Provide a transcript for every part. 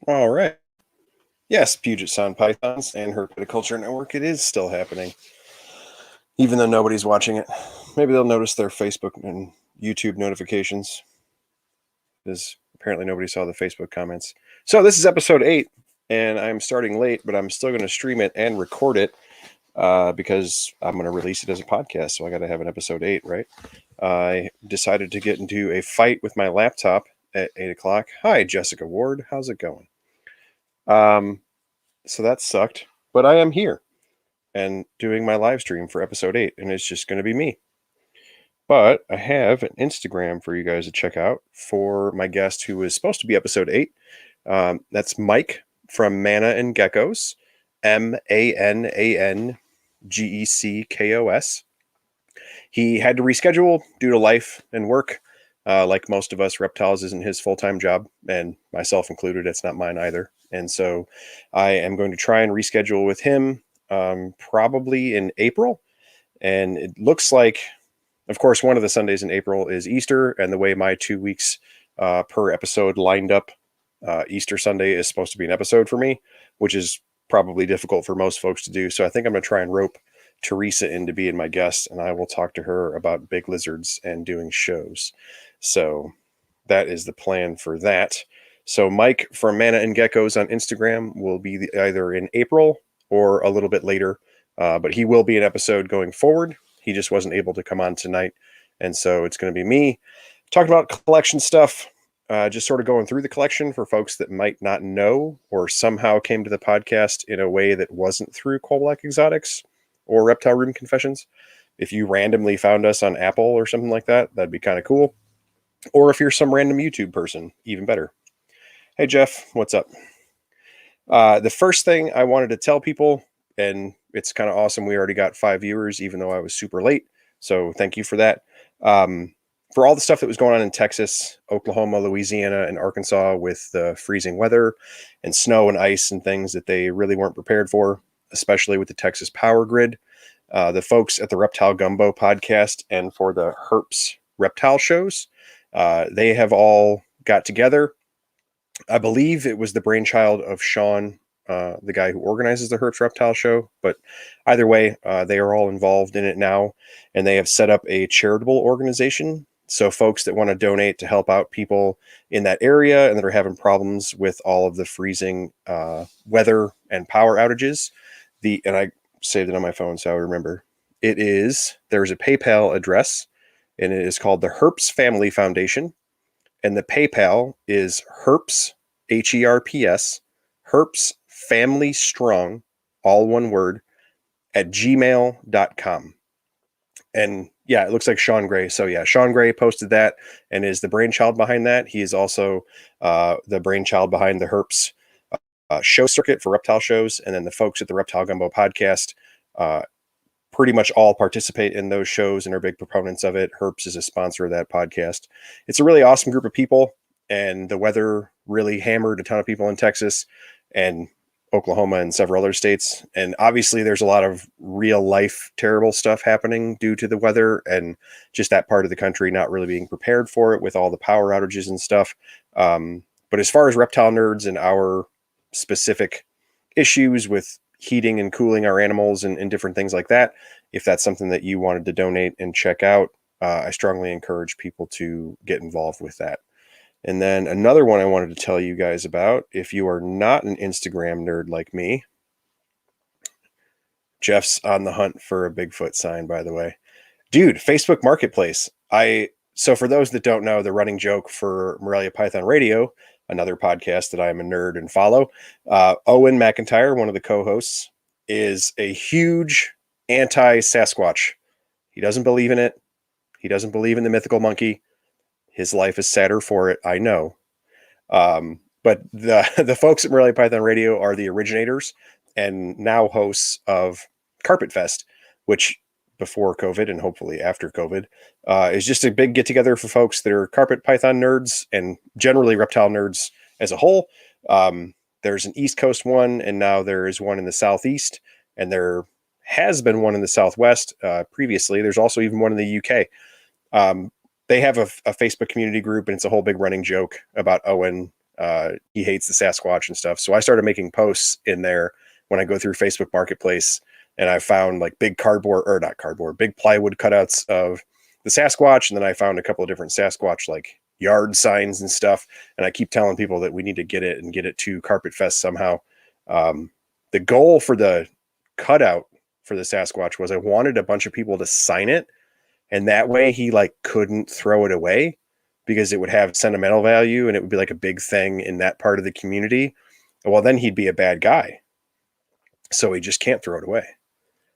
All right. Yes, Puget Sound Pythons and Herpetoculture Network. It is still happening, even though nobody's watching it. Maybe they'll notice their Facebook and YouTube notifications, because apparently nobody saw the Facebook comments. So this is episode 8, and I'm starting late, but I'm still going to stream it and record it because I'm going to release it as a podcast. So I got to have an episode 8, right? I decided to get into a fight with my laptop at 8 o'clock. Hi, Jessica Ward. How's it going? So that sucked, but I am here and doing my live stream for episode 8, and it's just going to be me. But I have an Instagram for you guys to check out for my guest who is supposed to be episode 8. That's Mike from Mana and Geckos, MANANGECKOS. He had to reschedule due to life and work. Like most of us, reptiles isn't his full-time job, and myself included, it's not mine either. And so I am going to try and reschedule with him probably in April. And it looks like, of course, one of the Sundays in April is Easter, and the way my 2 weeks per episode lined up, Easter Sunday is supposed to be an episode for me, which is probably difficult for most folks to do. So I think I'm going to try and rope Teresa in to be my guest, and I will talk to her about big lizards and doing shows. So that is the plan for that. So Mike from Mana and Geckos on Instagram will be either in April or a little bit later, but he will be an episode going forward. He just wasn't able to come on tonight, and so it's going to be me talking about collection stuff, just sort of going through the collection for folks that might not know or somehow came to the podcast in a way that wasn't through Coal Black Exotics or Reptile Room Confessions. If you randomly found us on Apple or something like that, that'd be kind of cool. Or if you're some random YouTube person, even better. Hey, Jeff, what's up? The first thing I wanted to tell people, and it's kind of awesome, we already got 5 viewers, even though I was super late. So thank you for that. For all the stuff that was going on in Texas, Oklahoma, Louisiana, and Arkansas with the freezing weather and snow and ice and things that they really weren't prepared for, especially with the Texas power grid, the folks at the Reptile Gumbo podcast and for the Herps reptile shows, they have all got together. I believe it was the brainchild of Sean, the guy who organizes the Herps Reptile Show. But either way, they are all involved in it now, and they have set up a charitable organization. So folks that want to donate to help out people in that area and that are having problems with all of the freezing weather and power outages. And I saved it on my phone so I remember. There's a PayPal address, and it is called the Herps Family Foundation. And the PayPal is Herps, Herps, Herps Family Strong, all one word, at gmail.com. And yeah, it looks like Sean Gray. So yeah, Sean Gray posted that and is the brainchild behind that. He is also the brainchild behind the Herps show circuit for reptile shows. And then the folks at the Reptile Gumbo podcast pretty much all participate in those shows and are big proponents of it. Herps is a sponsor of that podcast. It's a really awesome group of people, and the weather really hammered a ton of people in Texas and Oklahoma and several other states. And obviously there's a lot of real life terrible stuff happening due to the weather and just that part of the country not really being prepared for it with all the power outages and stuff. But as far as reptile nerds and our specific issues with heating and cooling our animals and different things like that, if that's something that you wanted to donate and check out, I strongly encourage people to get involved with that. And then another one I wanted to tell you guys about, if you are not an Instagram nerd like me, Jeff's on the hunt for a Bigfoot sign, by the way. Dude, Facebook Marketplace. So for those that don't know, the running joke for Morelia Python Radio, another podcast that I am a nerd and follow, Owen McIntyre, one of the co-hosts, is a huge anti-Sasquatch. He doesn't believe in it. He doesn't believe in the mythical monkey. His life is sadder for it, I know. But the folks at Morelia Python Radio are the originators and now hosts of Carpet Fest, which before COVID and hopefully after COVID is just a big get together for folks that are carpet python nerds and generally reptile nerds as a whole. There's an East Coast one, and now there is one in the Southeast, and there has been one in the Southwest previously. There's also even one in the UK. They have a Facebook community group, and it's a whole big running joke about Owen He hates the Sasquatch and stuff. So I started making posts in there when I go through Facebook Marketplace, and I found like big big plywood cutouts of the Sasquatch. And then I found a couple of different Sasquatch like yard signs and stuff. And I keep telling people that we need to get it and get it to Carpet Fest somehow. The goal for the cutout for the Sasquatch was I wanted a bunch of people to sign it. And that way he like couldn't throw it away because it would have sentimental value and it would be like a big thing in that part of the community. Well, then he'd be a bad guy. So he just can't throw it away.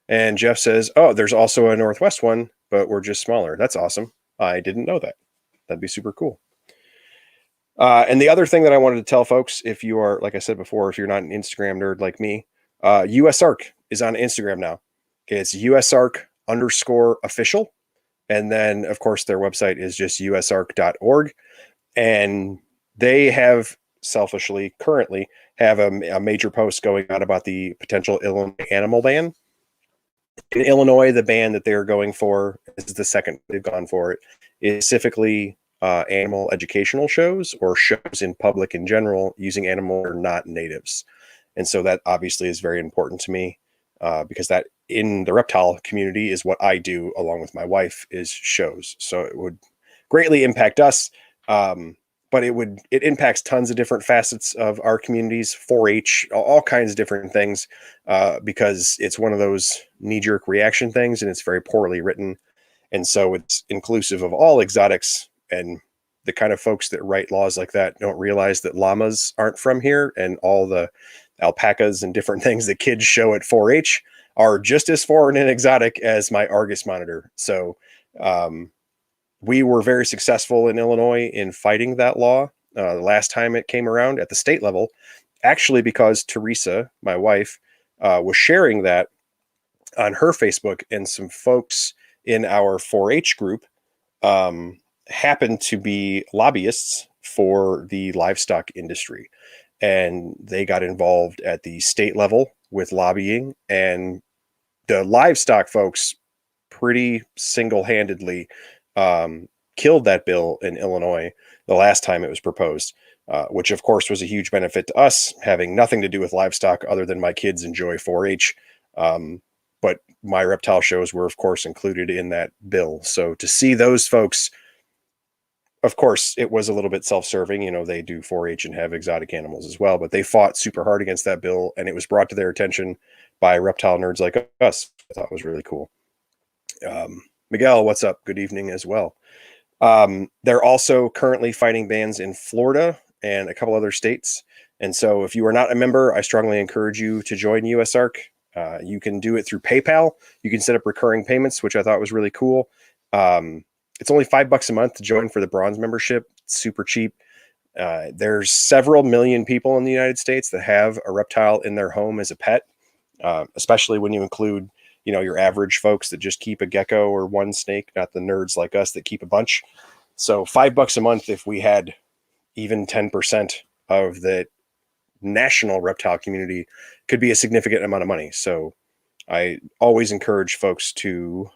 And Jeff says, oh, there's also a Northwest one, but we're just smaller. That's awesome. I didn't know that. That'd be super cool. And the other thing that I wanted to tell folks, if you are, like I said before, if you're not an Instagram nerd like me, USARC is on Instagram now. It's USARC_official. And then, of course, their website is just usarc.org. And they have currently have a major post going on about the potential Illinois animal ban. In Illinois, the ban that they're going for, this is the second they've gone for it, is specifically animal educational shows or shows in public in general using animals that are not natives. And so that obviously is very important to me because that in the reptile community is what I do along with my wife is shows. So it would greatly impact us. But it impacts tons of different facets of our communities, 4-H, all kinds of different things, because it's one of those knee-jerk reaction things, and it's very poorly written. And so it's inclusive of all exotics, and the kind of folks that write laws like that don't realize that llamas aren't from here, and all the alpacas and different things that kids show at 4-H are just as foreign and exotic as my Argus monitor. So, we were very successful in Illinois in fighting that law the last time it came around at the state level, actually because Teresa, my wife, was sharing that on her Facebook, and some folks in our 4-H group happened to be lobbyists for the livestock industry. And they got involved at the state level with lobbying, and the livestock folks pretty single-handedly killed that bill in Illinois the last time it was proposed, which of course was a huge benefit to us, having nothing to do with livestock other than my kids enjoy 4-H. But my reptile shows were of course included in that bill. So to see those folks, of course it was a little bit self-serving, they do 4-H and have exotic animals as well, but they fought super hard against that bill, and it was brought to their attention by reptile nerds like us. I thought it was really cool. Miguel, what's up? Good evening as well. They're also currently fighting bans in Florida and a couple other states. And so if you are not a member, I strongly encourage you to join USARC. You can do it through PayPal. You can set up recurring payments, which I thought was really cool. It's only $5 a month to join for the bronze membership. It's super cheap. There's several million people in the United States that have a reptile in their home as a pet, especially when you include your average folks that just keep a gecko or one snake, not the nerds like us that keep a bunch. So $5 a month, if we had even 10% of the national reptile community, could be a significant amount of money. So I always encourage folks to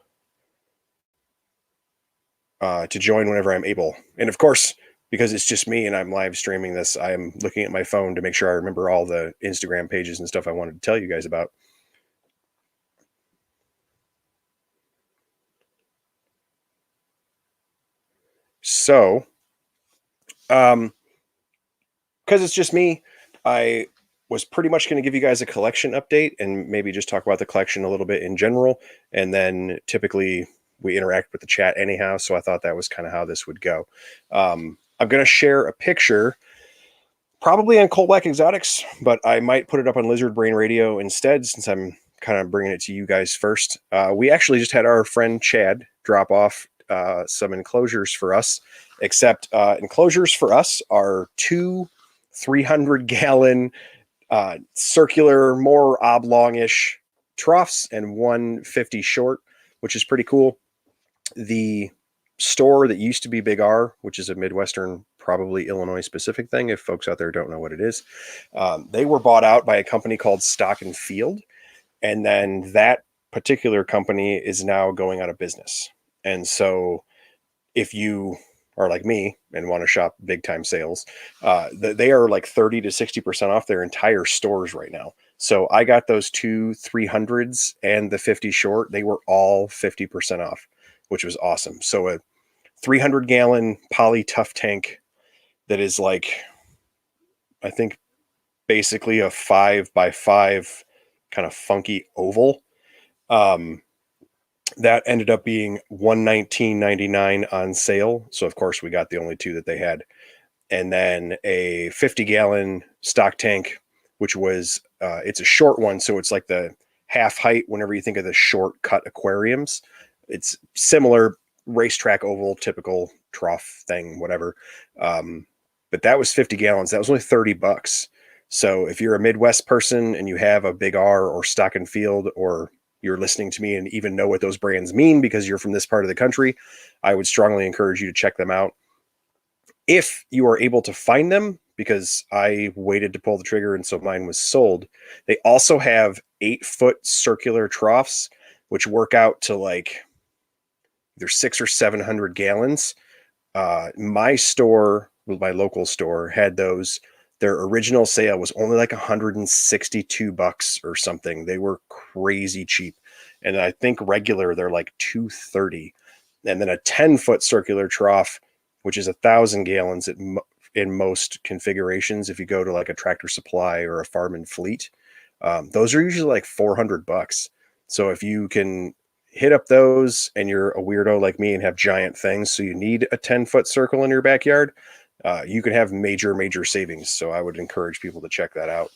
join whenever I'm able. And of course, because it's just me and I'm live streaming this, I'm looking at my phone to make sure I remember all the Instagram pages and stuff I wanted to tell you guys about. So, because it's just me, I was pretty much going to give you guys a collection update and maybe just talk about the collection a little bit in general. And then typically we interact with the chat anyhow. So I thought that was kind of how this would go. I'm going to share a picture probably on Coal Black Exotics, but I might put it up on Lizard Brain Radio instead, since I'm kind of bringing it to you guys first. We actually just had our friend Chad drop off some enclosures for us, except enclosures for us are 2 300-gallon circular, more oblong-ish troughs and 150 short, which is pretty cool. The store that used to be Big R, which is a Midwestern, probably Illinois specific thing, if folks out there don't know what it is, they were bought out by a company called Stock and Field, and then that particular company is now going out of business. And so if you are like me and want to shop big time sales, they are like 30 to 60% off their entire stores right now. So I got those two 300s and the 50 short. They were all 50% off, which was awesome. So a 300-gallon poly tough tank that is like, I think, basically a 5x5 kind of funky oval. That ended up being $119.99 on sale. So of course we got the only two that they had. And then a 50-gallon stock tank, which was it's a short one, so it's like the half height whenever you think of the short cut aquariums. It's similar racetrack oval, typical trough thing, whatever. But that was 50 gallons. That was only $30. So if you're a Midwest person and you have a Big R or Stock and Field, or you're listening to me and even know what those brands mean because you're from this part of the country, I would strongly encourage you to check them out if you are able to find them, because I waited to pull the trigger and so mine was sold. They also have 8-foot circular troughs, which work out to like either 600 or 700 gallons. My store, my local store, had those. Their original sale was only like $162 or something. They were crazy cheap. And I think regular, they're like $230. And then a 10-foot circular trough, which is 1,000 gallons in most configurations. If you go to like a Tractor Supply or a Farm and Fleet, those are usually like $400. So if you can hit up those and you're a weirdo like me and have giant things, so you need a 10-foot circle in your backyard, you can have major savings. So I would encourage people to check that out.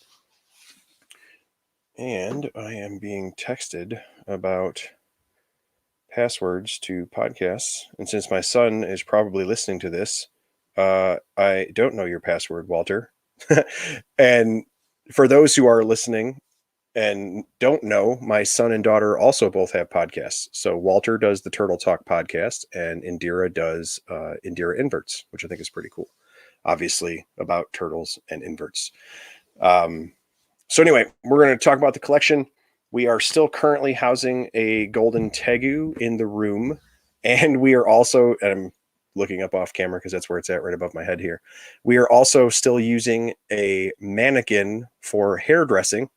And I am being texted about passwords to podcasts. And since my son is probably listening to this, I don't know your password, Walter. And for those who are listening and don't know, my son and daughter also both have podcasts. So Walter does the Turtle Talk podcast and Indira does Indira Inverts, which I think is pretty cool. Obviously about turtles and inverts. So anyway, we're going to talk about the collection. We are still currently housing a golden tegu in the room. And we are also, and I'm looking up off camera because that's where it's at, right above my head here. We are also still using a mannequin for hairdressing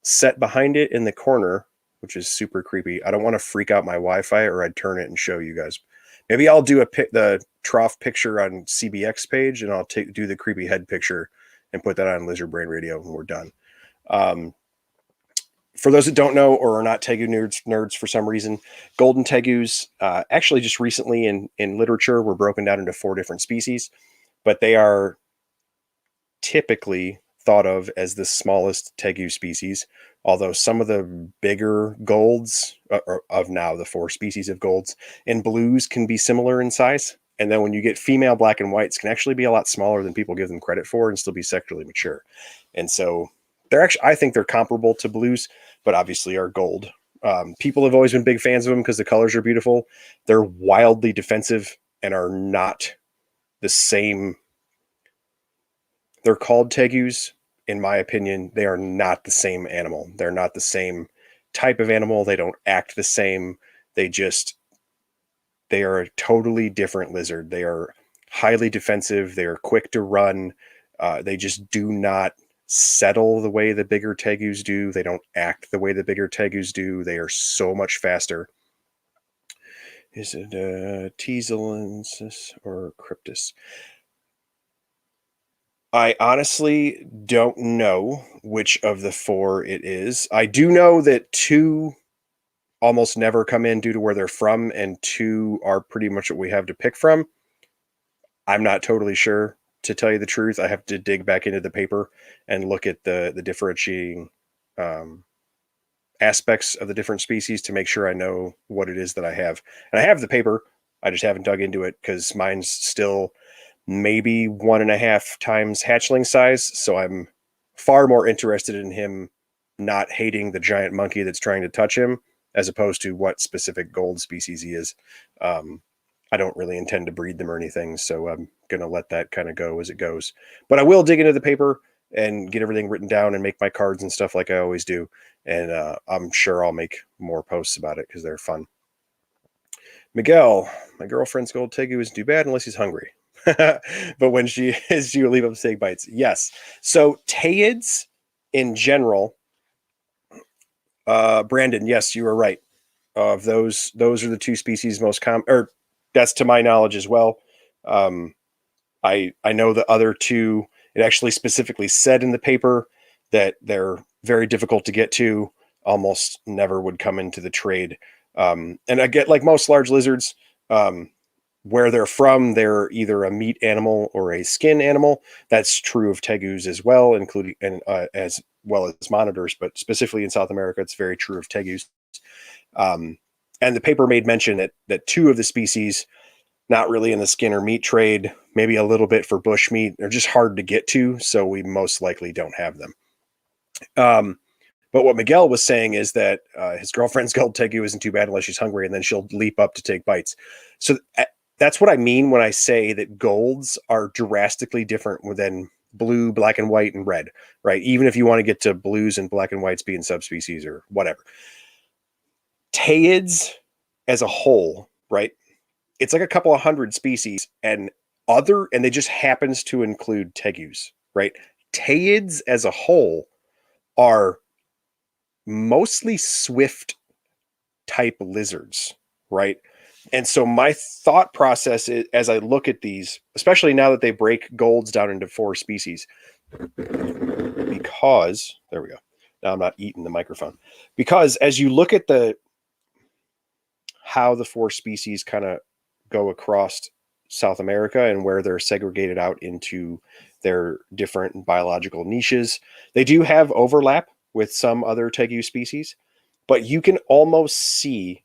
set behind it in the corner, which is super creepy. I don't want to freak out my Wi-Fi, or I'd turn it and show you guys. Maybe I'll do the trough picture on CBX page, and I'll do the creepy head picture and put that on Lizard Brain Radio when we're done. For those that don't know or are not tegu nerds for some reason, golden tegus actually just recently in literature were broken down into 4 different species, but they are typically thought of as the smallest tegu species, although some of the bigger golds of now the 4 species of golds and blues can be similar in size. And then when you get female black and whites, can actually be a lot smaller than people give them credit for and still be sexually mature. And so they're actually, I think they're comparable to blues, but obviously are gold. People have always been big fans of them because the colors are beautiful. They're wildly defensive and are not the same. They're called tegus. In my opinion, they are not the same animal. They're not the same type of animal. They don't act the same. They are a totally different lizard. They are highly defensive. They are quick to run. They just do not settle the way the bigger tegus do. They don't act the way the bigger tegus do. They are so much faster. Is it Tegelensis or Cryptus? I honestly don't know which of the 4 it is. I do know that 2 almost never come in due to where they're from, and 2 are pretty much what we have to pick from. I'm not totally sure, to tell you the truth. I have to dig back into the paper and look at the differentiating aspects of the different species to make sure I know what it is that I have. And I have the paper. I just haven't dug into it because mine's still maybe 1.5 times hatchling size. So I'm far more interested in him not hating the giant monkey that's trying to touch him, as opposed to what specific gold species he is. I don't really intend to breed them or anything, so I'm going to let that kind of go as it goes. But I will dig into the paper and get everything written down and make my cards and stuff like I always do. And I'm sure I'll make more posts about it because they're fun. Miguel, my girlfriend's gold tegu isn't too bad unless he's hungry. But when she is, she will leave up to take bites. Yes. So Teids in general, Brandon, yes, you were right. Of those are the two species most common, or that's to my knowledge as well. Um, I know the other two. It actually specifically said in the paper that they're very difficult to get to. Almost never would come into the trade. And I get like most large lizards, where they're from, they're either a meat animal or a skin animal. That's true of tegus as well, including and as well as monitors, but specifically in South America, it's very true of tegus. Um, and the paper made mention that two of the species, not really in the skin or meat trade, maybe a little bit for bush meat, they're just hard to get to, so we most likely don't have them. But what Miguel was saying is that his girlfriend's gold tegu isn't too bad unless she's hungry, and then she'll leap up to take bites. So that's what I mean when I say that golds are drastically different than blue, black and white, and red, right? Even if you want to get to blues and black and whites being subspecies or whatever. Teids as a whole, right? It's like a couple of hundred species, and they just happens to include tegus, right? Teids as a whole are mostly swift type lizards, right? And so my thought process is, as I look at these, especially now that they break golds down into 4 species, because there we go. Now I'm not eating the microphone. Because as you look at how the 4 species kind of go across South America and where they're segregated out into their different biological niches, they do have overlap with some other tegu species, but you can almost see,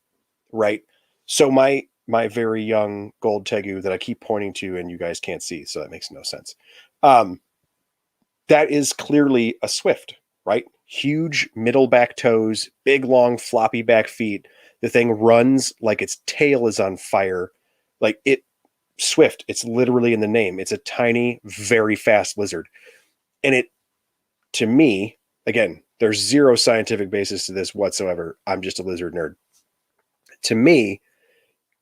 right? So my very young gold tegu that I keep pointing to and you guys can't see, so that makes no sense. That is clearly a swift, right? Huge middle back toes, big long floppy back feet. The thing runs like its tail is on fire. Like swift, it's literally in the name. It's a tiny, very fast lizard. And it, to me, again, there's zero scientific basis to this whatsoever. I'm just a lizard nerd. To me,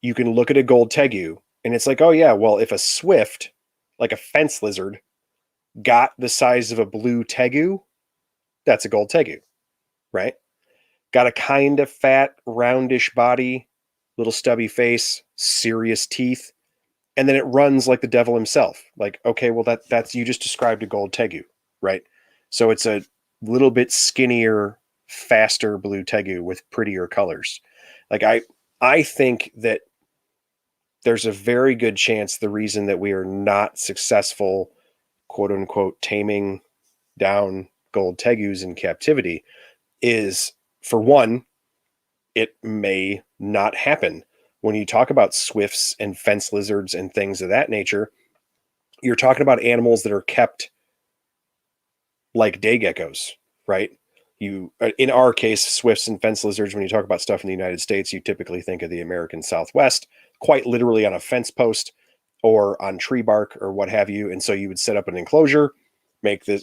you can look at a gold tegu and it's like, oh yeah, well, if a swift, like a fence lizard, got the size of a blue tegu, that's a gold tegu, right? Got a kind of fat, roundish body, little stubby face, serious teeth, and then it runs like the devil himself. Like, okay, well that's you just described a gold tegu, right? So it's a little bit skinnier, faster blue tegu with prettier colors. Like I think that there's a very good chance the reason that we are not successful, quote unquote, taming down gold tegus in captivity is, for one, it may not happen. When you talk about swifts and fence lizards and things of that nature, you're talking about animals that are kept like day geckos, right? You, in our case, swifts and fence lizards, when you talk about stuff in the United States, you typically think of the American Southwest, quite literally on a fence post or on tree bark or what have you. And so you would set up an enclosure,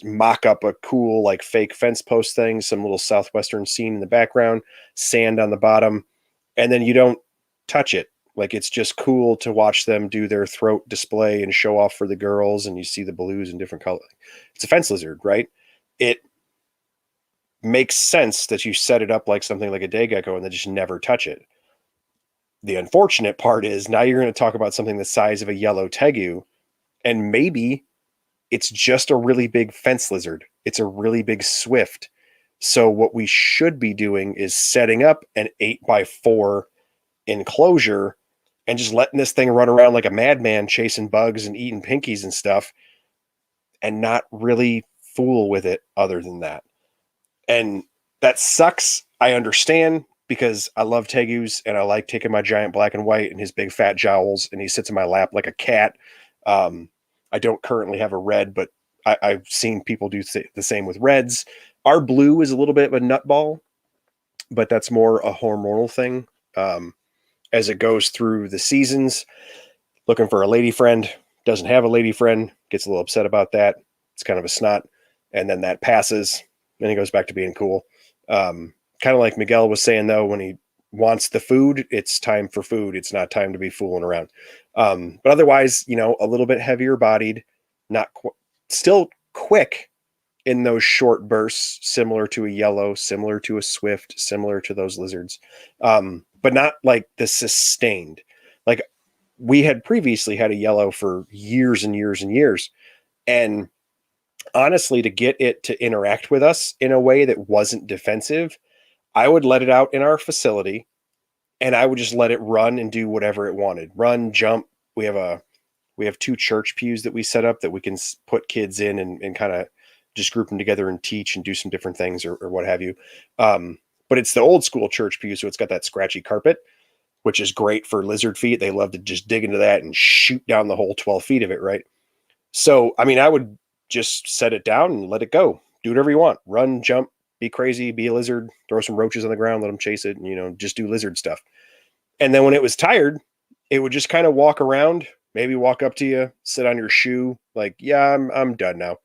mock up a cool, like fake fence post thing, some little Southwestern scene in the background, sand on the bottom, and then you don't touch it. Like, it's just cool to watch them do their throat display and show off for the girls, and you see the blues in different colors. It's a fence lizard, right? It makes sense that you set it up like something like a day gecko and then just never touch it. The unfortunate part is now you're going to talk about something the size of a yellow tegu, and maybe it's just a really big fence lizard. It's a really big swift. So what we should be doing is setting up an 8x4 enclosure and just letting this thing run around like a madman, chasing bugs and eating pinkies and stuff, and not really fool with it other than that. And that sucks. I understand, because I love tegus and I like taking my giant black and white and his big fat jowls, and he sits in my lap like a cat. I don't currently have a red, but I've seen people do the same with reds. Our blue is a little bit of a nutball, but that's more a hormonal thing. As it goes through the seasons, looking for a lady friend, doesn't have a lady friend, gets a little upset about that. It's kind of a snot. And then that passes, and he goes back to being cool. Kind of like Miguel was saying, though, when he wants the food, it's time for food. It's not time to be fooling around. But otherwise, a little bit heavier bodied, not still quick in those short bursts, similar to a yellow, similar to a swift, similar to those lizards, but not like the sustained. Like we had previously had a yellow for years and years and years. And honestly, to get it to interact with us in a way that wasn't defensive, I would let it out in our facility and I would just let it run and do whatever it wanted. Run, jump. We have 2 church pews that we set up that we can put kids in and kind of just group them together and teach and do some different things or what have you. But it's the old school church pew. So it's got that scratchy carpet, which is great for lizard feet. They love to just dig into that and shoot down the whole 12 feet of it. Right. So, I mean, I would just set it down and let it go. Do whatever you want. Run, jump, be crazy, be a lizard, throw some roaches on the ground, let them chase it, and, just do lizard stuff. And then when it was tired, it would just kind of walk around, maybe walk up to you, sit on your shoe, like, yeah, I'm done now.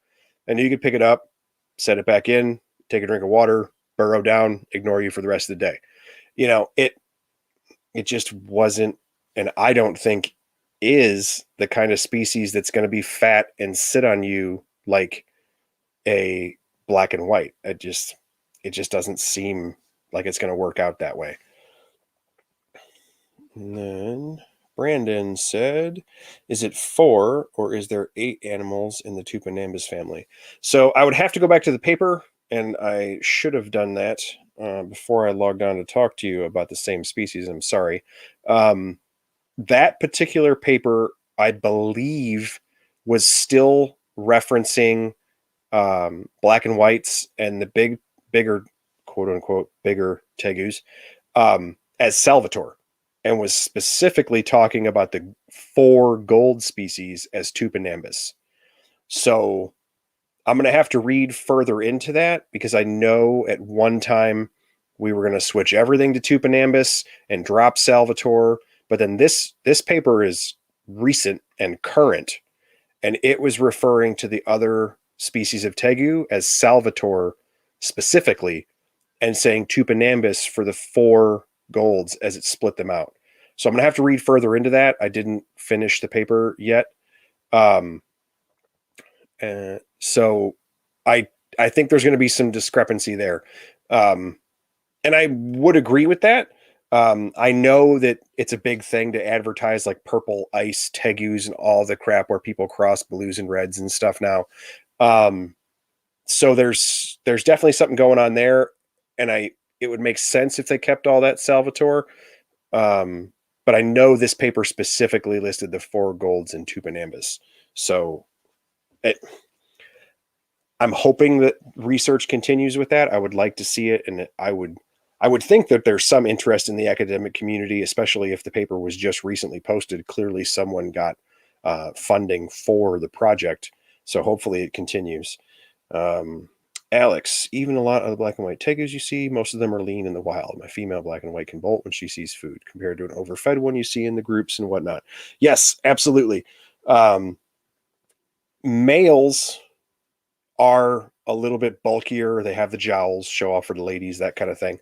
And you could pick it up, set it back in, take a drink of water, burrow down, ignore you for the rest of the day. It just wasn't, and I don't think is the kind of species that's going to be fat and sit on you like a black and white. It just doesn't seem like it's going to work out that way. And then Brandon said, is it 4 or is there 8 animals in the Tupinambus family? So I would have to go back to the paper, and I should have done that before I logged on to talk to you about the same species. I'm sorry. That particular paper, I believe, was still referencing black and whites and the bigger, quote unquote, bigger tegus as Salvatore, and was specifically talking about the 4 gold species as Tupinambus. So I'm going to have to read further into that, because I know at one time we were going to switch everything to Tupinambus and drop Salvatore. But then this paper is recent and current, and it was referring to the other species of tegu as Salvatore specifically, and saying Tupinambus for the 4 golds as it split them out. So I'm going to have to read further into that. I didn't finish the paper yet. So I think there's going to be some discrepancy there. And I would agree with that. I know that it's a big thing to advertise like purple ice tegus and all the crap where people cross blues and reds and stuff now. So there's definitely something going on there, and it would make sense if they kept all that Salvatore. But I know this paper specifically listed the 4 golds in Tupinambus. So I'm hoping that research continues with that. I would like to see it, and I would think that there's some interest in the academic community, especially if the paper was just recently posted. Clearly someone got funding for the project. So hopefully it continues. Alex, even a lot of the black and white tegus you see, most of them are lean in the wild. My female black and white can bolt when she sees food, compared to an overfed one you see in the groups and whatnot. Yes, absolutely. Males are a little bit bulkier. They have the jowls, show off for the ladies, that kind of thing.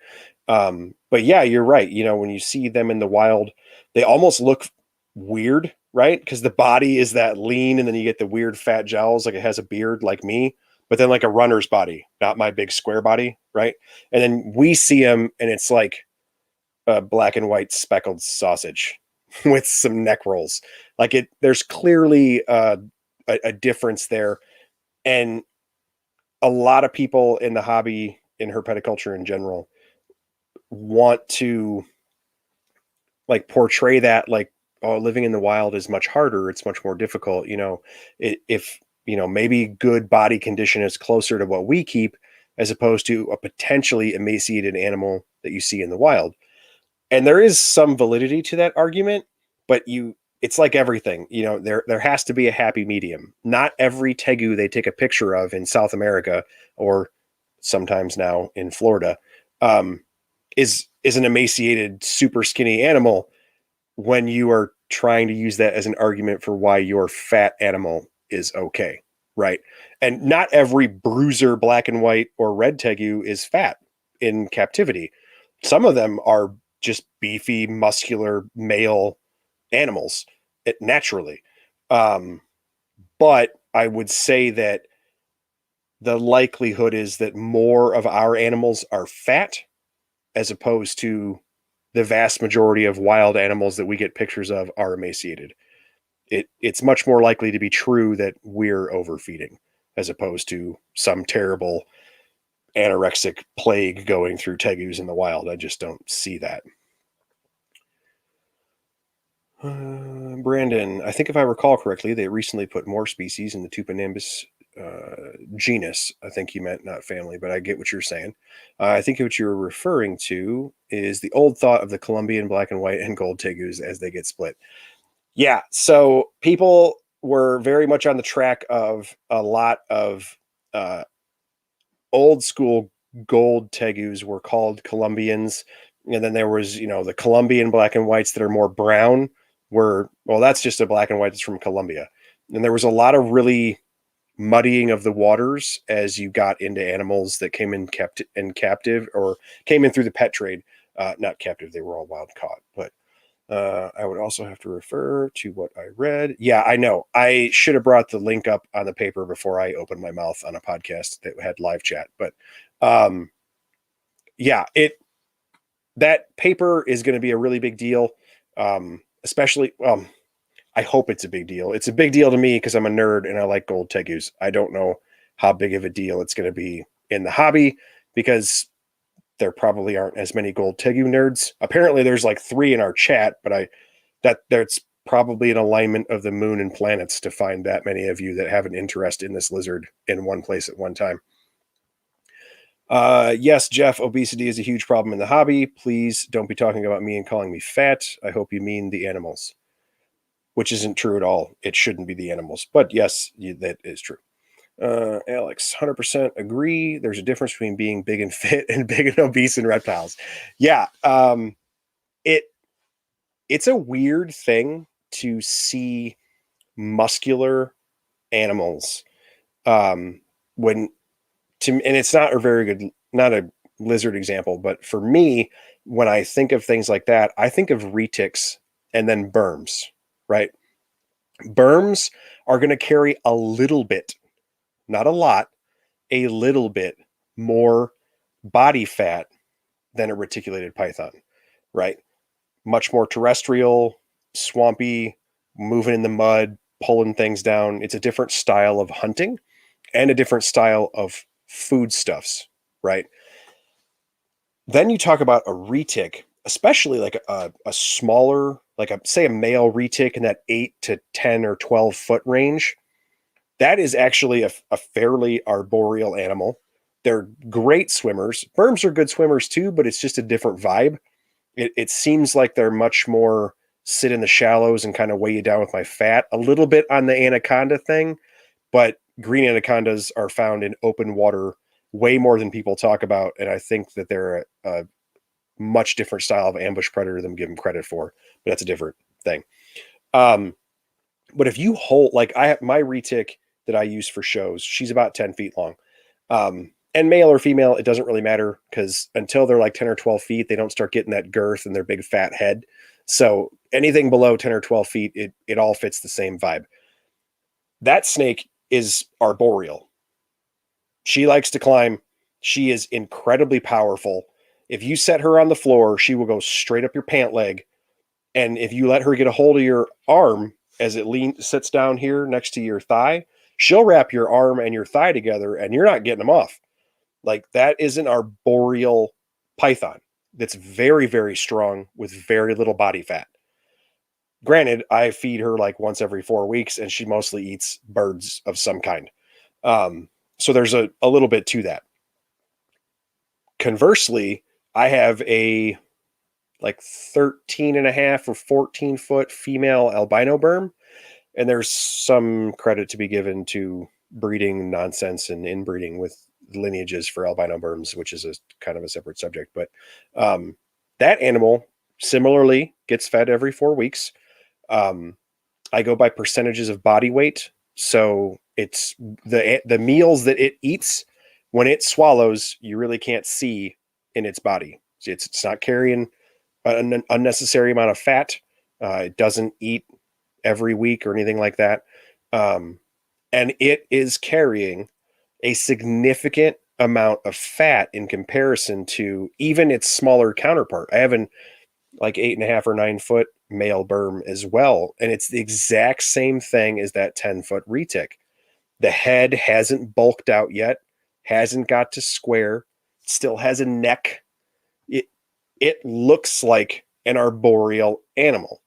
But yeah, you're right. When you see them in the wild, they almost look weird, right? Because the body is that lean, and then you get the weird fat jowls, like it has a beard like me, but then like a runner's body, not my big square body, right? And then we see them, and it's like a black and white speckled sausage with some neck rolls. There's clearly a difference there. And a lot of people in the hobby, in herpetoculture in general, want to like portray that like, oh, living in the wild is much harder. It's much more difficult. If maybe good body condition is closer to what we keep, as opposed to a potentially emaciated animal that you see in the wild. And there is some validity to that argument, but it's like everything, there has to be a happy medium. Not every tegu they take a picture of in South America, or sometimes now in Florida, is an emaciated, super skinny animal, when you are trying to use that as an argument for why your fat animal is okay, right? And not every bruiser black and white or red tegu is fat in captivity. Some of them are just beefy, muscular male animals naturally. But I would say that the likelihood is that more of our animals are fat as opposed to the vast majority of wild animals that we get pictures of are emaciated. It's much more likely to be true that we're overfeeding as opposed to some terrible anorexic plague going through tegus in the wild. I just don't see that. Brandon, I think if I recall correctly, they recently put more species in the Tupinambus genus. I think you meant not family, but I get what you're saying. I think what you're referring to is the old thought of the Colombian black and white and gold tegus as they get split. Yeah, so people were very much on the track of a lot of old school gold tegus were called Colombians, and then there was the Colombian black and whites that are more brown. That's just a black and white that's from Colombia, and there was a lot of really muddying of the waters as you got into animals that came in captive or came in through the pet trade. Not captive; they were all wild caught, but. I would also have to refer to what I read. Yeah, I know. I should have brought the link up on the paper before I opened my mouth on a podcast that had live chat. But yeah, that paper is going to be a really big deal. Especially, I hope it's a big deal. It's a big deal to me because I'm a nerd and I like gold tegus. I don't know how big of a deal it's going to be in the hobby because there probably aren't as many gold tegu nerds. Apparently there's like 3 in our chat, but that's probably an alignment of the moon and planets to find that many of you that have an interest in this lizard in one place at one time. Yes, Jeff, obesity is a huge problem in the hobby. Please don't be talking about me and calling me fat. I hope you mean the animals, which isn't true at all. It shouldn't be the animals, but yes, that is true. Alex, 100% agree. There's a difference between being big and fit and big and obese in reptiles. Yeah. It's a weird thing to see muscular animals. And it's not a very good, not a lizard example, but for me, when I think of things like that, I think of retics and then berms, right? Berms are going to carry a little bit, not a lot, a little bit more body fat than a reticulated python, right? Much more terrestrial, swampy, moving in the mud, pulling things down. It's a different style of hunting and a different style of foodstuffs, right? Then you talk about a retic, especially like a smaller, like say a male retic in that 8 to 10 or 12 foot range. That is actually a fairly arboreal animal. They're great swimmers. Berms are good swimmers too, but it's just a different vibe. It seems like they're much more sit in the shallows and kind of weigh you down with my fat. A little bit on the anaconda thing, but green anacondas are found in open water way more than people talk about. And I think that they're a much different style of ambush predator than we give them credit for, but that's a different thing. But if you hold, like I have my retic that I use for shows, she's about 10 feet long. And male or female, it doesn't really matter because until they're like 10 or 12 feet, they don't start getting that girth and their big fat head. So anything below 10 or 12 feet, it all fits the same vibe. That snake is arboreal. She likes to climb. She is incredibly powerful. If you set her on the floor, she will go straight up your pant leg. And if you let her get a hold of your arm as it sits down here next to your thigh, she'll wrap your arm and your thigh together and you're not getting them off. Like that is an arboreal python that's very, very strong with very little body fat. Granted, I feed her like once every 4 weeks and she mostly eats birds of some kind. So there's a little bit to that. Conversely, I have a like 13 and a half or 14 foot female albino berm. And there's some credit to be given to breeding nonsense and inbreeding with lineages for albino berms, which is a kind of a separate subject. But that animal similarly gets fed every 4 weeks. I go by percentages of body weight. So it's the meals that it eats when it swallows, you really can't see in its body. It's not carrying an unnecessary amount of fat. It doesn't eat every week or anything like that. And it is carrying a significant amount of fat in comparison to even its smaller counterpart. I have an like 8.5 or 9 foot male berm as well. And it's the exact same thing as that 10-foot retic. The head hasn't bulked out yet, hasn't got to square, still has a neck. It looks like an arboreal animal.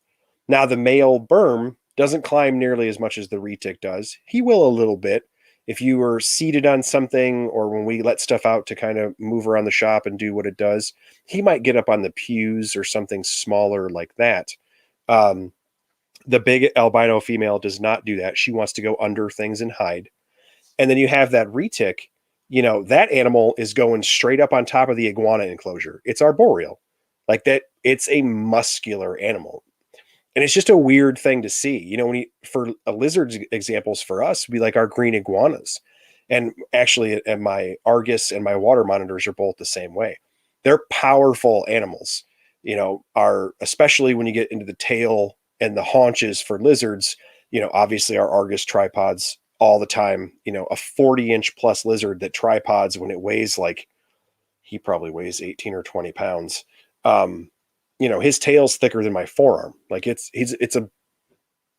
Now, the male berm doesn't climb nearly as much as the retic does. He will a little bit. If you were seated on something, or when we let stuff out to kind of move around the shop and do what it does, he might get up on the pews or something smaller like that. The big albino female does not do that. She wants to go under things and hide. And then you have that retic, that animal is going straight up on top of the iguana enclosure. It's arboreal. Like that, it's a muscular animal. And it's just a weird thing to see. For a lizard's examples for us, we like our green iguanas. And actually, and my Argus and my water monitors are both the same way. They're powerful animals, especially when you get into the tail and the haunches for lizards. Obviously our Argus tripods all the time, a 40-inch plus lizard that tripods when it weighs he probably weighs 18 or 20 pounds. His tail's thicker than my forearm. Like it's a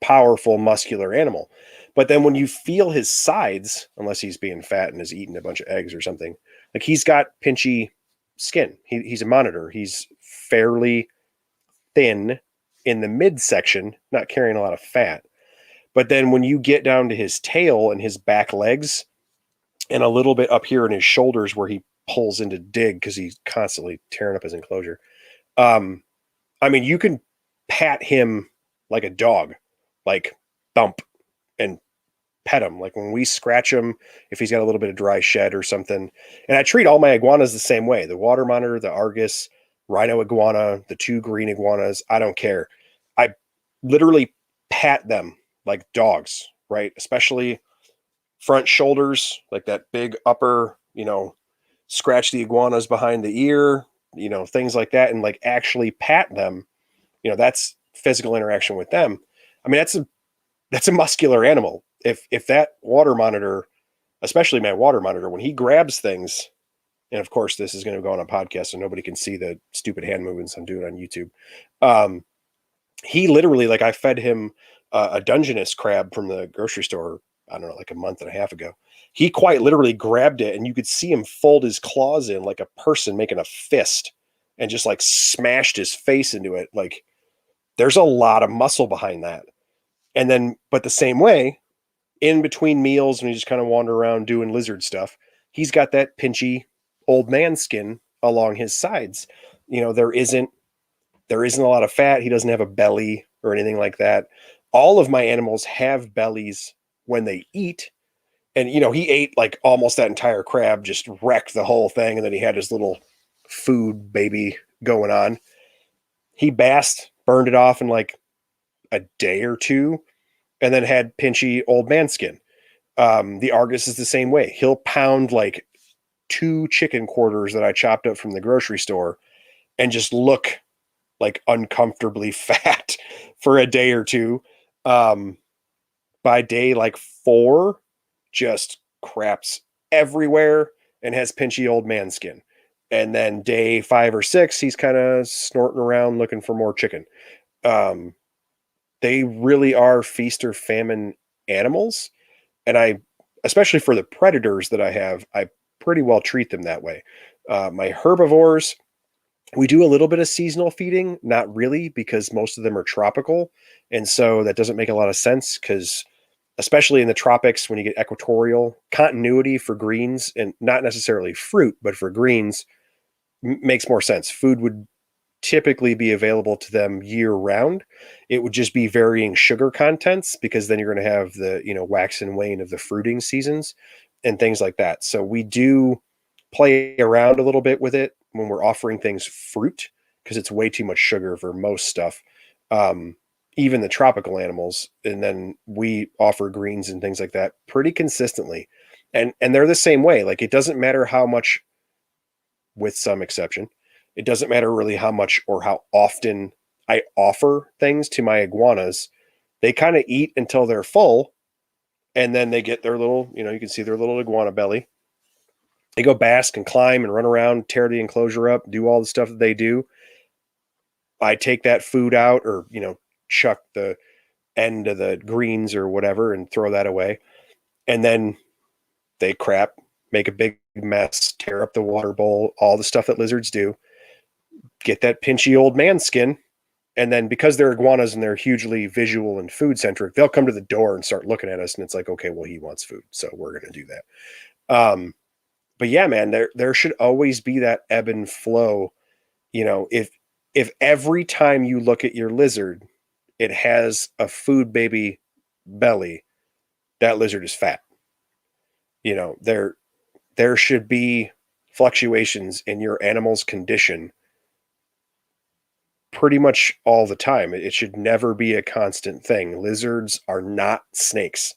powerful muscular animal. But then when you feel his sides, unless he's being fat and has eaten a bunch of eggs or something, like he's got pinchy skin. He's a monitor. He's fairly thin in the midsection, not carrying a lot of fat. But then when you get down to his tail and his back legs and a little bit up here in his shoulders where he pulls into dig because he's constantly tearing up his enclosure. You can pat him like a dog, like thump and pet him. Like when we scratch him, if he's got a little bit of dry shed or something. And I treat all my iguanas the same way. The water monitor, the Argus, rhino iguana, the 2 green iguanas, I don't care. I literally pat them like dogs, right? Especially front shoulders, like that big upper, scratch the iguanas behind the ear, things like that, and like actually pat them. That's physical interaction with them. That's a muscular animal. If that water monitor, especially my water monitor, when he grabs things, and of course this is going to go on a podcast so nobody can see the stupid hand movements I'm doing on YouTube. He literally, like I fed him a Dungeness crab from the grocery store, I don't know, like a month and a half ago. He quite literally grabbed it and you could see him fold his claws in like a person making a fist and just like smashed his face into it. Like there's a lot of muscle behind that. And then, but the same way, in between meals, when you just kind of wander around doing lizard stuff, he's got that pinchy old man skin along his sides. There isn't a lot of fat. He doesn't have a belly or anything like that. All of my animals have bellies when they eat. And, he ate like almost that entire crab, just wrecked the whole thing. And then he had his little food baby going on. He bassed, burned it off in like a day or two, and then had pinchy old man skin. The Argus is the same way. He'll pound like 2 chicken quarters that I chopped up from the grocery store and just look like uncomfortably fat for a day or two. By day like 4, just craps everywhere and has pinchy old man skin. And then day 5 or 6, he's kind of snorting around looking for more chicken. They really are feast or famine animals. And especially for the predators that I pretty well treat them that way. My herbivores, we do a little bit of seasonal feeding, not really, because most of them are tropical. And so that doesn't make a lot of sense because especially in the tropics, when you get equatorial, continuity for greens and not necessarily fruit, but for greens makes more sense. Food would typically be available to them year round. It would just be varying sugar contents because then you're going to have the, wax and wane of the fruiting seasons and things like that. So we do play around a little bit with it when we're offering things fruit because it's way too much sugar for most stuff. Even the tropical animals. And then we offer greens and things like that pretty consistently. And they're the same way. Like it doesn't matter how much, with some exception, It doesn't matter really how much or how often I offer things to my iguanas. They kind of eat until they're full, and then they get their little, you can see their little iguana belly. They go bask and climb and run around, tear the enclosure up, do all the stuff that they do. I take that food out, or, chuck the end of the greens or whatever and throw that away. And then they crap, make a big mess, tear up the water bowl, all the stuff that lizards do, get that pinchy old man skin. And then because they're iguanas and they're hugely visual and food centric, they'll come to the door and start looking at us. And it's like, okay, well, he wants food, so we're going to do that. But yeah, man, there should always be that ebb and flow. If every time you look at your lizard, it has a food baby belly, that lizard is fat. There should be fluctuations in your animal's condition pretty much all the time. It should never be a constant thing. Lizards are not snakes.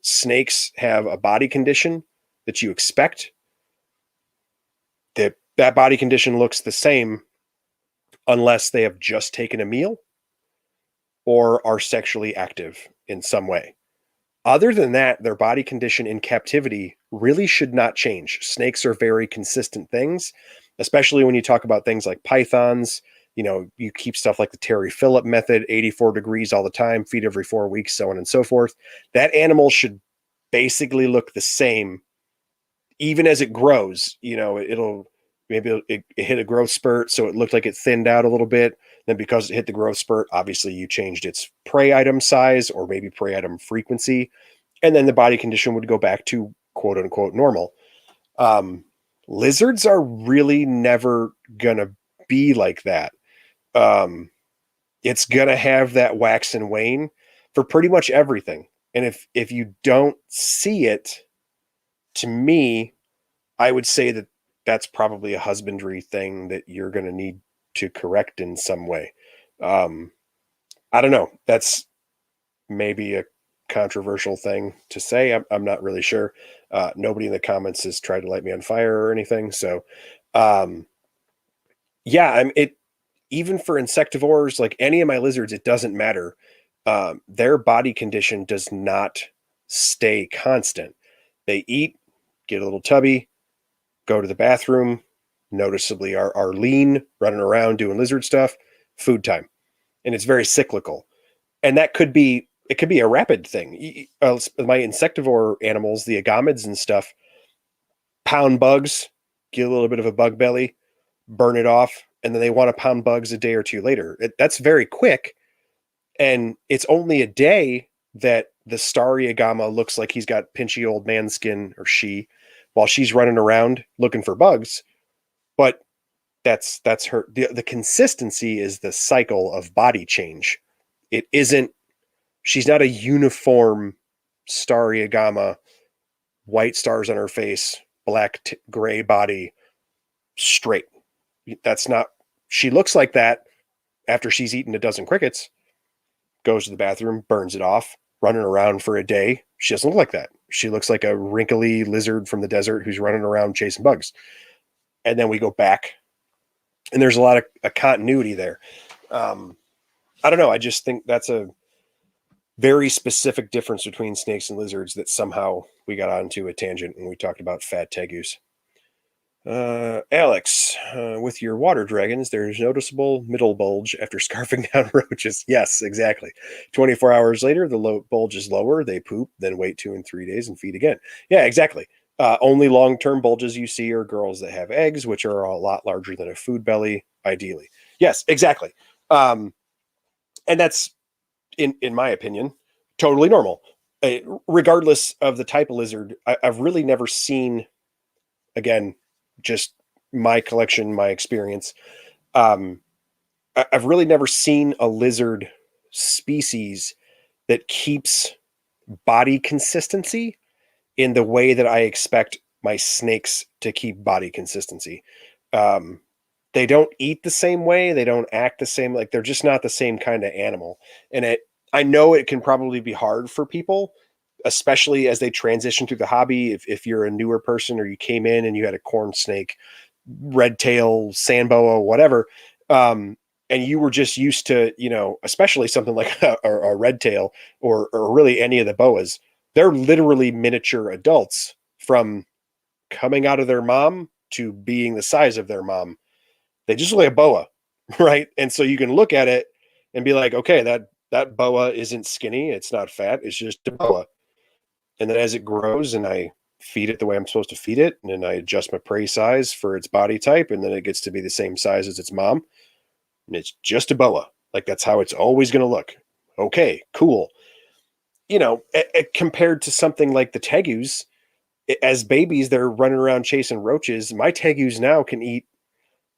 Snakes have a body condition that you expect. That body condition looks the same unless they have just taken a meal or are sexually active in some way. Other than that, their body condition in captivity really should not change. Snakes are very consistent things, especially when you talk about things like pythons. You keep stuff like the Terry Phillip method, 84 degrees all the time, feed every 4 weeks, so on and so forth. That animal should basically look the same, even as it grows. It hit a growth spurt, so it looked like it thinned out a little bit. Then because it hit the growth spurt, obviously you changed its prey item size or maybe prey item frequency. And then the body condition would go back to quote unquote normal. Lizards are really never going to be like that. It's going to have that wax and wane for pretty much everything. And if you don't see it, to me, I would say that that's probably a husbandry thing that you're going to need to correct in some way. I don't know. That's maybe a controversial thing to say. I'm not really sure. Nobody in the comments has tried to light me on fire or anything. So, yeah, even for insectivores, like any of my lizards, it doesn't matter. Their body condition does not stay constant. They eat, get a little tubby, go to the bathroom, noticeably are lean, running around doing lizard stuff, food time. And it's very cyclical. And it could be a rapid thing. My insectivore animals, the agamids and stuff, pound bugs, get a little bit of a bug belly, burn it off, and then they want to pound bugs a day or two later. That's very quick. And it's only a day that the starry agama looks like he's got pinchy old man skin, or she, while she's running around looking for bugs. But that's her. The consistency is the cycle of body change. It isn't, she's not a uniform starry agama, white stars on her face, black gray body, straight. That's not, she looks like that after she's eaten a dozen crickets, goes to the bathroom, burns it off, running around for a day. She doesn't look like that. She looks like a wrinkly lizard from the desert who's running around chasing bugs. And then we go back, and there's a lot of a continuity there. I don't know. I just think that's a very specific difference between snakes and lizards that somehow we got onto a tangent when we talked about fat tegus. Alex, with your water dragons, there's noticeable middle bulge after scarfing down roaches. Yes, exactly. 24 hours later, the bulge is lower. They poop, then wait 2 and 3 days and feed again. Yeah, exactly. Only long-term bulges you see are girls that have eggs, which are a lot larger than a food belly, ideally. Yes, exactly. And that's, in my opinion, totally normal. Regardless of the type of lizard, I've really never seen, again, just my collection, my experience. I've really never seen a lizard species that keeps body consistency in the way that I expect my snakes to keep body consistency. They don't eat the same way. They don't act the same. Like, they're just not the same kind of animal. And I know it can probably be hard for people, especially as they transition through the hobby. If you're a newer person or you came in and you had a corn snake, red tail, sand boa, whatever. And you were just used to, especially something like a red tail or really any of the boas, they're literally miniature adults from coming out of their mom to being the size of their mom. They just look like a boa, right? And so you can look at it and be like, okay, that boa isn't skinny, it's not fat, it's just a boa. And then as it grows and I feed it the way I'm supposed to feed it, and then I adjust my prey size for its body type, and then it gets to be the same size as its mom, and it's just a boa. Like that's how it's always going to look. Okay, cool. Compared to something like the tegus, as babies, they're running around chasing roaches. My tegus now can eat,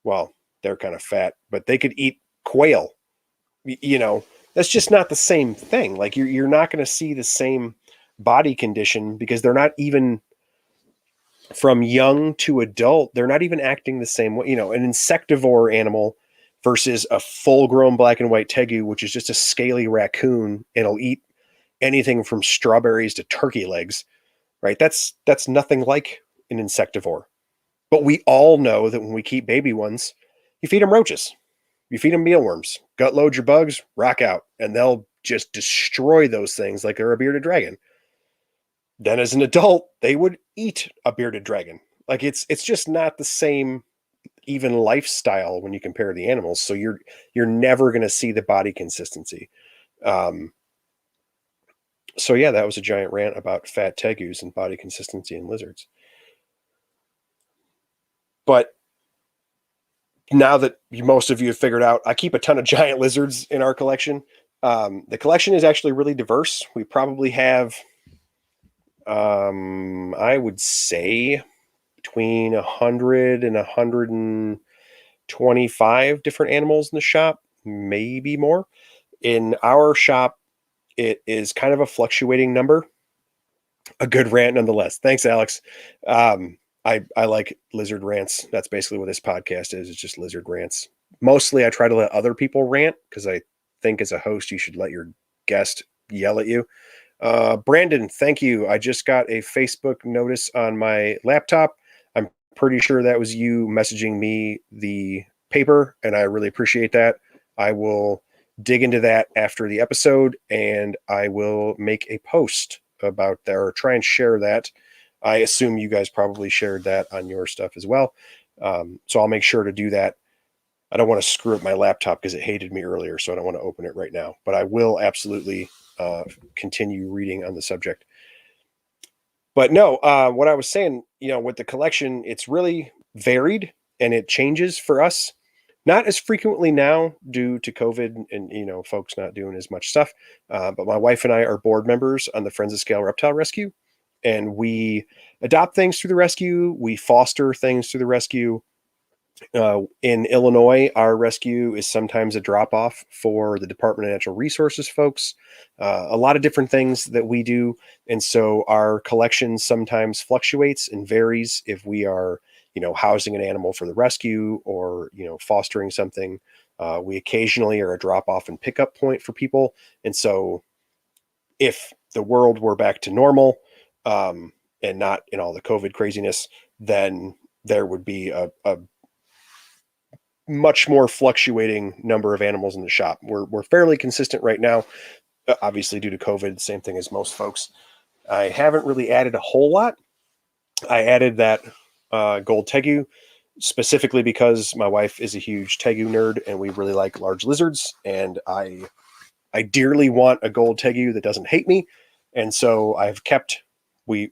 well, they're kind of fat, but they could eat quail. That's just not the same thing. Like you're not going to see the same body condition because they're not even from young to adult. They're not even acting the same way. An insectivore animal versus a full-grown black and white tegu, which is just a scaly raccoon, and it'll eat anything from strawberries to turkey legs, right? That's nothing like an insectivore. But we all know that when we keep baby ones, you feed them roaches, you feed them mealworms, gut load your bugs, rock out, and they'll just destroy those things like they're a bearded dragon. Then as an adult, they would eat a bearded dragon. Like it's just not the same even lifestyle when you compare the animals. So you're never going to see the body consistency. So yeah, that was a giant rant about fat tegus and body consistency in lizards. But now that most of you have figured out, I keep a ton of giant lizards in our collection. The collection is actually really diverse. We probably have, I would say, between 100 and 125 different animals in the shop, maybe more. In our shop, it is kind of a fluctuating number. A good rant nonetheless. Thanks, Alex. I like lizard rants. That's basically what this podcast is. It's just lizard rants. Mostly I try to let other people rant because I think as a host, you should let your guest yell at you. Brandon, thank you. I just got a Facebook notice on my laptop. I'm pretty sure that was you messaging me the paper, and I really appreciate that. I will dig into that after the episode, and I will make a post about that or try and share that. I assume you guys probably shared that on your stuff as well. So I'll make sure to do that. I don't want to screw up my laptop because it hated me earlier, so I don't want to open it right now. But I will absolutely continue reading on the subject. But no, what I was saying, with the collection, it's really varied and it changes for us. Not as frequently now due to COVID and, folks not doing as much stuff. But my wife and I are board members on the Friends of Scale Reptile Rescue. And we adopt things through the rescue. We foster things through the rescue. In Illinois, our rescue is sometimes a drop-off for the Department of Natural Resources folks. A lot of different things that we do. And so our collection sometimes fluctuates and varies if we are, housing an animal for the rescue or, fostering something. We occasionally are a drop-off and pickup point for people. And so if the world were back to normal, and not in all the COVID craziness, then there would be a much more fluctuating number of animals in the shop. We're fairly consistent right now, obviously due to COVID, same thing as most folks. I haven't really added a whole lot. I added that gold tegu specifically because my wife is a huge tegu nerd and we really like large lizards, and I dearly want a gold tegu that doesn't hate me. And so I've kept, my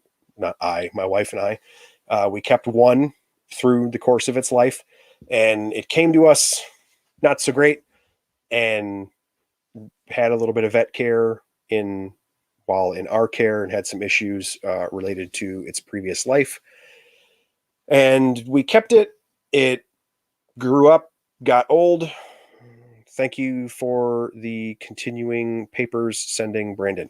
wife and I, we kept one through the course of its life, and it came to us not so great and had a little bit of vet care while in our care and had some issues related to its previous life. And we kept it. It grew up, got old. Thank you for the continuing papers sending, Brandon.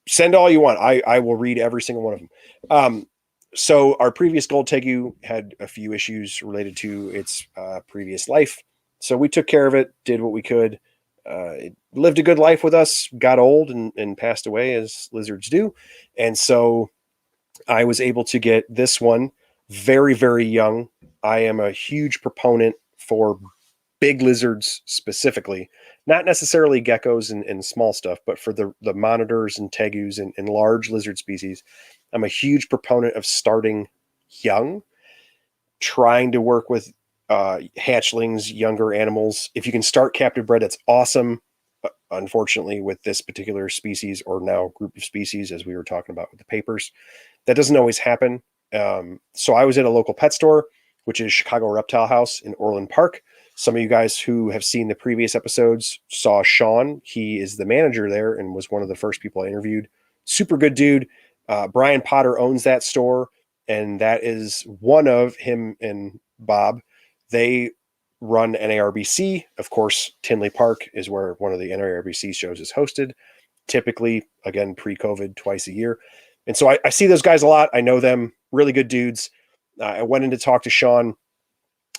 Send all you want. I will read every single one of them. So our previous gold tegu had a few issues related to its previous life. So we took care of it, did what we could. It lived a good life with us, got old and passed away as lizards do. And so I was able to get this one very, very young. I am a huge proponent for big lizards specifically, not necessarily geckos and small stuff, but for the monitors and tegus and large lizard species. I'm a huge proponent of starting young, trying to work with hatchlings, younger animals. If you can start captive bred, that's awesome. Unfortunately, with this particular species, or now group of species, as we were talking about with the papers, that doesn't always happen. So I was at a local pet store, which is Chicago Reptile House in Orland Park. Some of you guys who have seen the previous episodes saw Sean. He is the manager there and was one of the first people I interviewed. Super good dude. Brian Potter owns that store, and that is one of him and Bob. They run NARBC. Of course, Tinley Park is where one of the NARBC shows is hosted. Typically, again, pre-COVID, twice a year. And so I see those guys a lot. I know them, really good dudes. I went in to talk to Sean.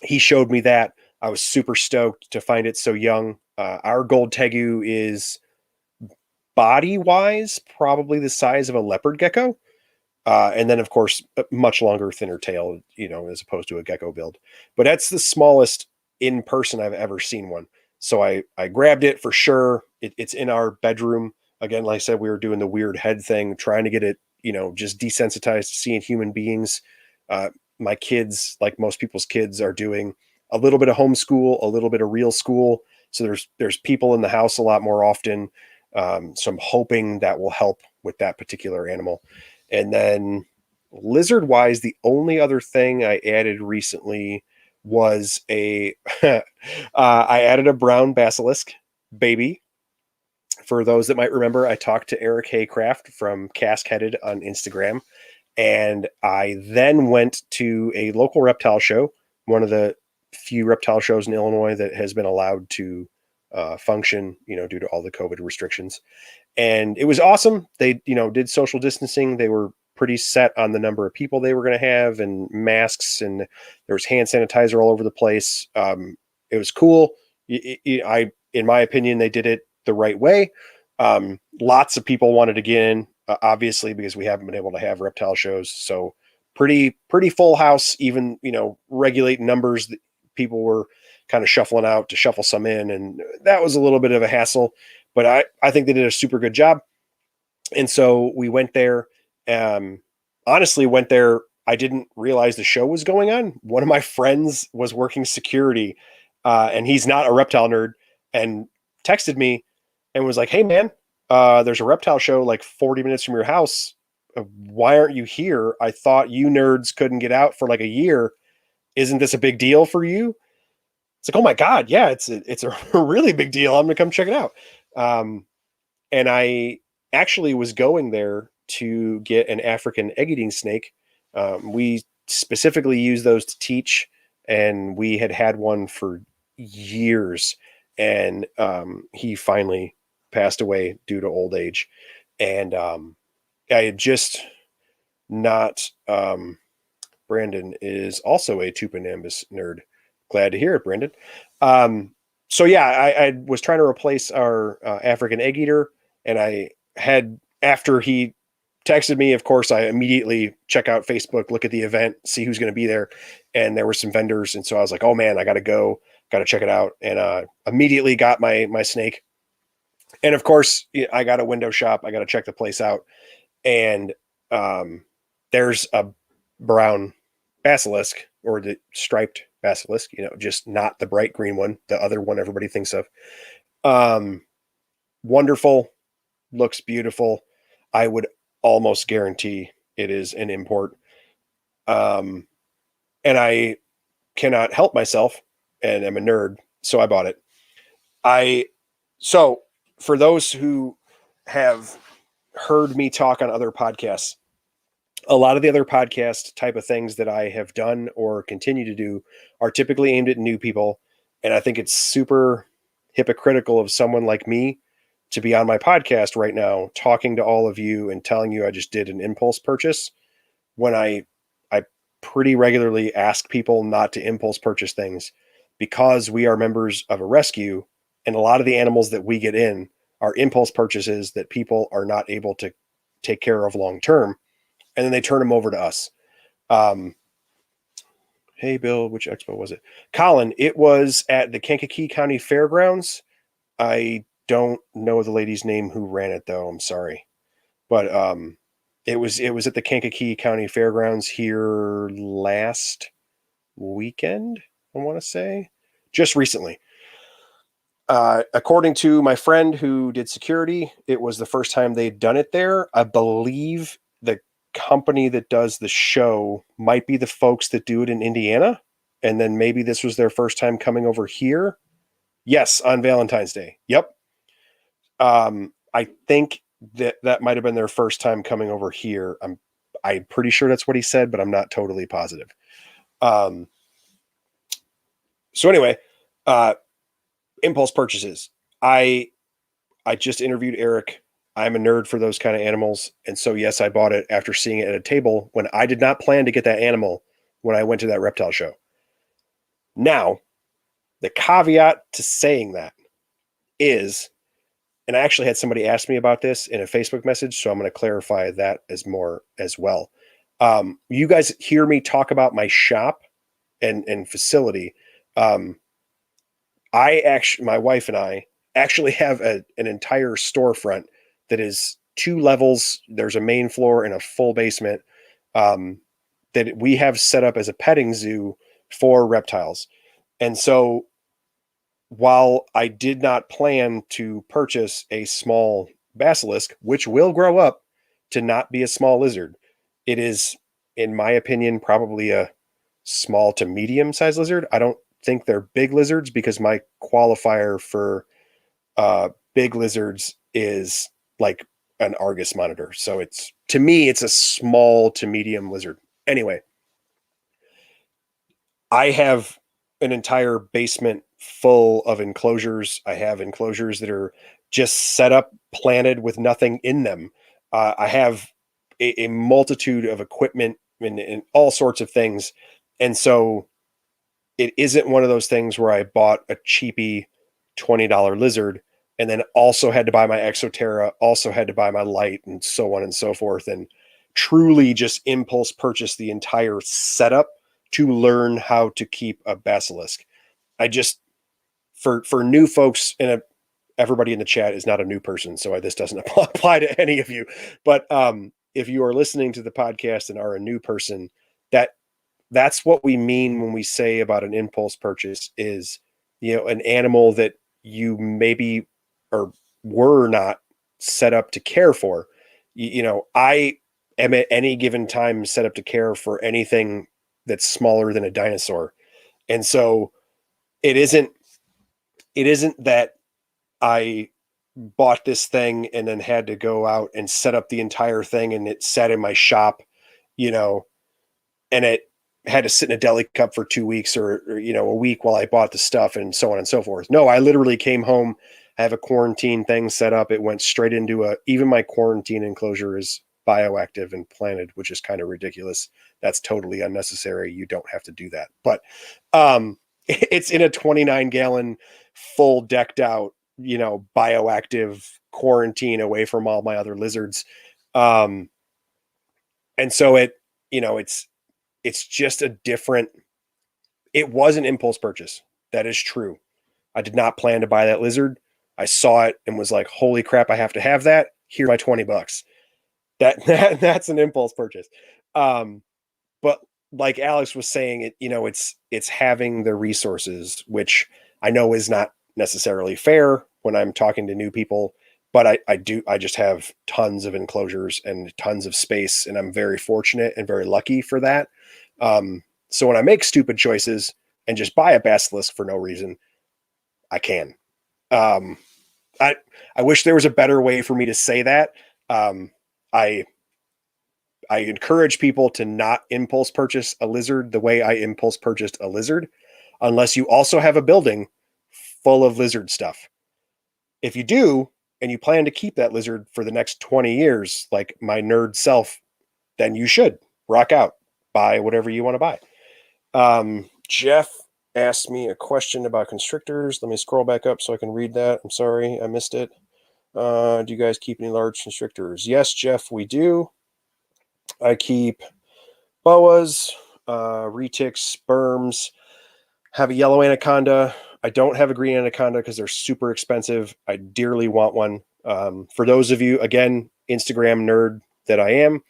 He showed me that. I was super stoked to find it so young. Our gold tegu is body-wise probably the size of a leopard gecko. And then, of course, a much longer, thinner tail, as opposed to a gecko build. But that's the smallest in person I've ever seen one. So I grabbed it for sure. It's in our bedroom. Again, like I said, we were doing the weird head thing, trying to get it, just desensitized to seeing human beings. My kids, like most people's kids, are doing a little bit of homeschool, a little bit of real school. So there's people in the house a lot more often. So I'm hoping that will help with that particular animal. And then lizard wise, the only other thing I added recently was I added a brown basilisk baby. For those that might remember, I talked to Eric Haycraft from Cask Headed on Instagram. And I then went to a local reptile show, one of the few reptile shows in Illinois that has been allowed to function, due to all the COVID restrictions. And it was awesome. They, did social distancing. They were pretty set on the number of people they were going to have and masks, and there was hand sanitizer all over the place. It was cool. In my opinion, they did it the right way. Lots of people wanted to get in, obviously, because we haven't been able to have reptile shows. So pretty full house, even, regulate numbers that people were kind of shuffling out to shuffle some in. And that was a little bit of a hassle, but I think they did a super good job. And so we went there, honestly went there. I didn't realize the show was going on. One of my friends was working security, and he's not a reptile nerd, and texted me and was like, "Hey man, there's a reptile show like 40 minutes from your house. Why aren't you here? I thought you nerds couldn't get out for like a year. Isn't this a big deal for you?" It's like, oh my God, yeah, it's a really big deal. I'm gonna come check it out. And I actually was going there to get an African egg-eating snake. We specifically use those to teach, and we had one for years, and he finally passed away due to old age. And I had just not. Brandon is also a Tupinambus nerd. Glad to hear it, Brandon. So yeah, I was trying to replace our African egg eater, and I had, after he texted me, of course, I immediately check out Facebook, look at the event, see who's going to be there, and there were some vendors, and so I was like, oh man, I got to go, got to check it out, and immediately got my snake, and of course, I got a window shop, I got to check the place out, and there's a brown basilisk, or the striped basilisk, just not the bright green one, the other one everybody thinks of. Wonderful, looks beautiful. I would almost guarantee it is an import. And I cannot help myself, and I'm a nerd, so I bought it. So for those who have heard me talk on other podcasts, a lot of the other podcast type of things that I have done or continue to do are typically aimed at new people. And I think it's super hypocritical of someone like me to be on my podcast right now, talking to all of you and telling you I just did an impulse purchase, when I pretty regularly ask people not to impulse purchase things, because we are members of a rescue. And a lot of the animals that we get in are impulse purchases that people are not able to take care of long-term, and then they turn them over to us. Hey, Bill, which expo was it? Colin, it was at the Kankakee County Fairgrounds. I don't know the lady's name who ran it, though. I'm sorry. But it was at the Kankakee County Fairgrounds here last weekend, I want to say. Just recently. According to my friend who did security, it was the first time they'd done it there. I believe the company that does the show might be the folks that do it in Indiana. And then maybe this was their first time coming over here. Yes, on Valentine's Day. Yep. I think that might have been their first time coming over here. I'm pretty sure that's what he said, but I'm not totally positive. So anyway, impulse purchases. I just interviewed Eric. I'm a nerd for those kind of animals. And so, yes, I bought it after seeing it at a table when I did not plan to get that animal when I went to that reptile show. Now, the caveat to saying that is, and I actually had somebody ask me about this in a Facebook message, so I'm going to clarify that as more as well. You guys hear me talk about my shop and facility. My wife and I actually have an entire storefront that is 2 levels. There's a main floor and a full basement that we have set up as a petting zoo for reptiles. And so while I did not plan to purchase a small basilisk, which will grow up to not be a small lizard, it is, in my opinion, probably a small to medium sized lizard. I don't think they're big lizards because my qualifier for big lizards is like an Argus monitor. So to me, it's a small to medium lizard. Anyway, I have an entire basement full of enclosures. I have enclosures that are just set up, planted with nothing in them. I have a multitude of equipment and all sorts of things. And so it isn't one of those things where I bought a cheapy $20 lizard and then also had to buy my Exoterra, also had to buy my light, and so on and so forth, and truly just impulse purchase the entire setup to learn how to keep a basilisk. I just, for new folks, and everybody in the chat is not a new person, so this doesn't apply to any of you. But if you are listening to the podcast and are a new person, that's what we mean when we say about an impulse purchase is, an animal that you maybe or were not set up to care for. I am at any given time set up to care for anything that's smaller than a dinosaur. And so it isn't that I bought this thing and then had to go out and set up the entire thing and it sat in my shop, and it had to sit in a deli cup for 2 weeks or a week while I bought the stuff and so on and so forth. No, I literally came home. I have a quarantine thing set up. It went straight into even my quarantine enclosure is bioactive and planted, which is kind of ridiculous. That's totally unnecessary. You don't have to do that. But it's in a 29-gallon, full decked out, bioactive quarantine away from all my other lizards. And so it's just it was an impulse purchase. That is true. I did not plan to buy that lizard. I saw it and was like, holy crap, I have to have that. Here's my $20. That's an impulse purchase. But like Alex was saying, it's having the resources, which I know is not necessarily fair when I'm talking to new people, but I just have tons of enclosures and tons of space, and I'm very fortunate and very lucky for that. So when I make stupid choices and just buy a basilisk for no reason, I can. I wish there was a better way for me to say that. I encourage people to not impulse purchase a lizard the way I impulse purchased a lizard, unless you also have a building full of lizard stuff. If you do, and you plan to keep that lizard for the next 20 years, like my nerd self, then you should rock out, buy whatever you want to buy. Jeff asked me a question about constrictors. Let me scroll back up so I can read that. I'm sorry, I missed it. Do you guys keep any large constrictors? Yes, Jeff, we do. I keep boas. retics, sperms. Have a yellow anaconda. I don't have a green anaconda because they're super expensive. I dearly want one. For those of you, again, Instagram nerd that I am,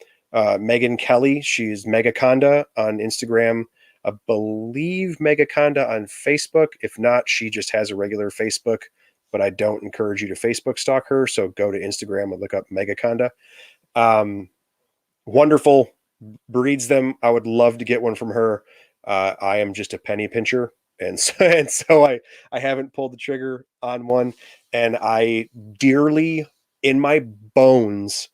Megan Kelly, she's Megaconda on Instagram. I believe Megaconda on Facebook. If not, she just has a regular Facebook, but I don't encourage you to Facebook stalk her. So go to Instagram and look up Megaconda. Wonderful, breeds them. I would love to get one from her. I am just a penny pincher. And so I haven't pulled the trigger on one, and I dearly in my bones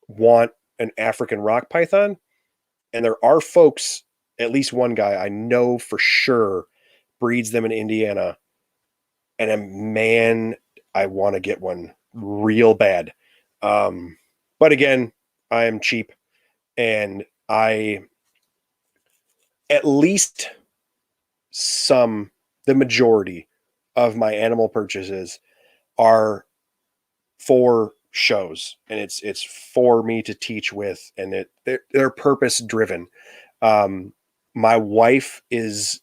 want an African rock python. And there are folks, at least one guy I know for sure breeds them in Indiana. And man, I want to get one real bad. But again, I am cheap, and I at least the majority of my animal purchases are for shows, and it's for me to teach with, and they're purpose driven. My wife is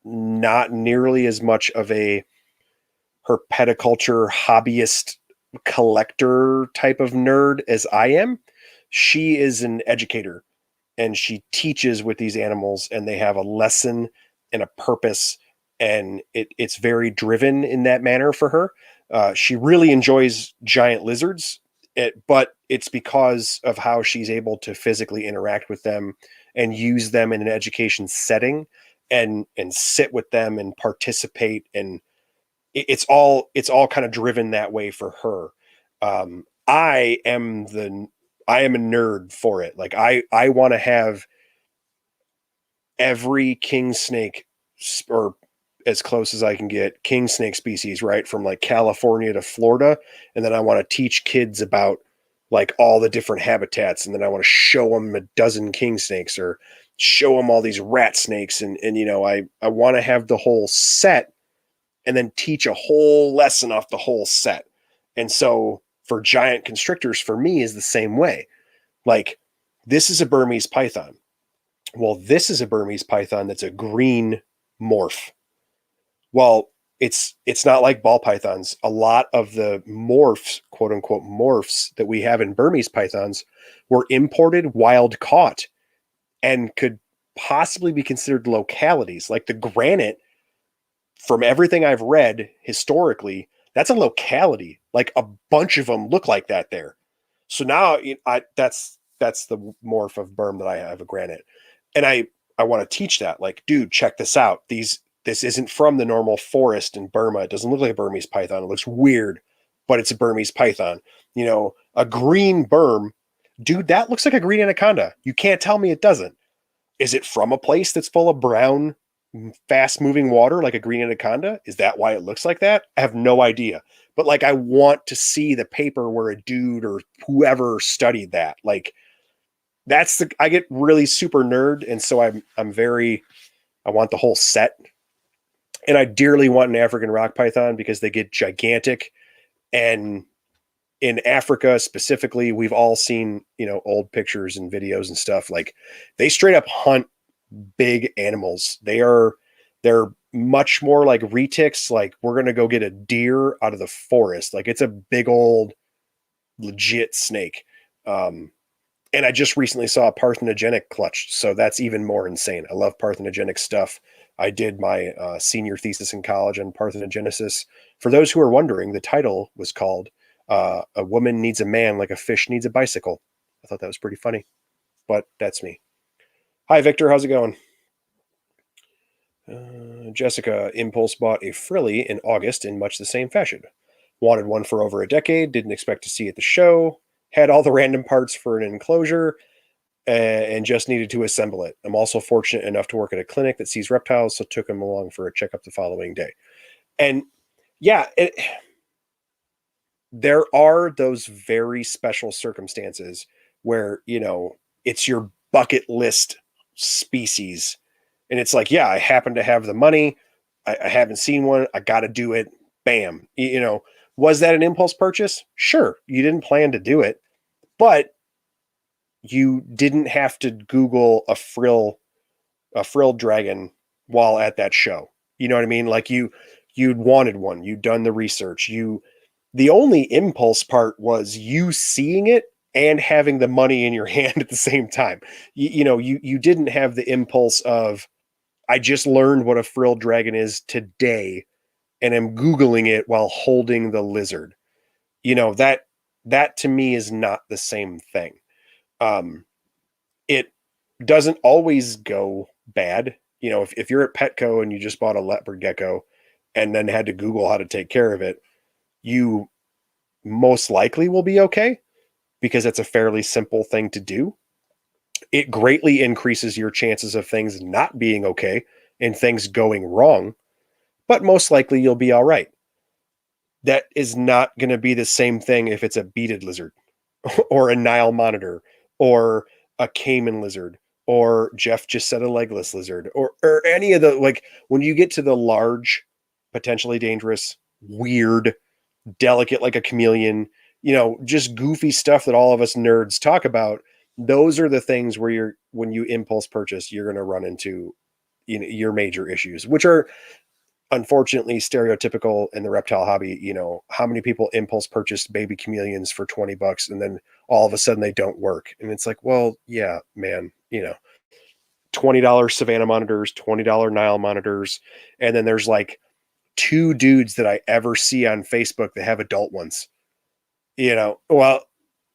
not nearly as much of a herpetoculture hobbyist collector type of nerd as I am. She is an educator, and she teaches with these animals, and they have a lesson and a purpose, and it's very driven in that manner for her. She really enjoys giant lizards, but it's because of how she's able to physically interact with them and use them in an education setting, and sit with them and participate, and it's all kind of driven that way for her. I am a nerd for it. Like I want to have every king snake, or as close as I can get, king snake species, right? From like California to Florida. And then I want to teach kids about like all the different habitats. And then I want to show them a dozen king snakes, or show them all these rat snakes. And I want to have the whole set, and then teach a whole lesson off the whole set. And so for giant constrictors, for me, is the same way. Like, this is a Burmese python. Well, this is a Burmese python that's a green morph. Well, it's not like ball pythons. A lot of the morphs, quote unquote morphs, that we have in Burmese pythons were imported wild caught, and could possibly be considered localities. Like the granite, from everything I've read historically, that's a locality. Like a bunch of them look like that there. So now that's the morph of Burm that I have, a granite. And I want to teach that. Like, dude, check this out. This isn't from the normal forest in Burma. It doesn't look like a Burmese python. It looks weird, but it's a Burmese python. A green Burm, dude, that looks like a green anaconda. You can't tell me it doesn't. Is it from a place that's full of brown, fast moving water like a green anaconda? Is that why it looks like that? I have no idea. But like, I want to see the paper where a dude or whoever studied that. Like, I get really super nerd. And so I want the whole set. And I dearly want an African rock python because they get gigantic. And in Africa specifically, we've all seen, old pictures and videos and stuff. Like, they straight up hunt big animals. They're much more like retics. Like, we're going to go get a deer out of the forest. Like, it's a big old legit snake. And I just recently saw a parthenogenic clutch. So that's even more insane. I love parthenogenic stuff. I did my senior thesis in college on parthenogenesis. For those who are wondering, the title was called A Woman Needs a Man Like a Fish Needs a Bicycle. I thought that was pretty funny, but that's me. Hi, Victor. How's it going? Jessica, Impulse bought a frilly in August in much the same fashion. Wanted one for over a decade, didn't expect to see at the show, had all the random parts for an enclosure, and just needed to assemble it. I'm also fortunate enough to work at a clinic that sees reptiles, so took him along for a checkup the following day. And yeah, there are those very special circumstances where, it's your bucket list species. And it's like, yeah, I happen to have the money. I haven't seen one. I got to do it. Bam. Was that an impulse purchase? Sure. You didn't plan to do it, but you didn't have to Google a frill a frilled dragon while at that show. You know what I mean? Like you'd wanted one, you'd done the research. The only impulse part was you seeing it and having the money in your hand at the same time. You didn't have the impulse of, I just learned what a frilled dragon is today and am Googling it while holding the lizard. That to me is not the same thing. It doesn't always go bad. If you're at Petco and you just bought a leopard gecko and then had to Google how to take care of it, you most likely will be okay because it's a fairly simple thing to do. It greatly increases your chances of things not being okay and things going wrong, but most likely you'll be all right. That is not going to be the same thing if it's a beaded lizard or a Nile monitor or a caiman lizard, or Jeff just said a legless lizard, or any of the, like, when you get to the large, potentially dangerous, weird, delicate, like a chameleon, just goofy stuff that all of us nerds talk about. Those are the things where when you impulse purchase, you're going to run into, your major issues, which are unfortunately stereotypical in the reptile hobby. How many people impulse purchased baby chameleons for $20 and then all of a sudden they don't work. And it's like, well, yeah, man, $20 Savannah monitors, $20 Nile monitors. And then there's like 2 dudes that I ever see on Facebook that have adult ones. Well,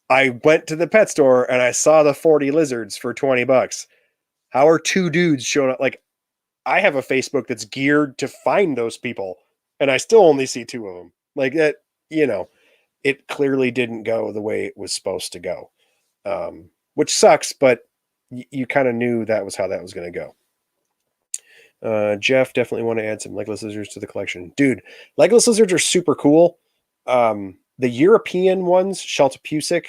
I went to the pet store and I saw the 40 lizards for $20. How are 2 dudes showing up? Like, I have a Facebook that's geared to find those people, and I still only see 2 of them. Like that, it clearly didn't go the way it was supposed to go, which sucks, but you kind of knew that was how that was going to go. Jeff, definitely want to add some legless lizards to the collection. Dude, legless lizards are super cool. The European ones, Sheltopusic,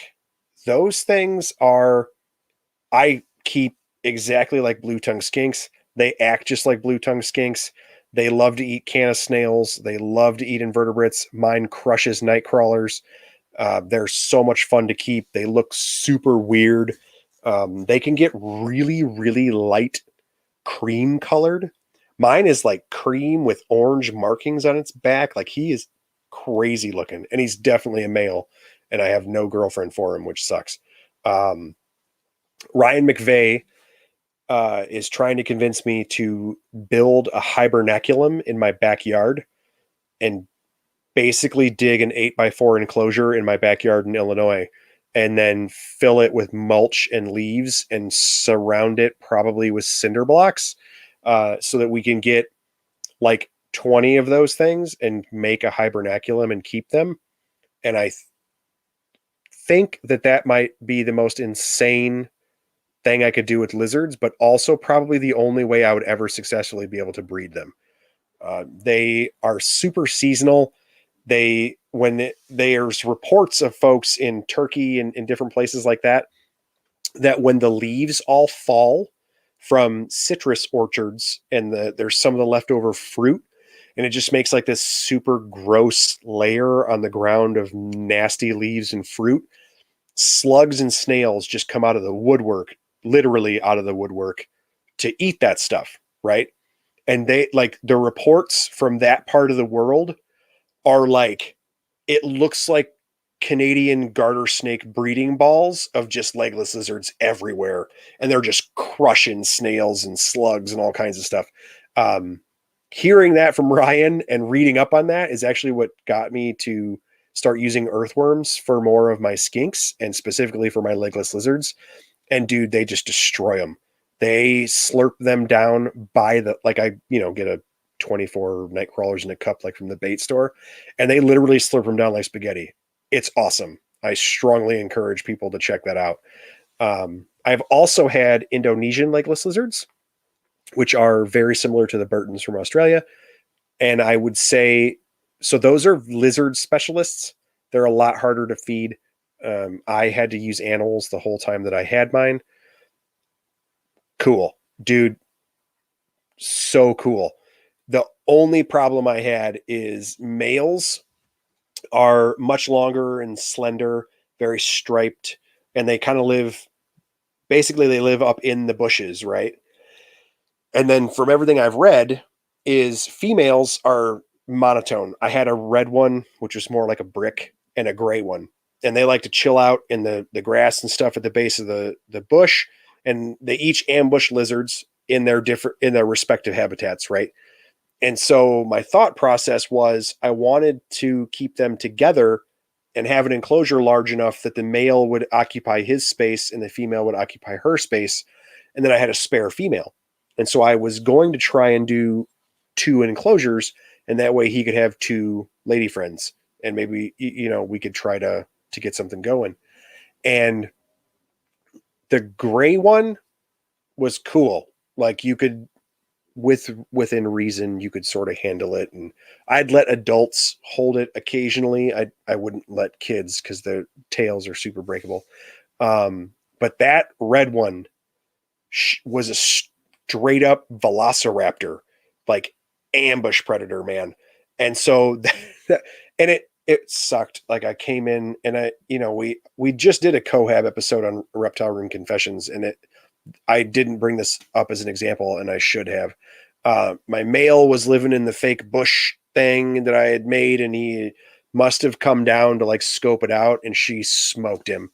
those things I keep exactly like blue tongue skinks. They act just like blue tongue skinks. They love to eat canis snails. They love to eat invertebrates. Mine crushes night crawlers. They're so much fun to keep. They look super weird. They can get really, really light cream colored. Mine is like cream with orange markings on its back. Like, he is crazy looking, and he's definitely a male, and I have no girlfriend for him, which sucks. Ryan McVeigh is trying to convince me to build a hibernaculum in my backyard and basically dig an 8x4 enclosure in my backyard in Illinois and then fill it with mulch and leaves and surround it probably with cinder blocks, so that we can get like 20 of those things and make a hibernaculum and keep them. And I think that might be the most insane thing I could do with lizards, but also probably the only way I would ever successfully be able to breed them. They are super seasonal. There's reports of folks in Turkey and in different places like that when the leaves all fall from citrus orchards and there's some of the leftover fruit, and it just makes like this super gross layer on the ground of nasty leaves and fruit. Slugs and snails just come out of the woodwork, literally out of the woodwork, to eat that stuff, right? And they, like, the reports from that part of the world are like, it looks like Canadian garter snake breeding balls of just legless lizards everywhere, and they're just crushing snails and slugs and all kinds of stuff. Hearing that from Ryan and reading up on that is actually what got me to start using earthworms for more of my skinks, and specifically for my legless lizards. And dude, they just destroy them. They slurp them down by I get a 24 night crawlers in a cup, like from the bait store, and they literally slurp them down like spaghetti. It's awesome. I strongly encourage people to check that out. I've also had Indonesian legless lizards, which are very similar to the Burtons from Australia. And I would say, so those are lizard specialists. They're a lot harder to feed. I had to use animals the whole time that I had mine. Cool, dude. So cool. The only problem I had is males are much longer and slender, very striped, and they kind of live, basically they live up in the bushes, right? And then from everything I've read is females are monotone. I had a red one, which was more like a brick, and a gray one. And they like to chill out in the grass and stuff at the base of the bush. And they each ambush lizards in their respective habitats, right? And so my thought process was I wanted to keep them together and have an enclosure large enough that the male would occupy his space and the female would occupy her space. And then I had a spare female. And so I was going to try and do 2 enclosures, and that way he could have 2 lady friends, and maybe, we could try to get something going. And the gray one was cool. Like, you could, within reason, you could sort of handle it. And I'd let adults hold it occasionally. I wouldn't let kids because their tails are super breakable. But that red one was a straight up velociraptor, like ambush predator, man. And so and it sucked. Like, I came in and we just did a cohab episode on Reptile Room Confessions, and I didn't bring this up as an example, and I should have. My male was living in the fake bush thing that I had made, and he must have come down to like scope it out, and she smoked him.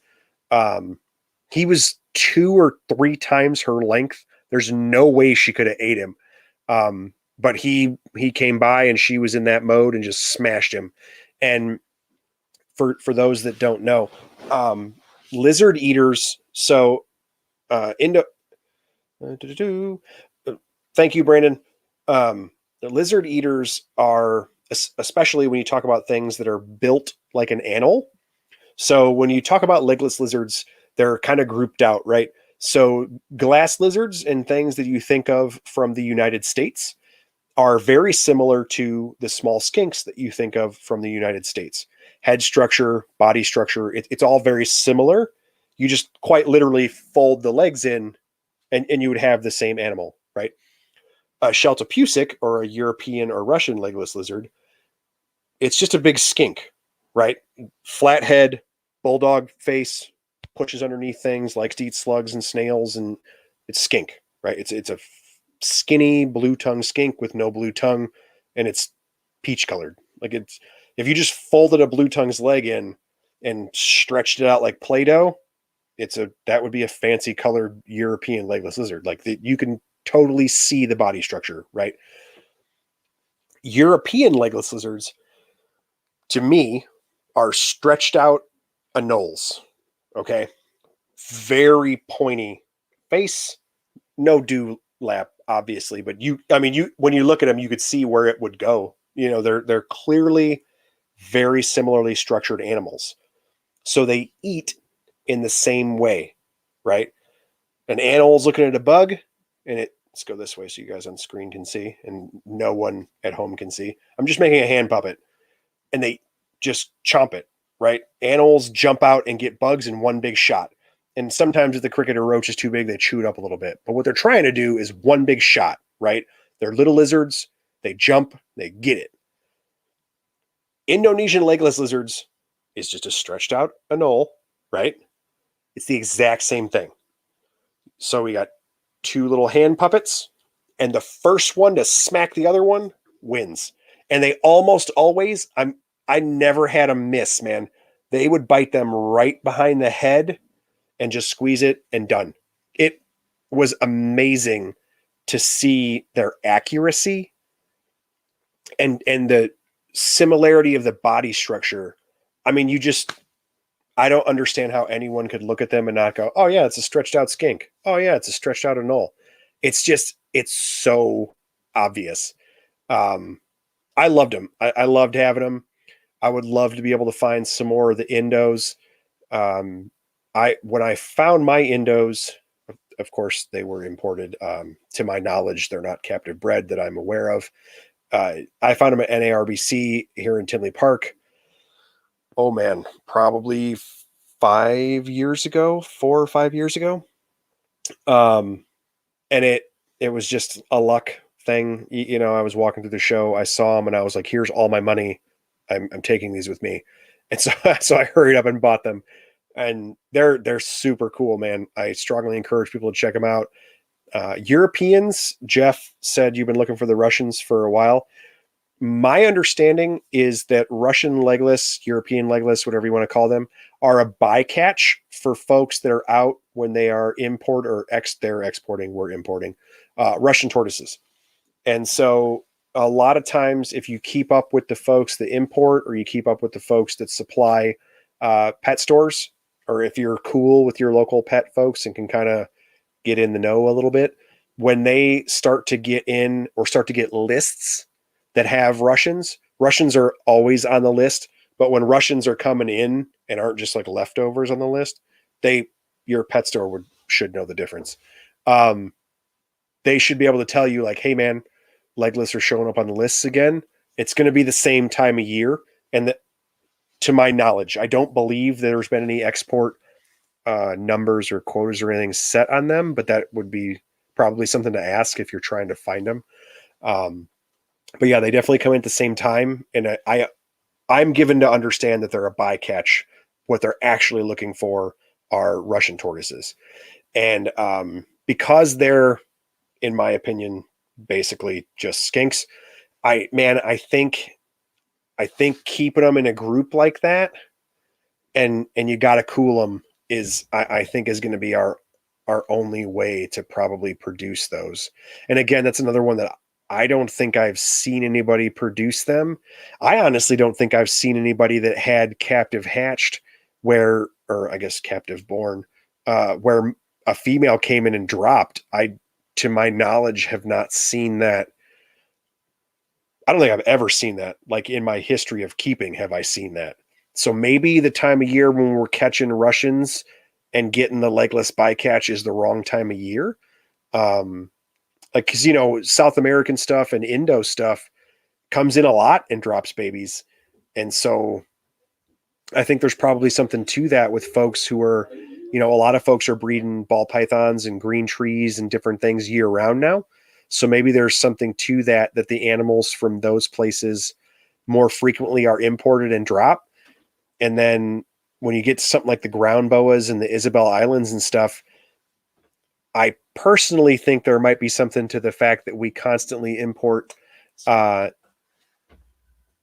He was 2 or 3 times her length. There's no way she could have ate him. But he came by, and she was in that mode and just smashed him. And for those that don't know, lizard eaters. So, thank you, Brandon. The lizard eaters are, especially when you talk about things that are built like an animal. So when you talk about legless lizards, they're kind of grouped out, right? So glass lizards and things that you think of from the United States are very similar to the small skinks that you think of from the United States. Head structure, body structure, it's all very similar. You just quite literally fold the legs in, and you would have the same animal, right? A Sheltopusic, or a European or Russian legless lizard, it's just a big skink, right? Flat head, bulldog face, pushes underneath things, likes to eat slugs and snails, and it's skink, right? It's a skinny blue tongue skink with no blue tongue, and it's peach colored. Like, it's, if you just folded a blue tongue's leg in and stretched it out like Play-Doh, that would be a fancy colored European legless lizard. Like, you can totally see the body structure, right? European legless lizards, to me, are stretched out anoles. Okay. Very pointy face, no dewlap, obviously, but when you look at them, you could see where it would go. They're clearly very similarly structured animals. So they eat in the same way, right? An animal's looking at a bug, and let's go this way so you guys on screen can see, and no one at home can see. I'm just making a hand puppet, and they just chomp it, right? Animals jump out and get bugs in one big shot. And sometimes if the cricket or roach is too big, they chew it up a little bit. But what they're trying to do is one big shot, right? They're little lizards. They jump, they get it. Indonesian legless lizards is just a stretched out anole, right? It's the exact same thing. So we got 2 little hand puppets, and the first one to smack the other one wins. And they almost always, I never had a miss, man. They would bite them right behind the head and just squeeze it, and done. It was amazing to see their accuracy and the similarity of the body structure. I mean, I don't understand how anyone could look at them and not go, oh yeah, it's a stretched out skink. Oh yeah, it's a stretched out anole. It's so obvious. I loved them. I loved having them. I would love to be able to find some more of the Indos. When I found my Indos, of course they were imported. To my knowledge, they're not captive bred that I'm aware of. I found them at NARBC here in Tinley Park. Oh man, probably 4 or 5 years ago. And it was just a luck thing. I was walking through the show, I saw them, and I was like, here's all my money. I'm taking these with me. And so I hurried up and bought them. And they're super cool, man. I strongly encourage people to check them out. Europeans, Jeff said you've been looking for the Russians for a while. My understanding is that Russian legless, European legless, whatever you want to call them, are a bycatch for folks that are out when they are they're exporting, we're importing Russian tortoises. And so a lot of times, if you keep up with the folks that import, or you keep up with the folks that supply pet stores, or if you're cool with your local pet folks and can kind of get in the know a little bit, when they start to get in or start to get lists that have Russians, Russians are always on the list. But when Russians are coming in and aren't just like leftovers on the list, your pet store should know the difference. They should be able to tell you, like, hey man, legless are showing up on the lists again. It's going to be the same time of year. And to my knowledge, I don't believe there's been any export numbers or quotas or anything set on them, but that would be probably something to ask if you're trying to find them. But yeah, they definitely come in at the same time. And I'm given to understand that they're a bycatch. What they're actually looking for are Russian tortoises. And because they're, in my opinion, basically just skinks, I think keeping them in a group like that and you got to cool them I think is going to be our only way to probably produce those. And again, that's another one that I don't think I've seen anybody produce them. I honestly don't think I've seen anybody that had captive hatched or I guess captive born, where a female came in and dropped. To my knowledge, have not seen that. I don't think I've ever seen that. Like in my history of keeping, have I seen that? So maybe the time of year when we're catching Russians and getting the legless bycatch is the wrong time of year. Like, cause South American stuff and Indo stuff comes in a lot and drops babies. And so I think there's probably something to that with folks who are, a lot of folks are breeding ball pythons and green trees and different things year round now. So maybe there's something to that the animals from those places more frequently are imported and drop. And then when you get to something like the ground boas and the Isabel Islands and stuff, I personally think there might be something to the fact that we constantly import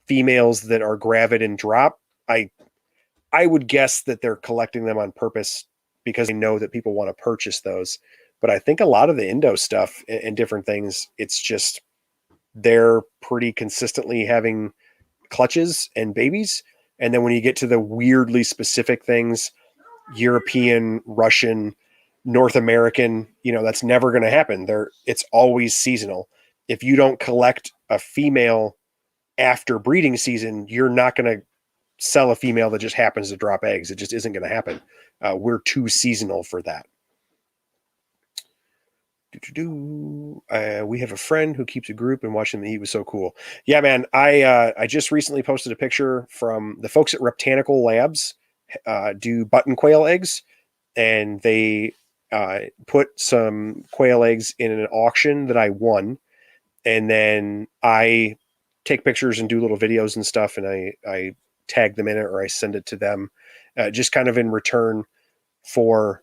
females that are gravid and drop. I would guess that they're collecting them on purpose because they know that people want to purchase those. But I think a lot of the Indo stuff and different things, it's just they're pretty consistently having clutches and babies. And then when you get to the weirdly specific things, European, Russian, North American, that's never going to happen. It's always seasonal. If you don't collect a female after breeding season, you're not going to sell a female that just happens to drop eggs. It just isn't going to happen. We're too seasonal for that. We have a friend who keeps a group and watching them eat was so cool. Yeah, man. I just recently posted a picture from the folks at Reptanical Labs, do button quail eggs, and they put some quail eggs in an auction that I won. And then I take pictures and do little videos and stuff. And I tag them in it, or I send it to them, just kind of in return for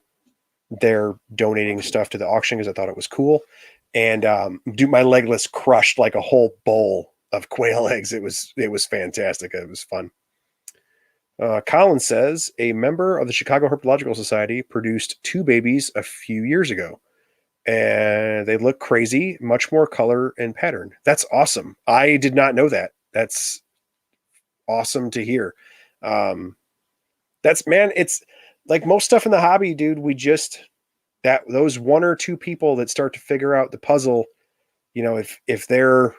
their donating stuff to the auction, because I thought it was cool. And my legless crushed like a whole bowl of quail eggs. It was fantastic. It was fun. Colin says a member of the Chicago Herpetological Society produced 2 babies a few years ago, and they look crazy, much more color and pattern. That's awesome. I did not know that. That's awesome to hear. It's like most stuff in the hobby, dude. Those 1 or 2 people that start to figure out the puzzle, if they're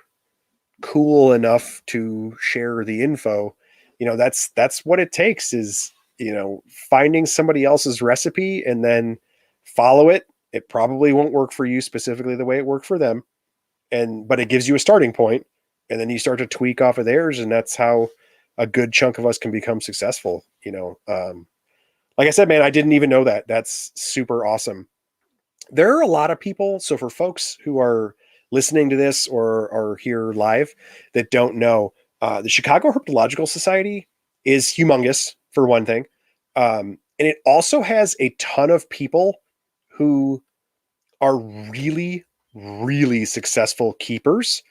cool enough to share the info, that's what it takes is, finding somebody else's recipe and then follow it. It probably won't work for you specifically the way it worked for them. But it gives you a starting point, and then you start to tweak off of theirs. And that's how a good chunk of us can become successful. Like I said, man, I didn't even know that. That's super awesome. There are a lot of people. So for folks who are listening to this or are here live that don't know, the Chicago Herpetological Society is humongous, for one thing. And it also has a ton of people who are really, really successful keepers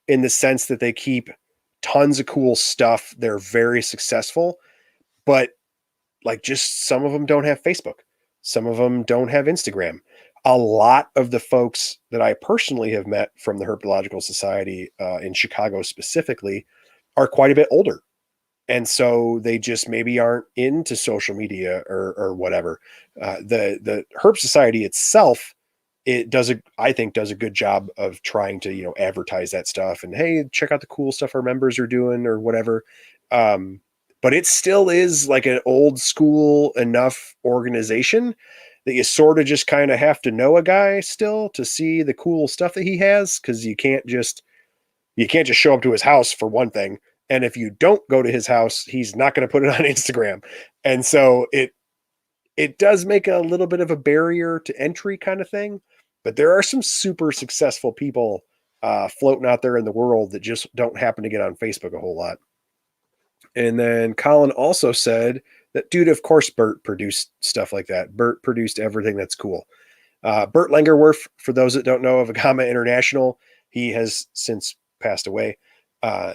in the sense that they keep tons of cool stuff. They're very successful, but like just some of them don't have Facebook. Some of them don't have Instagram. A lot of the folks that I personally have met from the Herpetological Society in Chicago specifically are quite a bit older. And so they just maybe aren't into social media or whatever. The Herp Society itself, I think does a good job of trying to, advertise that stuff and, hey, check out the cool stuff our members are doing or whatever. But it still is like an old school enough organization that you sort of just kind of have to know a guy still to see the cool stuff that he has. Cause you can't just show up to his house for one thing. And if you don't go to his house, he's not going to put it on Instagram. And so it does make a little bit of a barrier to entry kind of thing, but there are some super successful people floating out there in the world that just don't happen to get on Facebook a whole lot. And then Colin also said that, dude, of course, Bert produced stuff like that. Bert produced everything that's cool. Bert Lengerwerf, for those that don't know of Agama International, he has since passed away.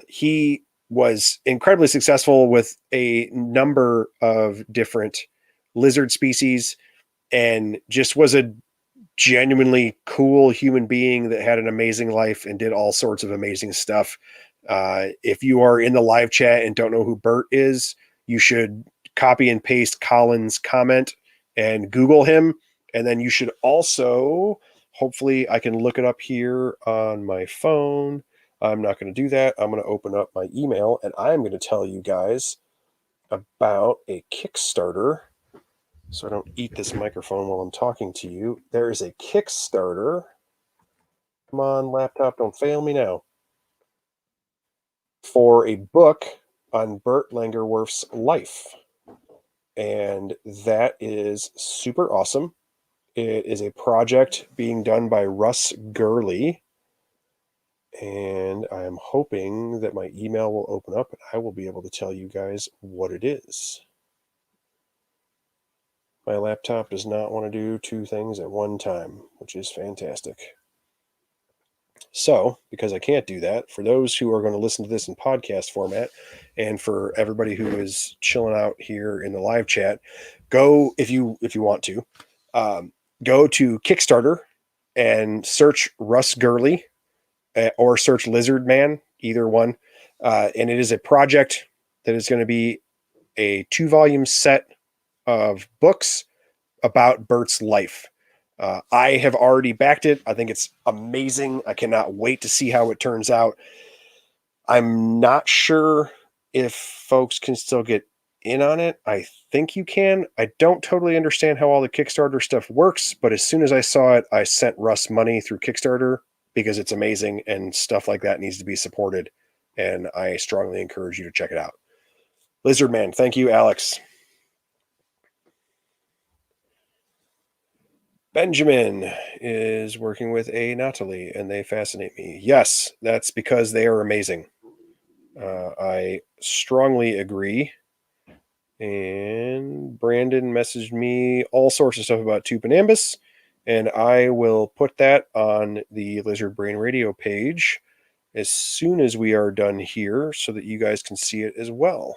He was incredibly successful with a number of different lizard species and just was a genuinely cool human being that had an amazing life and did all sorts of amazing stuff. If you are in the live chat and don't know who Bert is, you should copy and paste Colin's comment and Google him. And then you should also, hopefully I can look it up here on my phone. I'm not going to do that. I'm going to open up my email and I'm going to tell you guys about a Kickstarter. So I don't eat this microphone while I'm talking to you. There is a Kickstarter. Come on, laptop, don't fail me now. For a book on Bert Lengerwerf's life. And that is super awesome. It is a project being done by Russ Gurley. And I'm hoping that my email will open up and I will be able to tell you guys what it is. My laptop does not want to do two things at one time, which is fantastic. So, because I can't do that, for those who are going to listen to this in podcast format, and for everybody who is chilling out here in the live chat, go if you want to, go to Kickstarter and search Russ Gurley or search Lizard Man, either one, and it is a project that is going to be a 2-volume set of books about Bert's life. I have already backed it. I think it's amazing. I cannot wait to see how it turns out. I'm not sure if folks can still get in on it. I think you can. I don't totally understand how all the Kickstarter stuff works, but as soon as I saw it, I sent Russ money through Kickstarter because it's amazing and stuff like that needs to be supported. And I strongly encourage you to check it out. Lizard Man, thank you, Alex. Benjamin is working with a Natalie, and they fascinate me. Yes, that's because they are amazing. I strongly agree. And Brandon messaged me all sorts of stuff about Tupinambus, and I will put that on the Lizard Brain Radio page as soon as we are done here so that you guys can see it as well.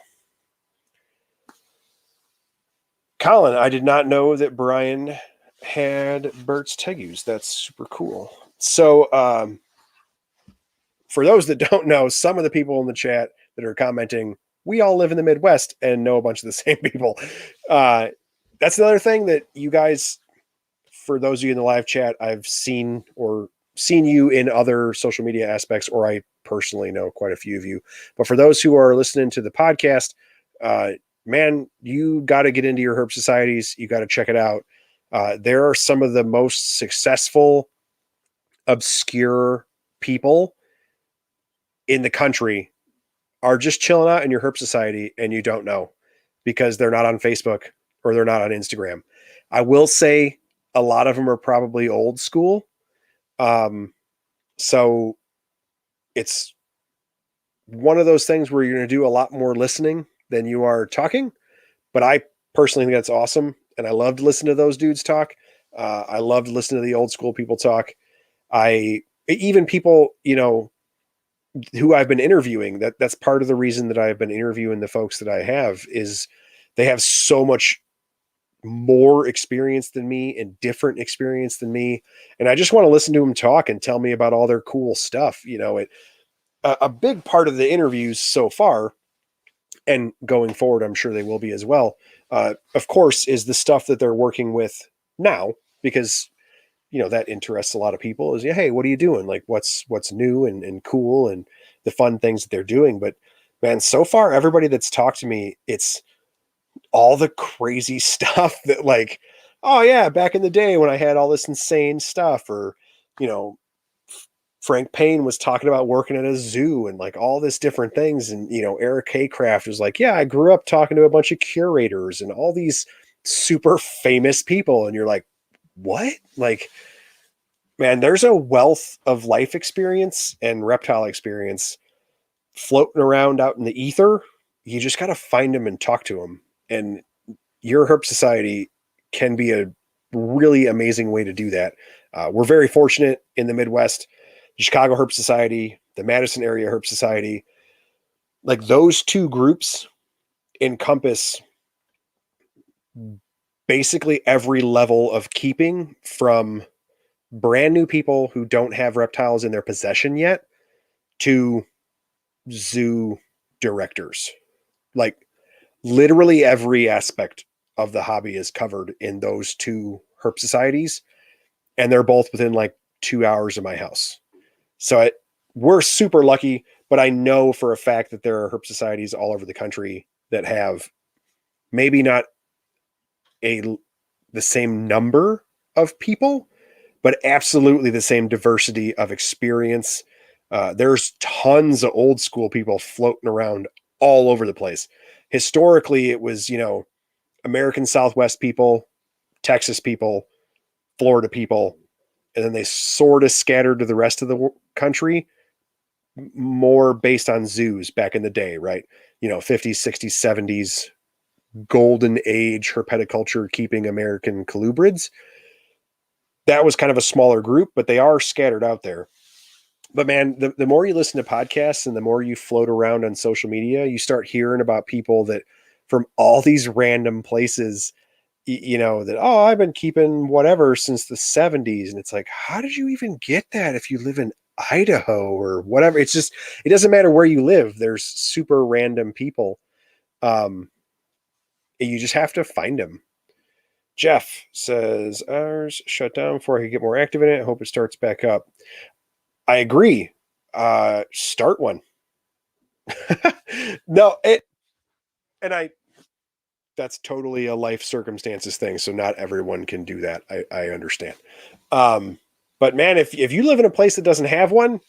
Colin, I did not know that Brian had Bert's Tegus. That's super cool. So, for those that don't know, some of the people in the chat that are commenting, we all live in the Midwest and know a bunch of the same people. That's another thing that you guys, for those of you in the live chat, I've seen you in other social media aspects, or I personally know quite a few of you. But for those who are listening to the podcast, man, you got to get into your herp societies. You got to check it out. There are some of the most successful, obscure people in the country are just chilling out in your herp society and you don't know because they're not on Facebook or they're not on Instagram. I will say a lot of them are probably old school. So it's one of those things where you're going to do a lot more listening than you are talking, but I personally think that's awesome. And I love to listen to those dudes talk. I love to listen to the old school people talk. Even people, who I've been interviewing, that's part of the reason that I've been interviewing the folks that I have, is they have so much more experience than me and different experience than me. And I just want to listen to them talk and tell me about all their cool stuff. A big part of the interviews so far, and going forward, I'm sure they will be as well, of course, is the stuff that they're working with now, because that interests a lot of people. Is, hey, what are you doing? Like, what's new and cool, and the fun things that they're doing. But man, so far, everybody that's talked to me, it's all the crazy stuff that, like, oh yeah, back in the day when I had all this insane stuff, or you know Frank Payne was talking about working at a zoo and like all this different things. And, Eric Haycraft was like, yeah, I grew up talking to a bunch of curators and all these super famous people. And you're like, what? Like, man, there's a wealth of life experience and reptile experience floating around out in the ether. You just got to find them and talk to them. And your Herp Society can be a really amazing way to do that. We're very fortunate in the Midwest. The Chicago Herp Society, the Madison Area Herp Society, like those two groups encompass basically every level of keeping, from brand new people who don't have reptiles in their possession yet to zoo directors. Like, literally every aspect of the hobby is covered in those two herp societies, and they're both within like 2 hours of my house. So we're super lucky, but I know for a fact that there are herp societies all over the country that have maybe not the same number of people, but absolutely the same diversity of experience. There's tons of old school people floating around all over the place. Historically, it was, American Southwest people, Texas people, Florida people, and then they sort of scattered to the rest of the country, more based on zoos back in the day, right? 50s, 60s, 70s, golden age herpetoculture keeping American colubrids. That was kind of a smaller group, but they are scattered out there. But man, the more you listen to podcasts and the more you float around on social media, you start hearing about people that from all these random places, that, oh, I've been keeping whatever since the 70s. And it's like, how did you even get that if you live in Idaho or whatever? It's just, it doesn't matter where you live. There's super random people. You just have to find them. Jeff says, ours shut down before I could get more active in it. I hope it starts back up. I agree. Start one. No, that's totally a life circumstances thing. So not everyone can do that. I understand. But man, if you live in a place that doesn't have one,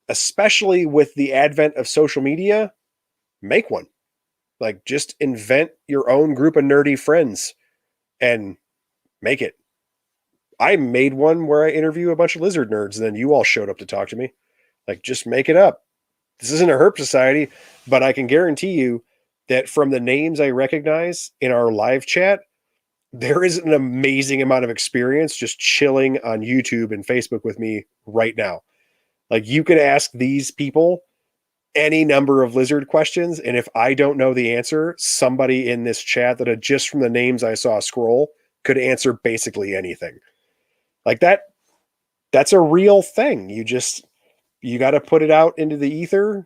especially with the advent of social media, make one. Like, just invent your own group of nerdy friends and make it. I made one where I interview a bunch of lizard nerds, and then you all showed up to talk to me. Like, just make it up. This isn't a herp society, but I can guarantee you that from the names I recognize in our live chat, there is an amazing amount of experience just chilling on YouTube and Facebook with me right now. Like, you could ask these people any number of lizard questions, and if I don't know the answer, somebody in this chat that just from the names I saw scroll could answer basically anything. Like, that's a real thing. You got to put it out into the ether,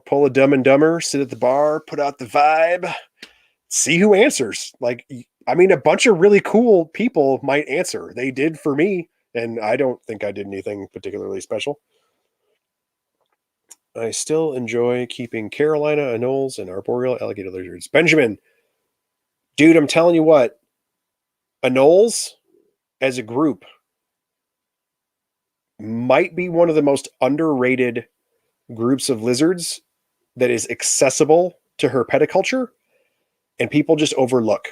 pull a Dumb and Dumber, sit at the bar, put out the vibe, see who answers. Like, I mean, a bunch of really cool people might answer. They did for me, and I don't think I did anything particularly special. I still enjoy keeping Carolina anoles and arboreal alligator lizards. Benjamin, dude, I'm telling you what, anoles as a group might be one of the most underrated groups of lizards that is accessible to herpetoculture, and people just overlook,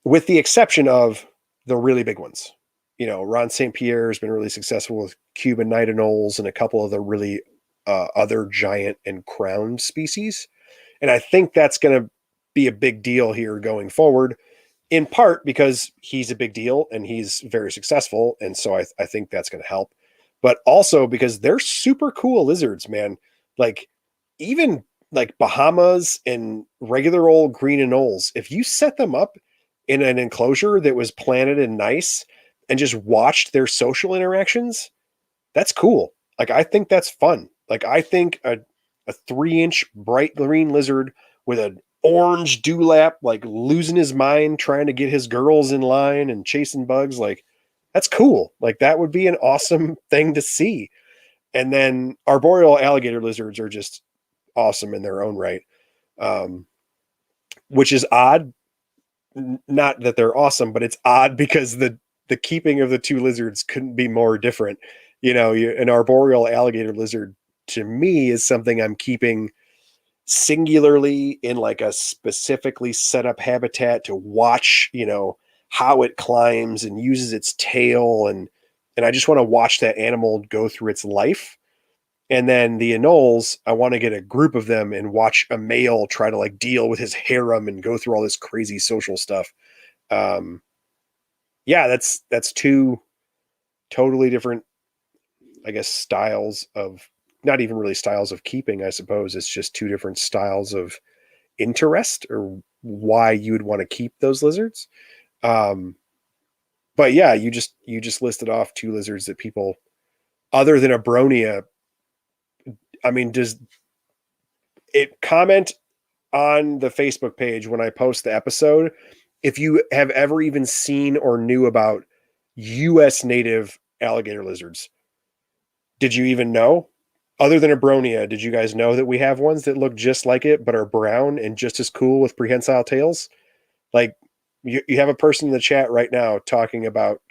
with the exception of the really big ones. Ron St. Pierre has been really successful with Cuban night anoles and a couple of the really other giant and crowned species. And I think that's going to be a big deal here going forward. in part because he's a big deal and he's very successful. And so I think that's going to help. But also because they're super cool lizards, man. Like, even like Bahamas and regular old green anoles, if you set them up in an enclosure that was planted and nice and just watched their social interactions, that's cool. Like, I think that's fun. Like, I think a 3-inch bright green lizard with an orange dewlap, like losing his mind trying to get his girls in line and chasing bugs, like, that's cool. Like, that would be an awesome thing to see. And then arboreal alligator lizards are just awesome in their own right, um, which is odd. Not that they're awesome, but it's odd because the keeping of the two lizards couldn't be more different. An arboreal alligator lizard to me is something I'm keeping singularly in like a specifically set up habitat to watch, how it climbs and uses its tail, and I just want to watch that animal go through its life. And then the anoles, I want to get a group of them and watch a male try to like deal with his harem and go through all this crazy social stuff. Um, yeah, that's two totally different, I guess, styles of, not even really styles of keeping, I suppose. It's just two different styles of interest or why you would want to keep those lizards. Um, but yeah, you just listed off two lizards that people, other than Abronia, I mean, does it comment on the Facebook page when I post the episode if you have ever even seen or knew about US native alligator lizards? Did you even know? Other than Abronia, did you guys know that we have ones that look just like it but are brown and just as cool with prehensile tails? Like, you have a person in the chat right now talking about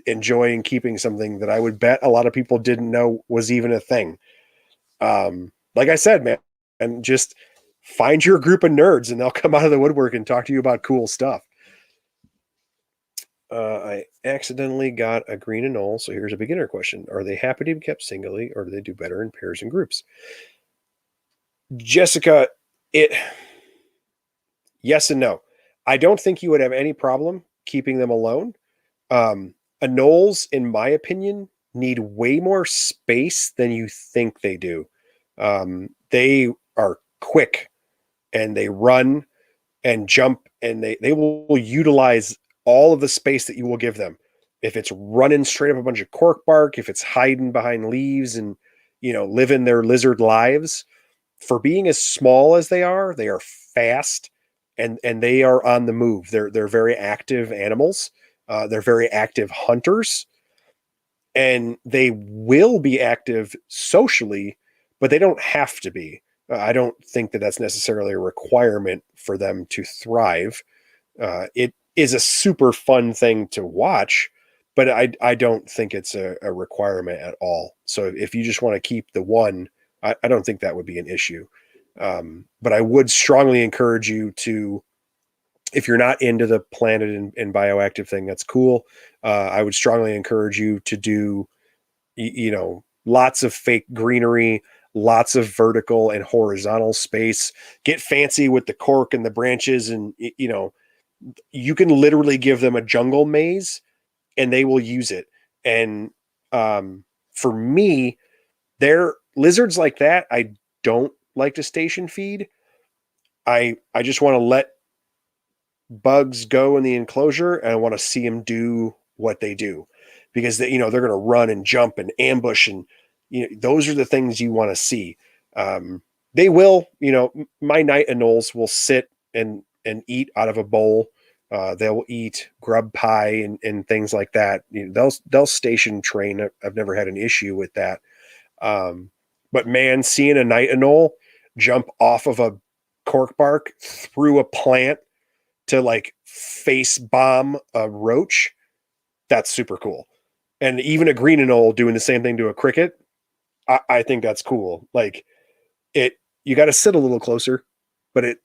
enjoying keeping something that I would bet a lot of people didn't know was even a thing. Like I said, man, and just find your group of nerds and they'll come out of the woodwork and talk to you about cool stuff. I accidentally got a green anole, so here's a beginner question. Are they happy to be kept singly, or do they do better in pairs and groups? Jessica, yes and no. I don't think you would have any problem keeping them alone. Anoles, in my opinion, need way more space than you think they do. They are quick and they run and jump, and they will utilize all of the space that you will give them. If it's running straight up a bunch of cork bark, if it's hiding behind leaves and living their lizard lives, for being as small as they are fast, and they are on the move. They're very active animals. They're very active hunters, and they will be active socially, but they don't have to be. I don't think that that's necessarily a requirement for them to thrive. It is a super fun thing to watch, but I don't think it's a requirement at all. So if you just want to keep the one, I don't think that would be an issue. But I would strongly encourage you to, if you're not into the planted and bioactive thing, that's cool. I would strongly encourage you to do, lots of fake greenery, lots of vertical and horizontal space. Get fancy with the cork and the branches, and you can literally give them a jungle maze and they will use it. And for me, they're lizards like that. I don't like to station feed. I just want to let bugs go in the enclosure, and I want to see them do what they do, because they're going to run and jump and ambush, and those are the things you want to see. They will, my night anoles will sit and eat out of a bowl. They'll eat grub pie and things like that. They'll station train. I've never had an issue with that. But man, seeing a night anole jump off of a cork bark through a plant to like face bomb a roach, that's super cool. And even a green anole doing the same thing to a cricket, I think that's cool. Like, you got to sit a little closer, but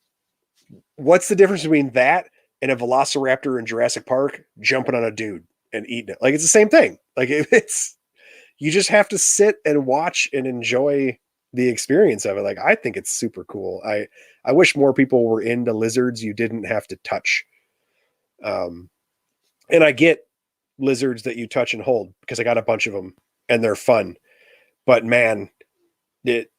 what's the difference between that and a velociraptor in Jurassic Park jumping on a dude and eating it? Like, it's the same thing. Like, you just have to sit and watch and enjoy the experience of it. Like, I think it's super cool. I wish more people were into lizards you didn't have to touch. Um, and I get lizards that you touch and hold because I got a bunch of them and they're fun. But man, it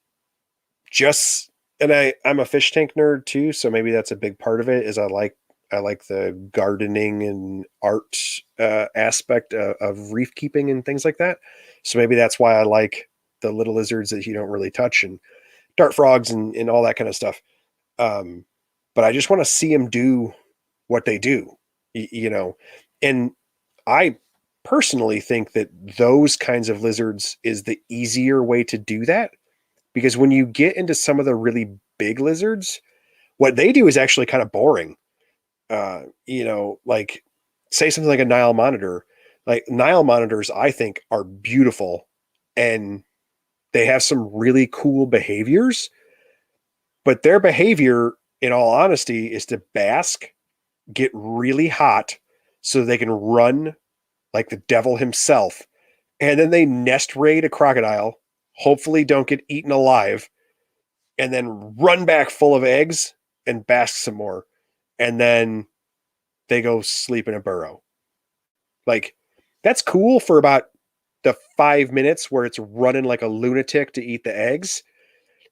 just, and I'm a fish tank nerd too, so maybe that's a big part of it. Is I like the gardening and art aspect of reef keeping and things like that. So maybe that's why I like the little lizards that you don't really touch, and dart frogs and all that kind of stuff. Um, but I just want to see them do what they do, you know. And I personally think that those kinds of lizards is the easier way to do that, because when you get into some of the really big lizards, what they do is actually kind of boring. Like say something like a Nile monitor. Like Nile monitors, I think are beautiful and they have some really cool behaviors, but their behavior, in all honesty, is to bask, get really hot so they can run like the devil himself. And then they nest raid a crocodile, hopefully don't get eaten alive, and then run back full of eggs and bask some more. And then they go sleep in a burrow. Like, that's cool for about the 5 minutes where it's running like a lunatic to eat the eggs.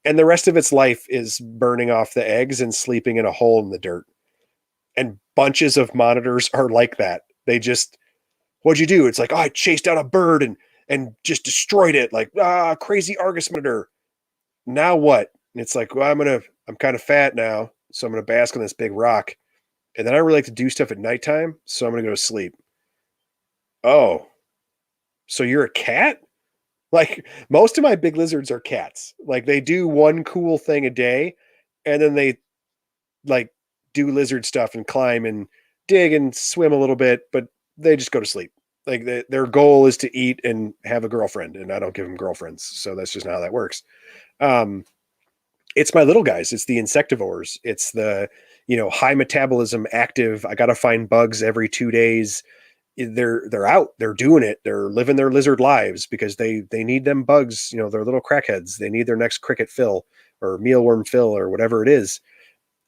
And the rest of its life is burning off the eggs and sleeping in a hole in the dirt. And bunches of monitors are like that. They just, what'd you do? It's like, oh, I chased down a bird and just destroyed it. Like, crazy Argus monitor. Now what? And it's like, well, I'm kind of fat now, so I'm gonna bask on this big rock. And then I really like to do stuff at nighttime, so I'm gonna go to sleep. Oh, so you're a cat? Like most of my big lizards are cats. Like they do one cool thing a day, and then they like do lizard stuff and climb and dig and swim a little bit, but they just go to sleep. Like their goal is to eat and have a girlfriend, and I don't give them girlfriends, so that's just not how that works. Um, it's my little guys. It's the insectivores. It's the high metabolism, active. I got to find bugs every 2 days. They're out. They're doing it. They're living their lizard lives because they need them bugs. They're little crackheads. They need their next cricket fill or mealworm fill or whatever it is,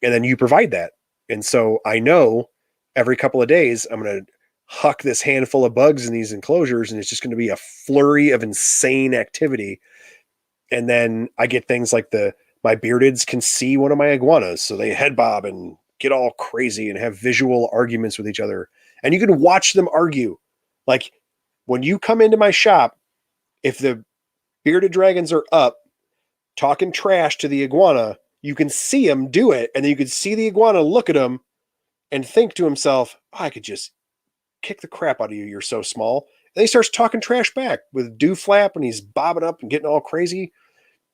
and then you provide that. And so I know every couple of days I'm going to huck this handful of bugs in these enclosures, and it's just going to be a flurry of insane activity. And then I get things like my beardeds can see one of my iguanas, so they head bob and get all crazy and have visual arguments with each other. And you can watch them argue. Like when you come into my shop, if the bearded dragons are up talking trash to the iguana, you can see them do it, and then you can see the iguana look at him and think to himself, I could just kick the crap out of you. You're so small. And he starts talking trash back with dew flap, and he's bobbing up and getting all crazy.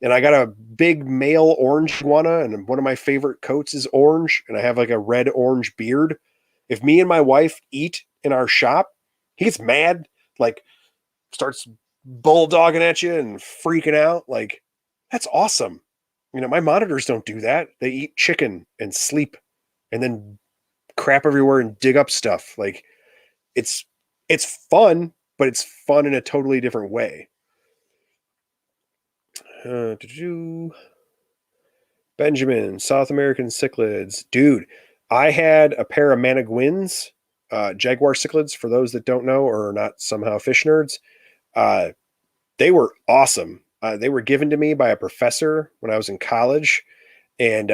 And I got a big male orange iguana, and one of my favorite coats is orange, and I have like a red orange beard. If me and my wife eat in our shop, he gets mad, like starts bulldogging at you and freaking out. Like, that's awesome. My monitors don't do that. They eat chicken and sleep and then crap everywhere and dig up stuff. Like, it's fun, but it's fun in a totally different way. Benjamin, South American cichlids. Dude, I had a pair of Maniguins, Jaguar cichlids, for those that don't know or are not somehow fish nerds. They were awesome. They were given to me by a professor when I was in college. And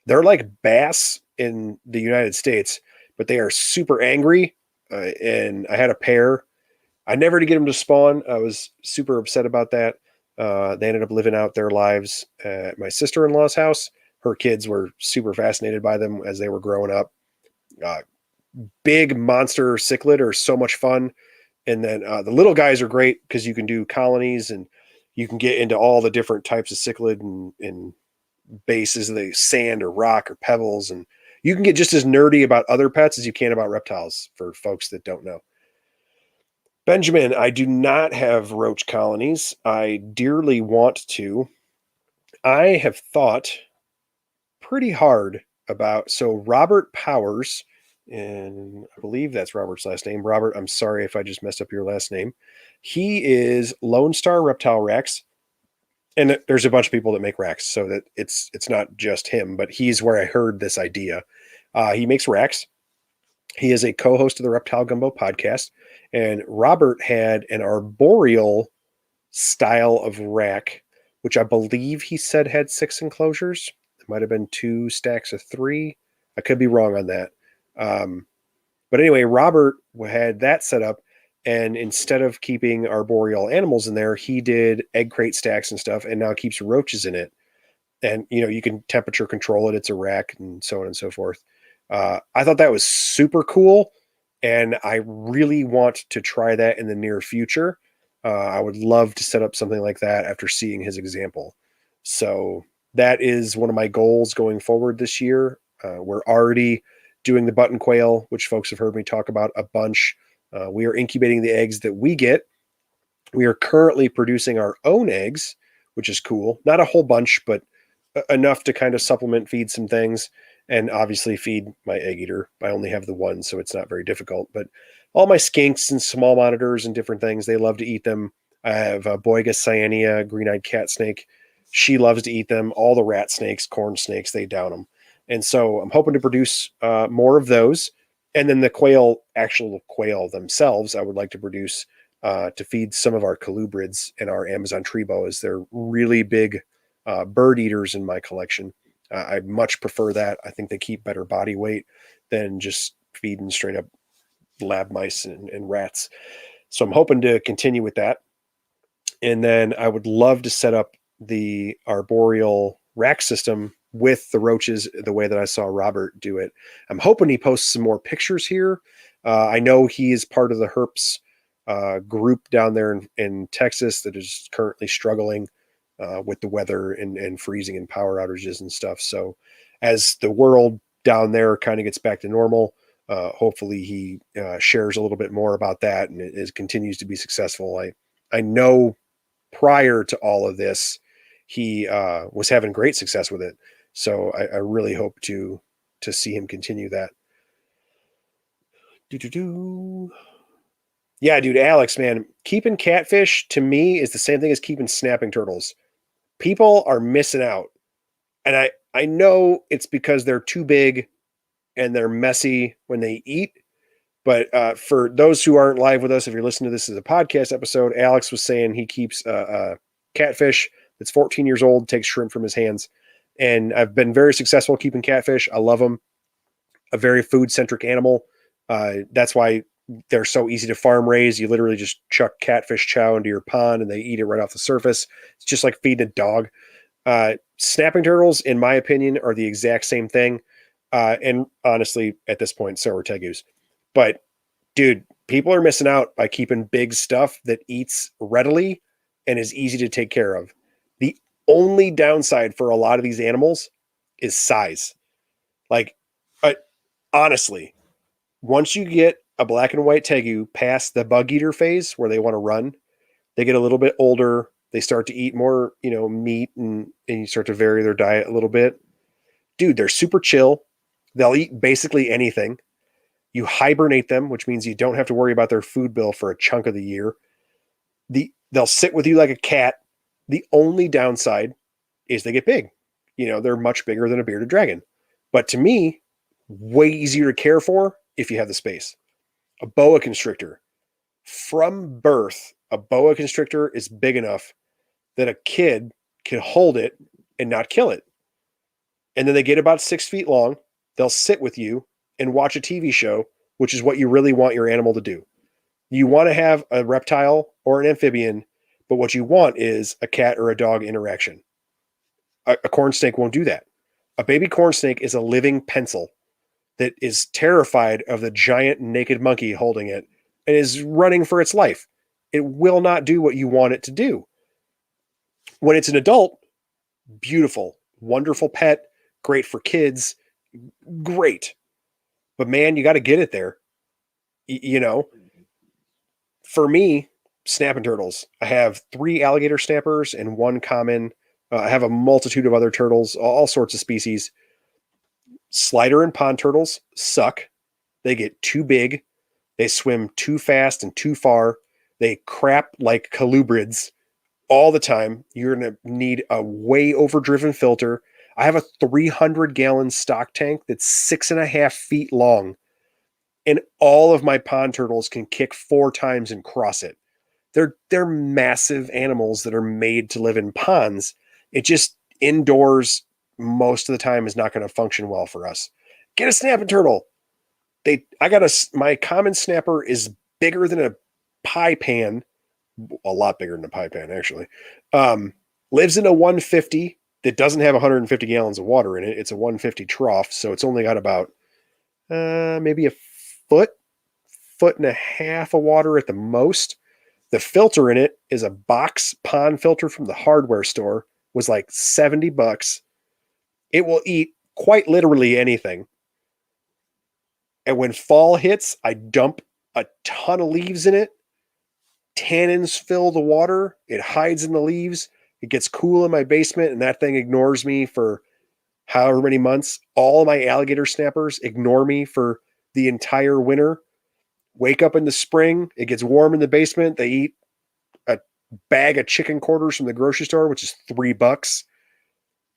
they're like bass in the United States, but they are super angry. And I had a pair. I never did get them to spawn. I was super upset about that. They ended up living out their lives at my sister-in-law's house. Her kids were super fascinated by them as they were growing up. Big monster cichlid are so much fun. And then the little guys are great because you can do colonies and you can get into all the different types of cichlid and bases of the sand or rock or pebbles. And you can get just as nerdy about other pets as you can about reptiles for folks that don't know. Benjamin, I do not have roach colonies. I dearly want to. I have thought pretty hard about, so Robert Powers, and I believe that's Robert's last name. Robert, I'm sorry if I just messed up your last name. He is Lone Star Reptile Racks. And there's a bunch of people that make racks, so that it's not just him, but he's where I heard this idea. He makes racks. He is a co-host of the Reptile Gumbo podcast, and Robert had an arboreal style of rack, which I believe he said had 6 enclosures. It might have been 2 stacks of 3. I could be wrong on that. But anyway, Robert had that set up, and instead of keeping arboreal animals in there, he did egg crate stacks and stuff, and now keeps roaches in it. And you can temperature control it. It's a rack, and so on and so forth. I thought that was super cool, and I really want to try that in the near future. I would love to set up something like that after seeing his example. So that is one of my goals going forward this year. We're already doing the button quail, which folks have heard me talk about a bunch. We are incubating the eggs that we get. We are currently producing our own eggs, which is cool. Not a whole bunch, but enough to kind of supplement feed some things, and obviously feed my egg eater. I only have the one, so it's not very difficult. But all my skinks and small monitors and different things, they love to eat them. I have a Boiga cyanea, green-eyed cat snake. She loves to eat them. All the rat snakes, corn snakes, they down them. And so I'm hoping to produce more of those. And then the actual quail themselves, I would like to produce to feed some of our colubrids and our Amazon tree boas. They're really big bird eaters in my collection. I much prefer that. I think they keep better body weight than just feeding straight up lab mice and rats. So I'm hoping to continue with that. And then I would love to set up the arboreal rack system with the roaches the way that I saw Robert do it. I'm hoping he posts some more pictures here. I know he is part of the Herps group down there in Texas that is currently struggling with the weather and freezing and power outages and stuff. So as the world down there kind of gets back to normal, hopefully he shares a little bit more about that, and it continues to be successful. I know prior to all of this, he was having great success with it. So I really hope to see him continue that. Yeah, dude, Alex, man, keeping catfish to me is the same thing as keeping snapping turtles. People are missing out. And I know it's because they're too big and they're messy when they eat. But for those who aren't live with us, if you're listening to this as a podcast episode, Alex was saying he keeps a catfish that's 14 years old, takes shrimp from his hands. And I've been very successful keeping catfish. I love them. A very food-centric animal. That's why they're so easy to farm raise. You literally just chuck catfish chow into your pond and they eat it right off the surface. It's just like feeding a dog. Snapping turtles, in my opinion, are the exact same thing. And honestly, at this point, so are tegus. But dude, people are missing out by keeping big stuff that eats readily and is easy to take care of. The only downside for a lot of these animals is size. Like, honestly, once you get a black and white tegu past the bug eater phase where they want to run, they get a little bit older. They start to eat more, meat and you start to vary their diet a little bit. Dude, they're super chill. They'll eat basically anything. You hibernate them, which means you don't have to worry about their food bill for a chunk of the year. They'll sit with you like a cat. The only downside is they get big. They're much bigger than a bearded dragon. But to me, way easier to care for if you have the space. A boa constrictor. From birth, a boa constrictor is big enough that a kid can hold it and not kill it. And then they get about 6 feet long. They'll sit with you and watch a TV show, which is what you really want your animal to do. You want to have a reptile or an amphibian, but what you want is a cat or a dog interaction. A corn snake won't do that. A baby corn snake is a living pencil that is terrified of the giant naked monkey holding it and is running for its life. It will not do what you want it to do. When it's an adult, beautiful, wonderful pet, great for kids, great. But man, you got to get it there. For me, snapping turtles. I have 3 alligator snappers and 1 common. I have a multitude of other turtles, all sorts of species. Slider and pond turtles suck. They get too big. They swim too fast and too far. They crap like colubrids all the time. You're going to need a way overdriven filter. I have a 300-gallon stock tank that's 6.5 feet long. and all of my pond turtles can kick 4 times and cross it. They're massive animals that are made to live in ponds. It just indoors most of the time is not going to function well for us. Get a snapping turtle. My common snapper is bigger than a pie pan, a lot bigger than a pie pan actually. Lives in a 150 that doesn't have 150 gallons of water in it. It's a 150 trough, so it's only got about maybe a foot and a half of water at the most. The filter in it is a box pond filter from the hardware store. Was like $70. It will eat quite literally anything. And when fall hits, I dump a ton of leaves in it. Tannins fill the water. It hides in the leaves. It gets cool in my basement, and that thing ignores me for however many months. All of my alligator snappers ignore me for the entire winter. Wake up in the spring. It gets warm in the basement. They eat a bag of chicken quarters from the grocery store, which is $3.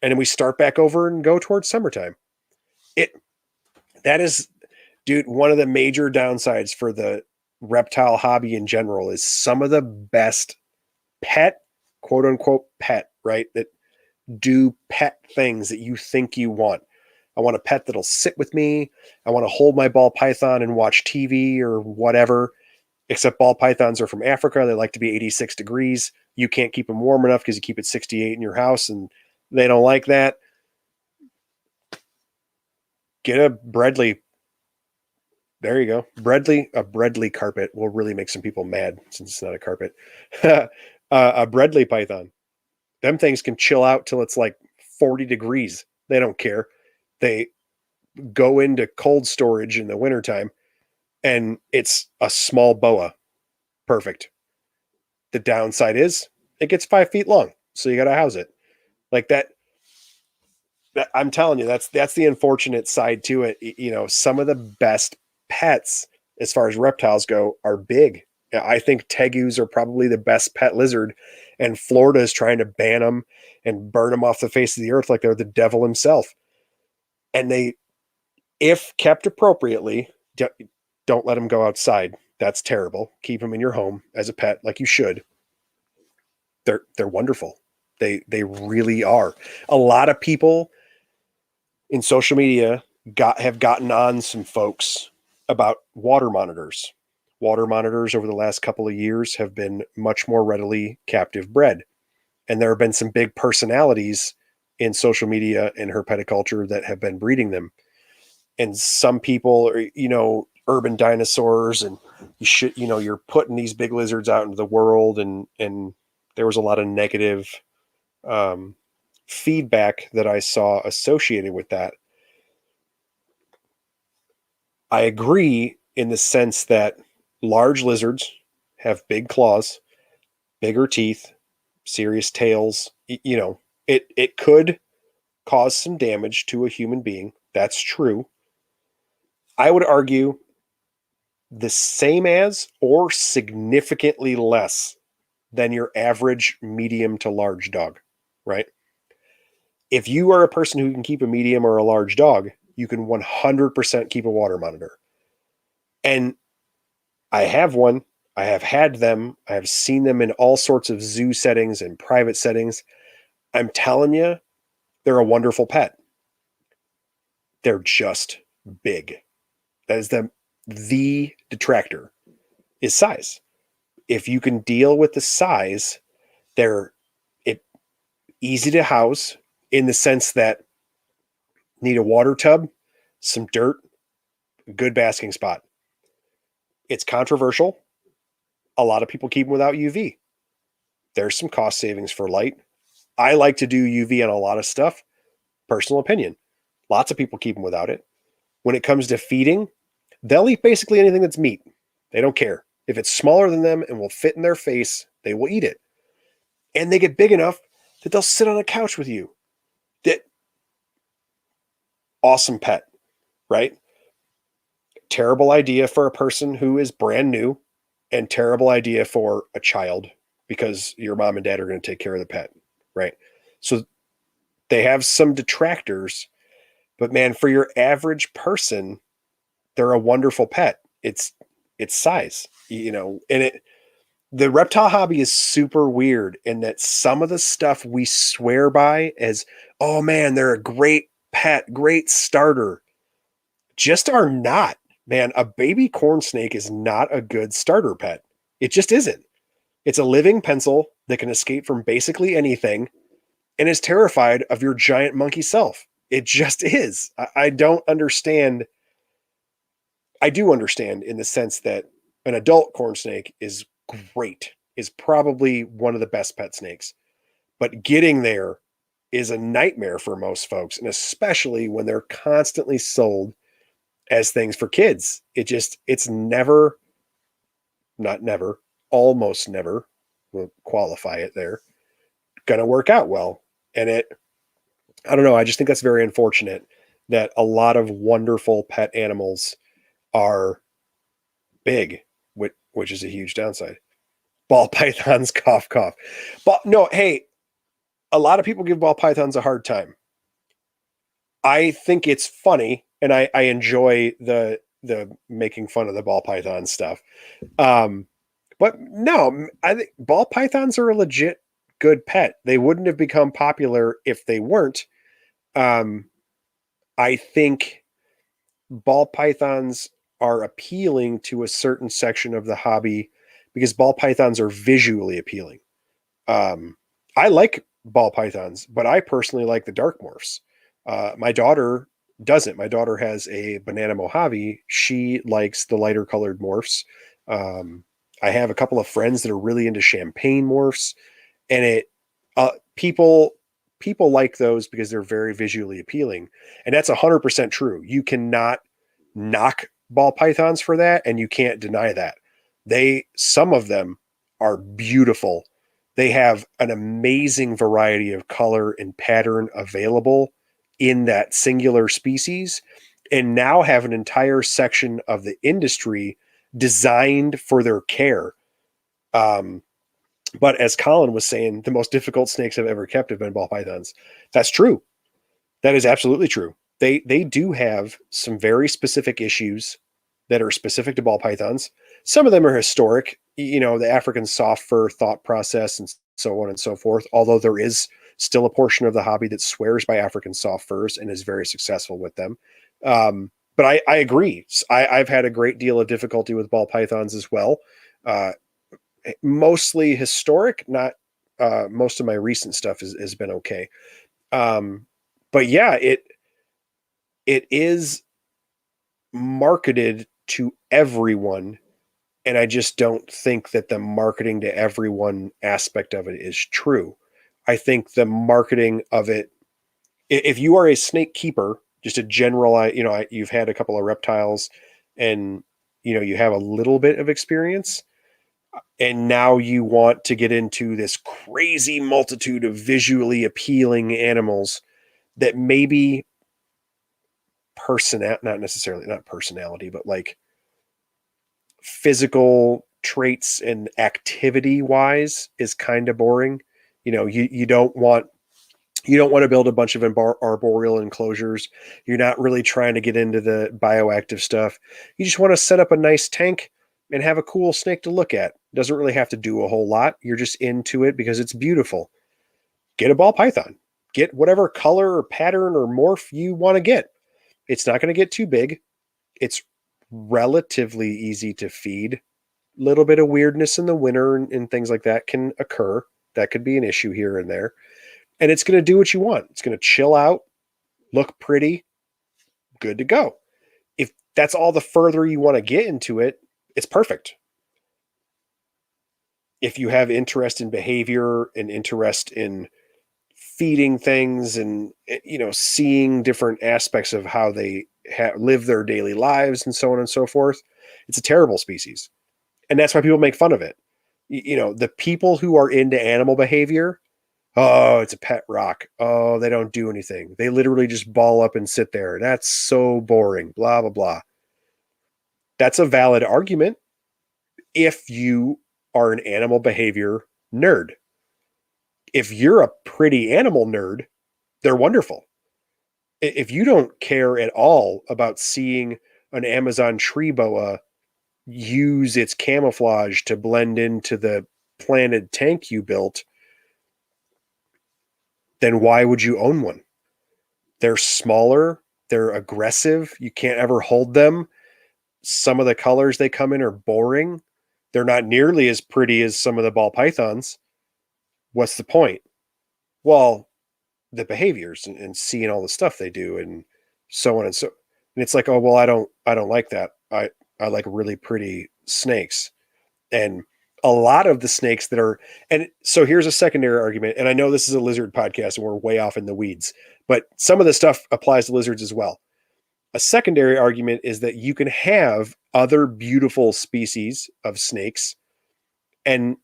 And then we start back over and go towards summertime. That is, dude, one of the major downsides for the reptile hobby in general is some of the best pet, quote unquote pet, right? That do pet things that you think you want. I want a pet that'll sit with me. I want to hold my ball python and watch TV or whatever. Except ball pythons are from Africa. They like to be 86 degrees. You can't keep them warm enough because you keep it 68 in your house, and they don't like that. Get a Bredli. There you go. A Bredli carpet will really make some people mad since it's not a carpet. A Bredli python. Them things can chill out till it's like 40 degrees. They don't care. They go into cold storage in the wintertime, and it's a small boa. Perfect. The downside is it gets 5 feet long, so you got to house it like that. I'm telling you, that's the unfortunate side to it. You know, some of the best pets as far as reptiles go are big. I think tegus are probably the best pet lizard, and Florida is trying to ban them and burn them off the face of the earth like they're the devil himself. And they, if kept appropriately, don't let them go outside. That's terrible. Keep them in your home as a pet, like you should. They're wonderful. They really are. A lot of people in social media have gotten on some folks about water monitors. Water monitors over the last couple of years have been much more readily captive bred. And there have been some big personalities in social media and herpetoculture that have been breeding them. And some people are, urban dinosaurs, and you're putting these big lizards out into the world. And there was a lot of negative feedback that I saw associated with that. I agree in the sense that large lizards have big claws, bigger teeth, serious tails. It could cause some damage to a human being. That's true. I would argue the same as or significantly less than your average medium to large dog, right? If you are a person who can keep a medium or a large dog, you can 100% keep a water monitor. And I have one. I have had them. I have seen them in all sorts of zoo settings and private settings. I'm telling you, they're a wonderful pet. They're just big. That is the detractor is size. If you can deal with the size, they're easy to house in the sense that need a water tub, some dirt, good basking spot. It's controversial. A lot of people keep them without UV. There's some cost savings for light. I like to do UV on a lot of stuff. Personal opinion. Lots of people keep them without it. When it comes to feeding, they'll eat basically anything that's meat. They don't care. If it's smaller than them and will fit in their face, they will eat it. And they get big enough that they'll sit on a couch with you. That awesome pet, right? Terrible idea for a person who is brand new, and terrible idea for a child because your mom and dad are going to take care of the pet, right? So they have some detractors, but man, for your average person, they're a wonderful pet. It's size, and the reptile hobby is super weird in that some of the stuff we swear by as, oh man, they're a great pet, great starter, just are not. Man, a baby corn snake is not a good starter pet. It just isn't. It's a living pencil that can escape from basically anything and is terrified of your giant monkey self. It just is. I don't understand. I do understand in the sense that an adult corn snake is great, is probably one of the best pet snakes. But getting there is a nightmare for most folks, and especially when they're constantly sold as things for kids. It's never, not never, almost never, we'll qualify it there, going to work out well. And I don't know, I just think that's very unfortunate that a lot of wonderful pet animals are big, which is a huge downside. Ball pythons, cough, cough. But no, hey, a lot of people give ball pythons a hard time. I think it's funny, and I enjoy the making fun of the ball python stuff. But no, I think ball pythons are a legit good pet. They wouldn't have become popular if they weren't. I think ball pythons are appealing to a certain section of the hobby because ball pythons are visually appealing. I like ball pythons, but I personally like the dark morphs. My daughter doesn't. My daughter has a banana Mojave. She likes the lighter colored morphs. I have a couple of friends that are really into champagne morphs, and people like those because they're very visually appealing, and that's 100% true. You cannot knock ball pythons for that, and you can't deny that. Some of them are beautiful. They have an amazing variety of color and pattern available in that singular species, and now have an entire section of the industry designed for their care. But as Colin was saying, the most difficult snakes I've ever kept have been ball pythons. That's true. That is absolutely true. They do have some very specific issues that are specific to ball pythons. Some of them are historic, the African soft fur thought process and so on and so forth, although there is still a portion of the hobby that swears by African soft furs and is very successful with them. But I agree. I've had a great deal of difficulty with ball pythons as well. Mostly historic, not most of my recent stuff has been okay. But yeah, it is marketed to everyone, and I just don't think that the marketing to everyone aspect of it is true. I think the marketing of it, if you are a snake keeper, just a general, you've had a couple of reptiles and, you have a little bit of experience, and now you want to get into this crazy multitude of visually appealing animals that maybe not personality, but like physical traits and activity wise is kind of boring. You don't want to build a bunch of arboreal enclosures. You're not really trying to get into the bioactive stuff. You just want to set up a nice tank and have a cool snake to look at. Doesn't really have to do a whole lot. You're just into it because it's beautiful. Get a ball python. Get whatever color or pattern or morph you want to get. It's not going to get too big. It's relatively easy to feed. A little bit of weirdness in the winter and things like that can occur. That could be an issue here and there. And it's going to do what you want. It's going to chill out, look pretty, good to go. If that's all the further you want to get into it, it's perfect. If you have interest in behavior and interest in feeding things and, seeing different aspects of how they live their daily lives and so on and so forth, it's a terrible species. And that's why people make fun of it. The people who are into animal behavior, oh, it's a pet rock. Oh, they don't do anything. They literally just ball up and sit there. That's so boring, blah, blah, blah. That's a valid argument if you are an animal behavior nerd. If you're a pretty animal nerd, they're wonderful. If you don't care at all about seeing an Amazon tree boa use its camouflage to blend into the planted tank you built, then why would you own one? They're smaller, they're aggressive, you can't ever hold them. Some of the colors they come in are boring. They're not nearly as pretty as some of the ball pythons. What's the point? Well, the behaviors and seeing all the stuff they do and so on and so. And it's like, oh well, I don't like that. I like really pretty snakes. And a lot of the snakes that are, and so here's a secondary argument, and I know this is a lizard podcast and we're way off in the weeds, but some of the stuff applies to lizards as well. A secondary argument is that you can have other beautiful species of snakes and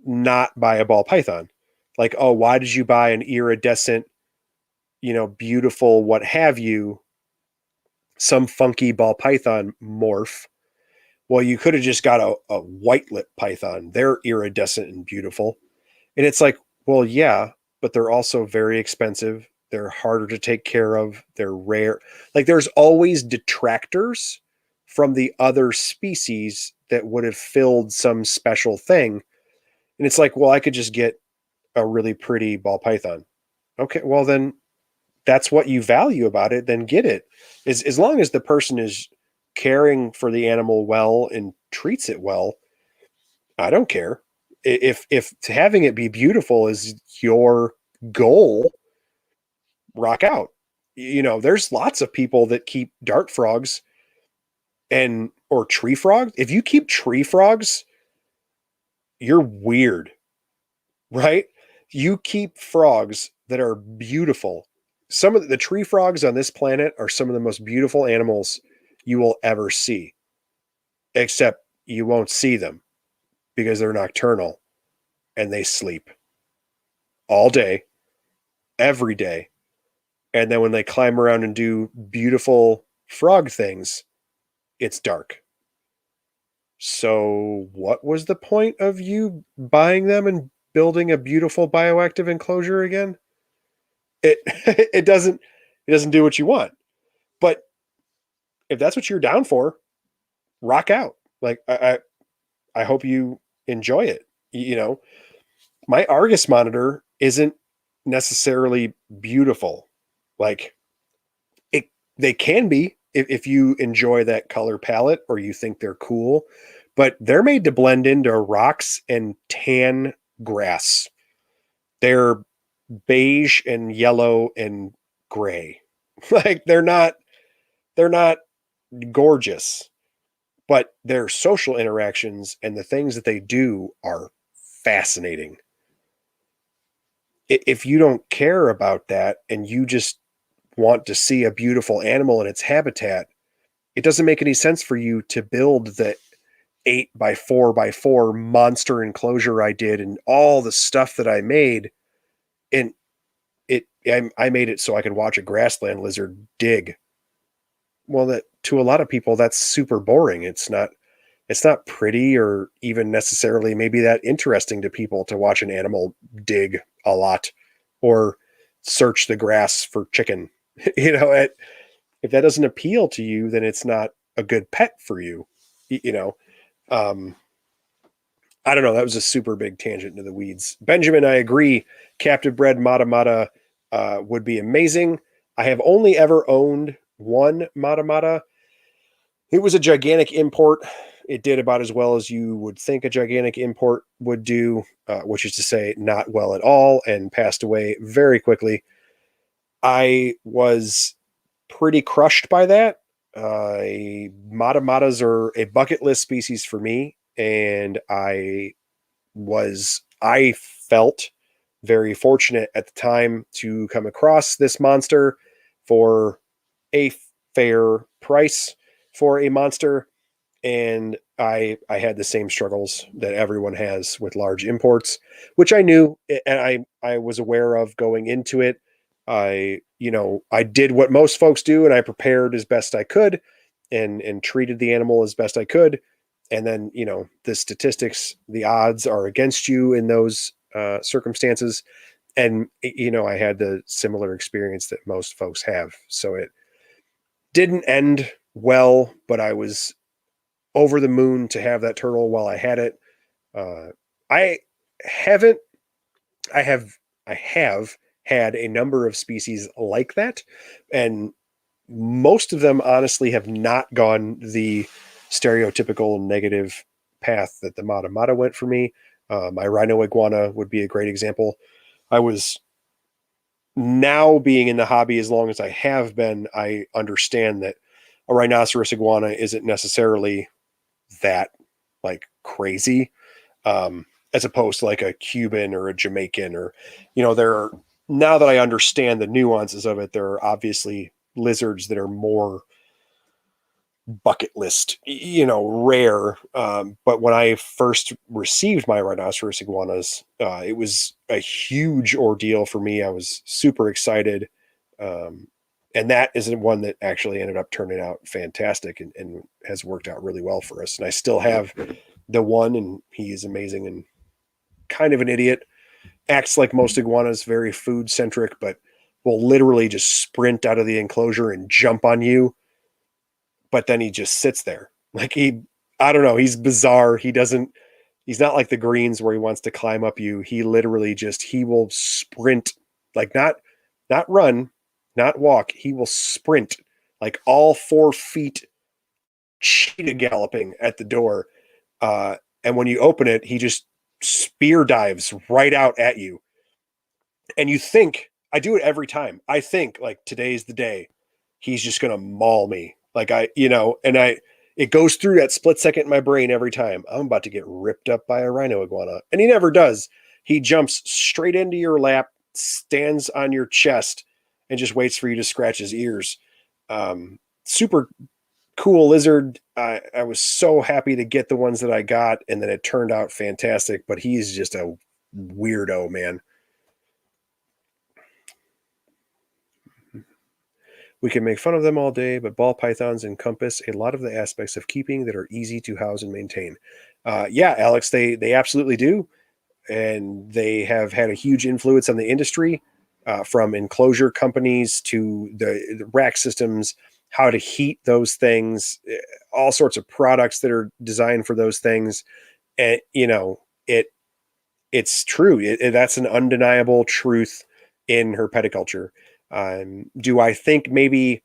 not buy a ball python. Like, oh, why did you buy an iridescent, beautiful, what have you, some funky ball python morph? Well, you could have just got a white lip python. They're iridescent and beautiful. And it's like, well, yeah, but they're also very expensive. They're harder to take care of. They're rare. Like there's always detractors from the other species that would have filled some special thing. And it's like, well, I could just get a really pretty ball python. Okay, well then that's what you value about it, then get it. As long as the person is caring for the animal well and treats it well, I don't care. If having it be beautiful is your goal, rock out. There's lots of people that keep dart frogs or tree frogs. If you keep tree frogs, you're weird, right? You keep frogs that are beautiful. Some of the tree frogs on this planet are some of the most beautiful animals you will ever see, except you won't see them because they're nocturnal and they sleep all day, every day. And then when they climb around and do beautiful frog things, it's dark. So what was the point of you buying them and building a beautiful bioactive enclosure again? It it doesn't do what you want. But if that's what you're down for, rock out. Like I hope you enjoy it. My Argus monitor isn't necessarily beautiful. Like they can be if you enjoy that color palette or you think they're cool, but they're made to blend into rocks and tan grass. They're beige and yellow and gray. Like they're not gorgeous, but their social interactions and the things that they do are fascinating. If you don't care about that and you just want to see a beautiful animal in its habitat, it doesn't make any sense for you to build the 8x4x4 monster enclosure I did and all the stuff that I made. And I made it so I could watch a grassland lizard dig. Well, that to a lot of people, that's super boring. It's not pretty or even necessarily maybe that interesting to people to watch an animal dig a lot or search the grass for chicken. If that doesn't appeal to you, then it's not a good pet for you. Um, I don't know. That was a super big tangent into the weeds. Benjamin, I agree. Captive bred Mata Mata would be amazing. I have only ever owned one Mata Mata. It was a gigantic import. It did about as well as you would think a gigantic import would do, which is to say not well at all, and passed away very quickly. I was pretty crushed by that. Mata Matas are a bucket list species for me, and I felt very fortunate at the time to come across this monster for a fair price for a monster. And I had the same struggles that everyone has with large imports, which I knew and I was aware of going into it. I did what most folks do, and I prepared as best I could and treated the animal as best I could. And then, the statistics, the odds are against you in those circumstances. And, I had the similar experience that most folks have. So it didn't end well, but I was over the moon to have that turtle while I had it. I haven't, I have, I have had a number of species like that, and most of them honestly have not gone the stereotypical negative path that the Mata Mata went for me. My rhino iguana would be a great example. I was now being in the hobby as long as I have been, I understand that a rhinoceros iguana isn't necessarily that like crazy, as opposed to like a Cuban or a Jamaican or, there are, now that I understand the nuances of it, there are obviously lizards that are more bucket list, rare. But when I first received my rhinoceros iguanas, it was a huge ordeal for me. I was super excited. And that is one that actually ended up turning out fantastic and has worked out really well for us. And I still have the one, and he is amazing and kind of an idiot. Acts like most iguanas, very food centric, but will literally just sprint out of the enclosure and jump on you. But then he just sits there. I don't know, he's bizarre. He's not like the greens where he wants to climb up you. He literally he will sprint, like not run, not walk. He will sprint like all 4 feet, cheetah galloping at the door. And when you open it, he just spear dives right out at you. And you think, I do it every time. I think like today's the day. He's just going to maul me. It goes through that split second in my brain every time. I'm about to get ripped up by a rhino iguana. And he never does. He jumps straight into your lap, stands on your chest, and just waits for you to scratch his ears. Super cool lizard. I was so happy to get the ones that I got, and then it turned out fantastic. But he's just a weirdo, man. We can make fun of them all day, but ball pythons encompass a lot of the aspects of keeping that are easy to house and maintain. Yeah, Alex, they absolutely do, and they have had a huge influence on the industry, from enclosure companies to the rack systems, how to heat those things, all sorts of products that are designed for those things. And it's true. That's an undeniable truth in herpeticulture. Do I think maybe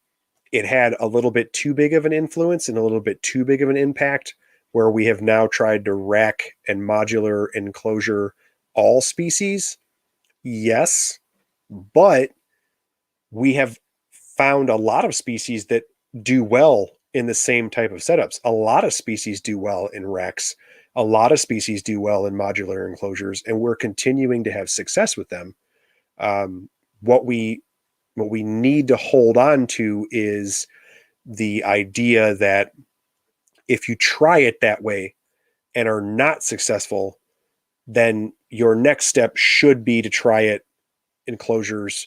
it had a little bit too big of an influence and a little bit too big of an impact, where we have now tried to rack and modular enclosure all species? Yes, but we have found a lot of species that do well in the same type of setups. A lot of species do well in racks. A lot of species do well in modular enclosures, and we're continuing to have success with them. What we need to hold on to is the idea that if you try it that way and are not successful, then your next step should be to try it enclosures,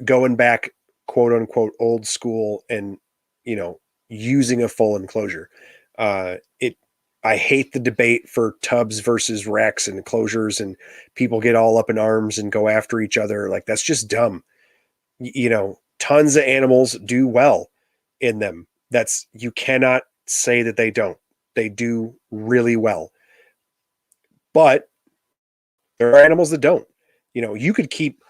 going back, quote unquote, old school, and using a full enclosure. I hate the debate for tubs versus racks and enclosures, and people get all up in arms and go after each other. Like, that's just dumb. Tons of animals do well in them. You cannot say that they don't. They do really well. But there are animals that don't. You could keep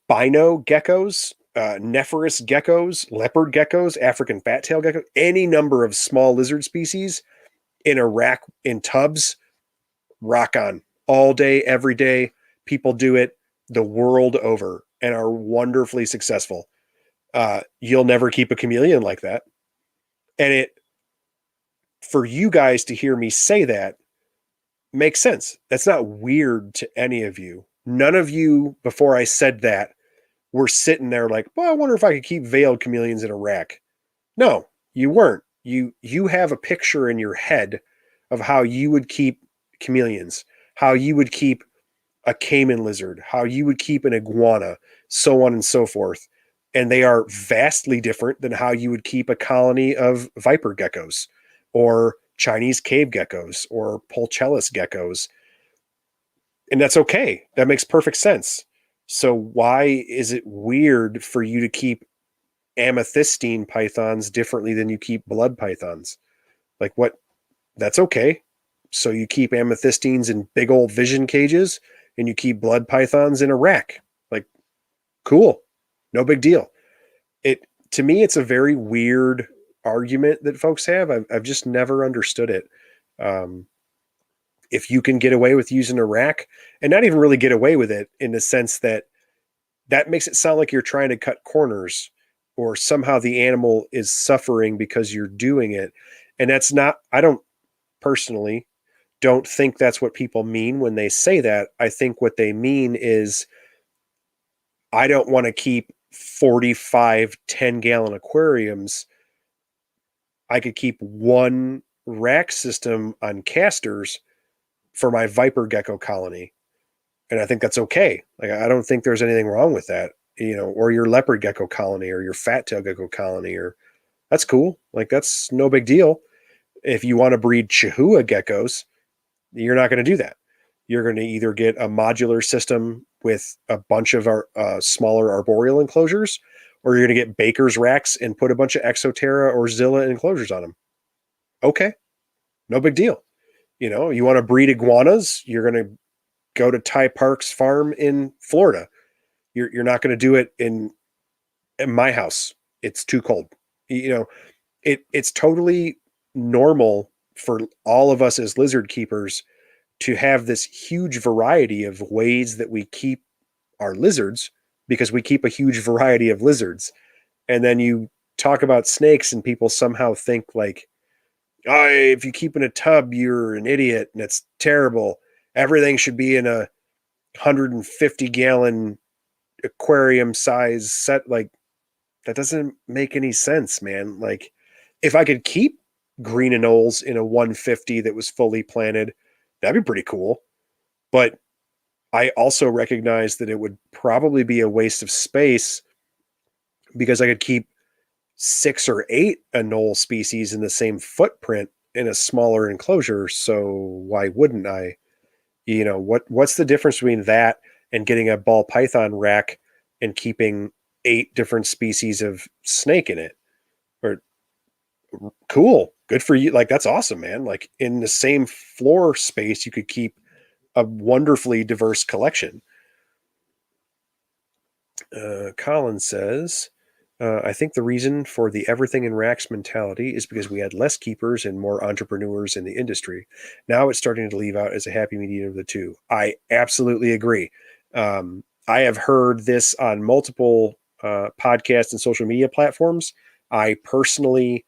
bino geckos, nephorous geckos, leopard geckos, African fat tail gecko, any number of small lizard species in a rack in tubs, rock on all day, every day. People do it the world over and are wonderfully successful. You'll never keep a chameleon like that. And for you guys to hear me say that makes sense. That's not weird to any of you. None of you, before I said that, were sitting there like, well, I wonder if I could keep veiled chameleons in a rack. No, you weren't. You have a picture in your head of how you would keep chameleons, how you would keep a caiman lizard, how you would keep an iguana, so on and so forth. And they are vastly different than how you would keep a colony of viper geckos or Chinese cave geckos or Pulchellus geckos. And that's okay. That makes perfect sense. So why is it weird for you to keep amethystine pythons differently than you keep blood pythons. Like what? That's okay. So you keep amethystines in big old vision cages and you keep blood pythons in a rack. Like, cool. No big deal. It, to me, it's a very weird argument that folks have. I've just never understood it. Um, if you can get away with using a rack, and not even really get away with it in the sense that that makes it sound like you're trying to cut corners or somehow the animal is suffering because you're doing it. And that's not, I don't personally don't think that's what people mean when they say that. I think what they mean is I don't want to keep 45 10-gallon aquariums. I could keep one rack system on casters for my viper gecko colony. And I think that's okay. Like, I don't think there's anything wrong with that, or your leopard gecko colony or your fat tail gecko colony, or that's cool. Like, that's no big deal. If you want to breed Chihuahua geckos, you're not going to do that. You're going to either get a modular system with a bunch of our smaller arboreal enclosures, or you're going to get Baker's racks and put a bunch of Exoterra or Zilla enclosures on them. Okay, no big deal. You want to breed iguanas, you're going to go to Ty Park's farm in Florida. You're not going to do it in my house. It's too cold. It's totally normal for all of us as lizard keepers to have this huge variety of ways that we keep our lizards, because we keep a huge variety of lizards. And then you talk about snakes and people somehow think like, oh, if you keep in a tub, you're an idiot and it's terrible. Everything should be in a 150-gallon aquarium size set. Like, that doesn't make any sense, man. Like, if I could keep green anoles in a 150 that was fully planted, that'd be pretty cool. But I also recognize that it would probably be a waste of space, because I could keep 6 or 8 anole species in the same footprint in a smaller enclosure. So why wouldn't I? What's the difference between that and getting a ball python rack and keeping 8 different species of snake in it? Or cool, good for you. Like, that's awesome, man. Like, in the same floor space, you could keep a wonderfully diverse collection. Colin says, I think the reason for the everything in racks mentality is because we had less keepers and more entrepreneurs in the industry. Now it's starting to leave out as a happy medium of the two. I absolutely agree. I have heard this on multiple podcasts and social media platforms. I personally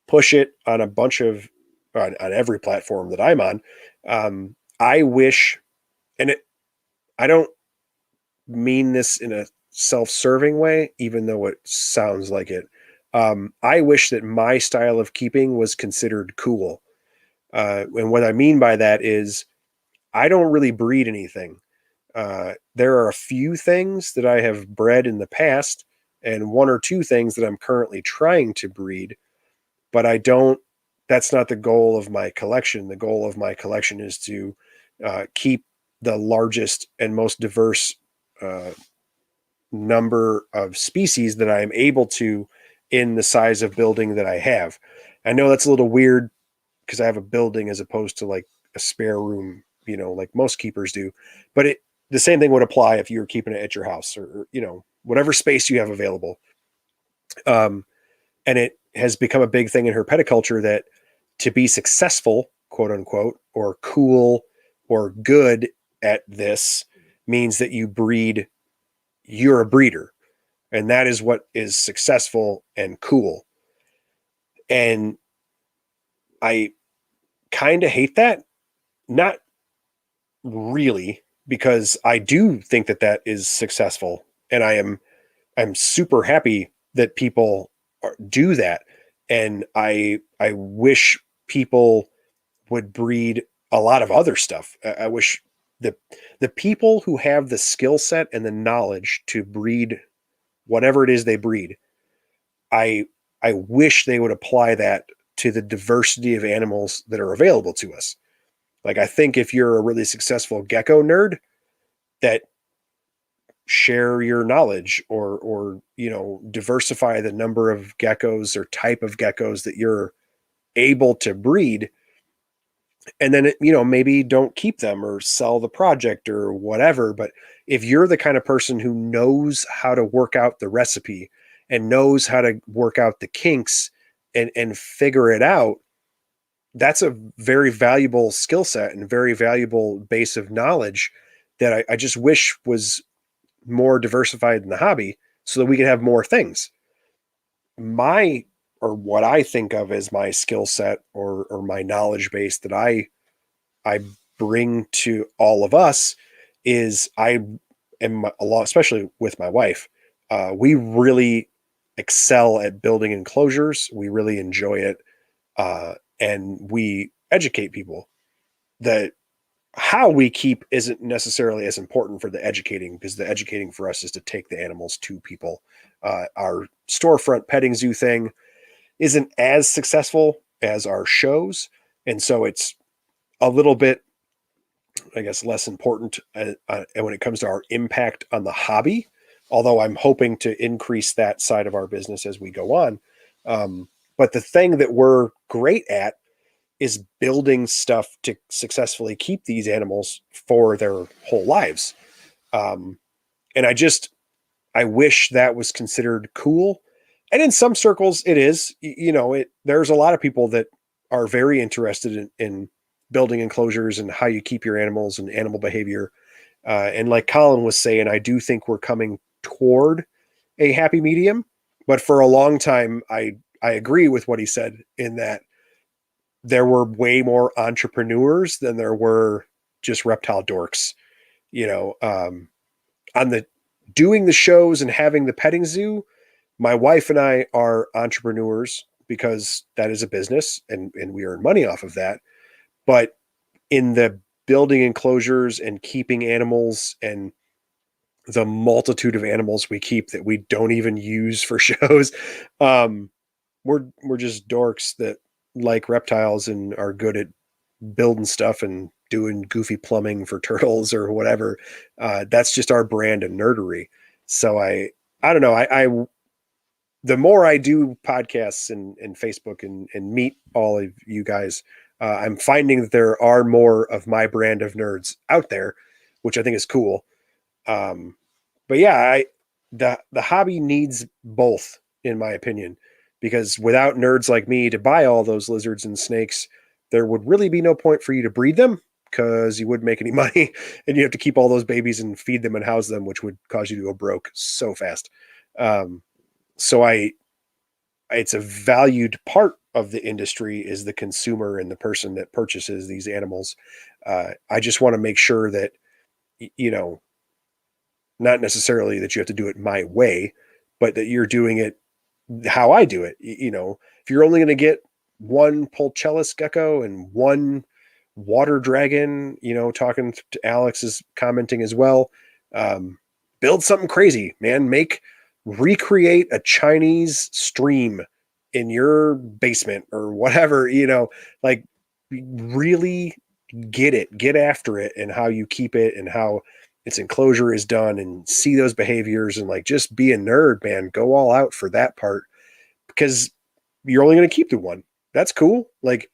push it on a bunch of, on every platform that I'm on. I wish, and I don't mean this in a self-serving way, even though it sounds like it. I wish that my style of keeping was considered cool. And what I mean by that is I don't really breed anything. There are a few things that I have bred in the past and 1 or 2 things that I'm currently trying to breed, but that's not the goal of my collection. The goal of my collection is to keep the largest and most diverse number of species that I am able to in the size of building that I have. I know that's a little weird because I have a building as opposed to like a spare room, like most keepers do. But the same thing would apply if you were keeping it at your house or whatever space you have available. And it has become a big thing in herpetoculture that to be successful, quote unquote, or cool or good at this means that you're a breeder. And that is what is successful and cool. And I kind of hate that. Not really, because I do think that that is successful. And I'm super happy that people do that. And I wish people would breed a lot of other stuff. I wish the people who have the skill set and the knowledge to breed whatever it is they breed, I wish they would apply that to the diversity of animals that are available to us. Like, I think if you're a really successful gecko nerd, that share your knowledge, or diversify the number of geckos or type of geckos that you're able to breed. And then maybe don't keep them or sell the project or whatever. But if you're the kind of person who knows how to work out the recipe and knows how to work out the kinks and figure it out, that's a very valuable skill set and very valuable base of knowledge that I just wish was more diversified in the hobby so that we could have more things. Or what I think of as my skill set, or my knowledge base that I bring to all of us, is I am a lot, especially with my wife. We really excel at building enclosures. We really enjoy it. And we educate people. That how we keep isn't necessarily as important for the educating, because the educating for us is to take the animals to people. Our storefront petting zoo thing isn't as successful as our shows. And so it's a little bit, I guess, less important when it comes to our impact on the hobby, although I'm hoping to increase that side of our business as we go on. But the thing that we're great at is building stuff to successfully keep these animals for their whole lives. And I wish that was considered cool. And in some circles it is. There's a lot of people that are very interested in building enclosures and how you keep your animals and animal behavior. And like Colin was saying, I do think we're coming toward a happy medium. But for a long time, I agree with what he said, in that there were way more entrepreneurs than there were just reptile dorks. On the doing the shows and having the petting zoo, my wife and I are entrepreneurs because that is a business, and we earn money off of that. But in the building enclosures and keeping animals, and the multitude of animals we keep that we don't even use for shows, we're just dorks that like reptiles and are good at building stuff and doing goofy plumbing for turtles or whatever. That's just our brand of nerdery. So I don't know. I the more I do podcasts and Facebook and meet all of you guys, I'm finding that there are more of my brand of nerds out there, which I think is cool. But yeah, the hobby needs both, in my opinion, because without nerds like me to buy all those lizards and snakes, there would really be no point for you to breed them, because you wouldn't make any money, and you have to keep all those babies and feed them and house them, which would cause you to go broke so fast. So it's a valued part of the industry, is the consumer and the person that purchases these animals. I just want to make sure that, not necessarily that you have to do it my way, but that you're doing it how I do it. If you're only going to get one Pulchellus gecko and one water dragon, talking to Alex is commenting as well. Build something crazy, man. Recreate a Chinese stream in your basement or whatever, like really get after it, and how you keep it and how its enclosure is done, and see those behaviors, and like just be a nerd, man. Go all out for that part, because you're only going to keep the one. That's cool. Like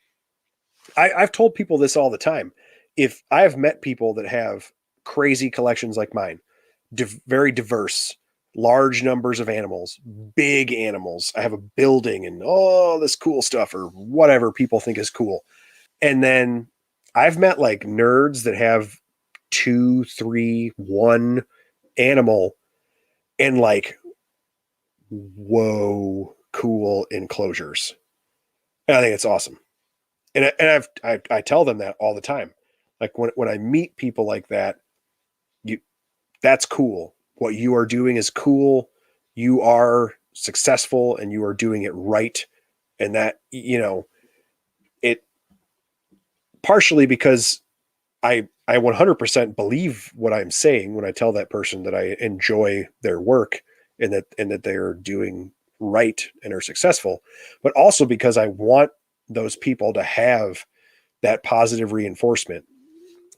I've told people this all the time. If I have met people that have crazy collections like mine, very diverse, large numbers of animals, big animals. I have a building and all this cool stuff, or whatever people think is cool. And then I've met like nerds that have 2, 3, 1 animal, and like, whoa, cool enclosures. And I think it's awesome. And I tell them that all the time. Like when I meet people like that, that's cool. What you are doing is cool. You are successful and you are doing it right. And that, it partially because I 100% believe what I'm saying when I tell that person that I enjoy their work, and that they're doing right and are successful, but also because I want those people to have that positive reinforcement,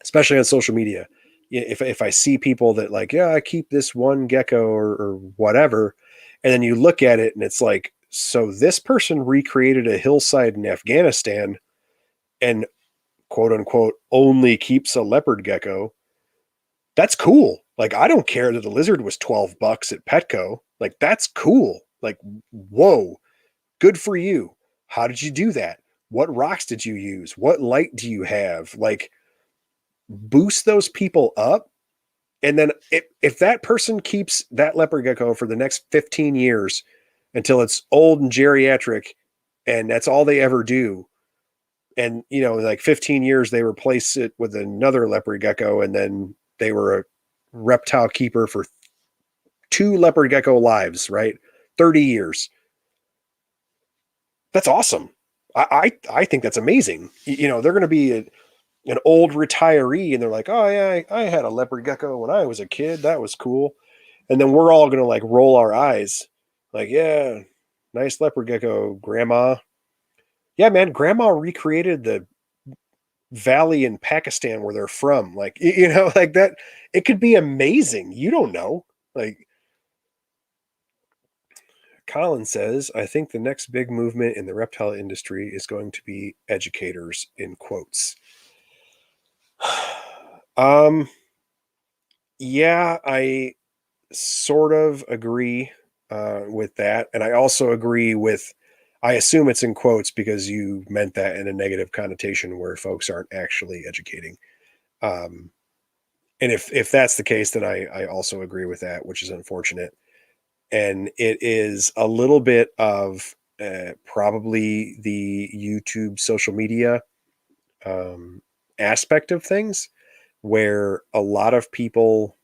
especially on social media. if I see people that like, yeah, I keep this one gecko or whatever, and then you look at it and it's like, so this person recreated a hillside in Afghanistan and quote unquote only keeps a leopard gecko. That's cool. Like, I don't care that the lizard was $12 at Petco. Like, that's cool. Like, whoa, good for you. How did you do that? What rocks did you use? What light do you have? Like, boost those people up. And then if that person keeps that leopard gecko for the next 15 years until it's old and geriatric, and that's all they ever do, and like 15 years they replace it with another leopard gecko, and then they were a reptile keeper for 2 leopard gecko lives, right? 30 years. That's awesome. I think that's amazing. They're going to be an old retiree and they're like, oh yeah, I had a leopard gecko when I was a kid. That was cool. And then we're all going to like roll our eyes like, yeah, nice leopard gecko, grandma. Yeah, man, grandma recreated the valley in Pakistan where they're from. Like, like that, it could be amazing. You don't know. Like, Colin says, I think the next big movement in the reptile industry is going to be educators, in quotes. um, yeah, I sort of agree with that. And I also agree with, I assume it's in quotes because you meant that in a negative connotation where folks aren't actually educating. Um, and if that's the case, then I also agree with that, which is unfortunate. And it is a little bit of probably the YouTube social media aspect of things, where a lot of people,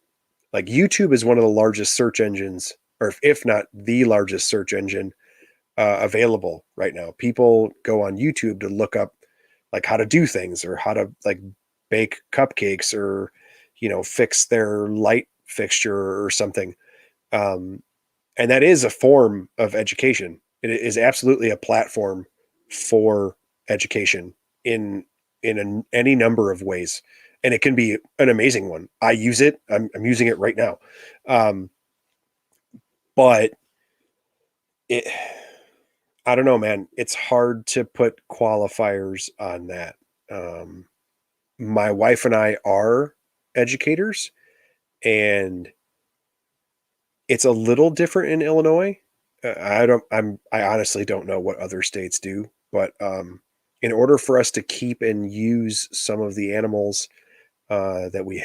like, YouTube is one of the largest search engines, or if not the largest search engine available right now. People go on YouTube to look up like how to do things or how to like bake cupcakes or fix their light fixture or something. Um, and that is a form of education. It is absolutely a platform for education in any number of ways, and it can be an amazing one. I use it. I'm using it right now, but it. I don't know, man. It's hard to put qualifiers on that. Um, my wife and I are educators, and it's a little different in Illinois. I honestly don't know what other states do, but in order for us to keep and use some of the animals that we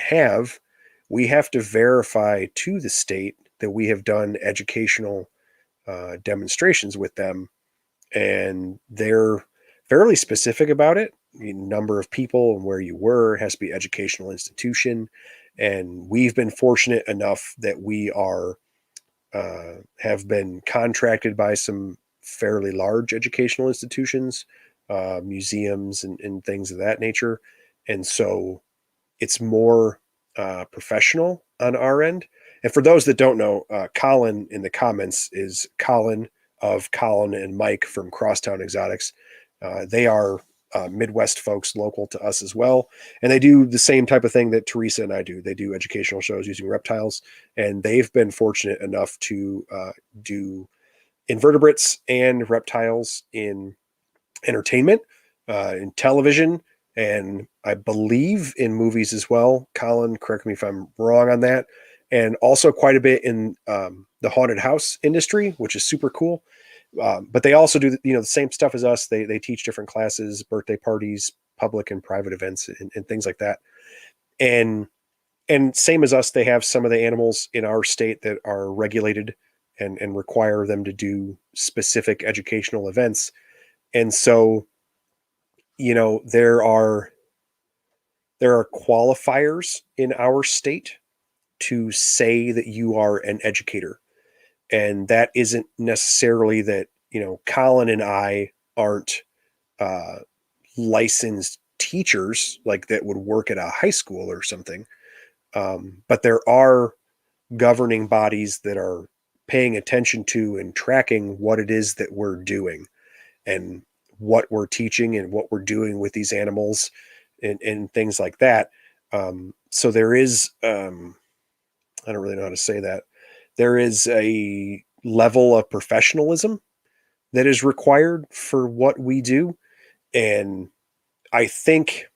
have to verify to the state that we have done educational demonstrations with them, and they're fairly specific about it. The number of people and where you were has to be educational institution, and we've been fortunate enough that we are have been contracted by some fairly large educational institutions, museums, and things of that nature. And so it's more professional on our end. And for those that don't know, Colin in the comments is Colin of Colin and Mike from Crosstown Exotics. They are Midwest folks local to us as well. And they do the same type of thing that Teresa and I do. They do educational shows using reptiles. And they've been fortunate enough to do invertebrates and reptiles in entertainment, in television, and I believe in movies as well. Colin, correct me if I'm wrong on that. And also quite a bit in the haunted house industry, which is super cool. But they also do the same stuff as us. They teach different classes, birthday parties, public and private events, and things like that. And same as us, they have some of the animals in our state that are regulated and require them to do specific educational events. And so there are qualifiers in our state to say that you are an educator, and that isn't necessarily that Colin and I aren't uh, licensed teachers like that would work at a high school or something, but there are governing bodies that are paying attention to and tracking what it is that we're doing and what we're teaching and what we're doing with these animals and things like that. So there is, I don't really know how to say that. There is a level of professionalism that is required for what we do. And I think,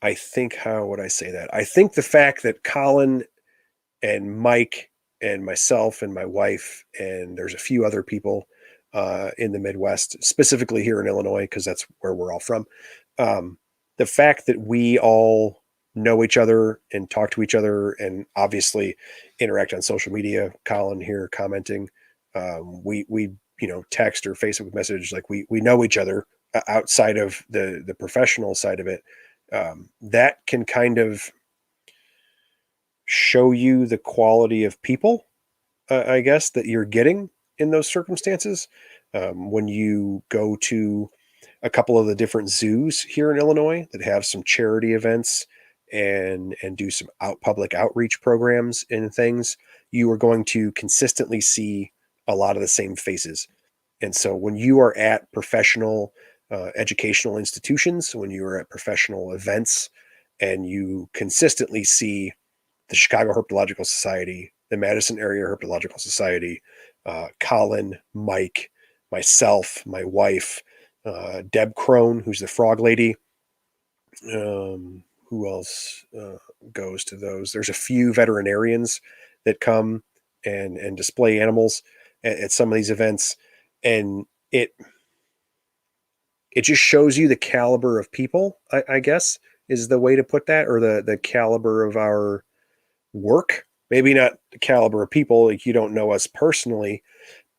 how would I say that? I think the fact that Colin and Mike and myself and my wife, and there's a few other people in the Midwest, specifically here in Illinois, because that's where we're all from. Um, the fact that we all know each other and talk to each other and obviously interact on social media, Colin here commenting, we text or Facebook message, like we know each other outside of the professional side of it. That can kind of show you the quality of people, I guess, that you're getting in those circumstances. When you go to a couple of the different zoos here in Illinois that have some charity events and do some public outreach programs and things, you are going to consistently see a lot of the same faces. And so when you are at professional educational institutions, when you are at professional events, and you consistently see the Chicago Herpetological Society, the Madison Area Herpetological Society, Colin, Mike, myself, my wife, Deb Crone, who's the frog lady. Who else goes to those? There's a few veterinarians that come and display animals at some of these events, and it just shows you the caliber of people, I guess, is the way to put that, or the caliber of our work. Maybe not the caliber of people, like you don't know us personally,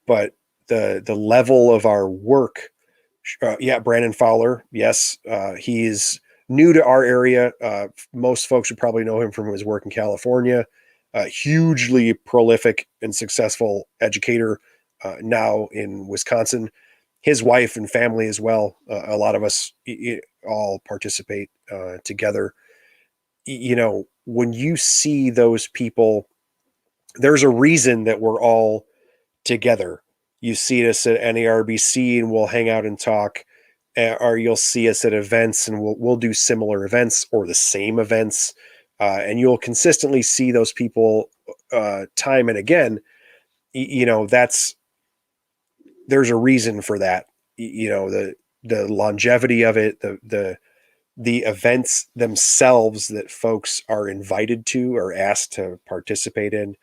but the level of our work. Yeah, Brandon Fowler. Yes, he's new to our area. Most folks would probably know him from his work in California. Hugely prolific and successful educator now in Wisconsin. His wife and family as well. A lot of us all participate together. When you see those people, there's a reason that we're all together. You see us at NARBC and we'll hang out and talk, or you'll see us at events and we'll do similar events or the same events, and you'll consistently see those people time and again. That's there's a reason for that. The longevity of it, the events themselves that folks are invited to or asked to participate in,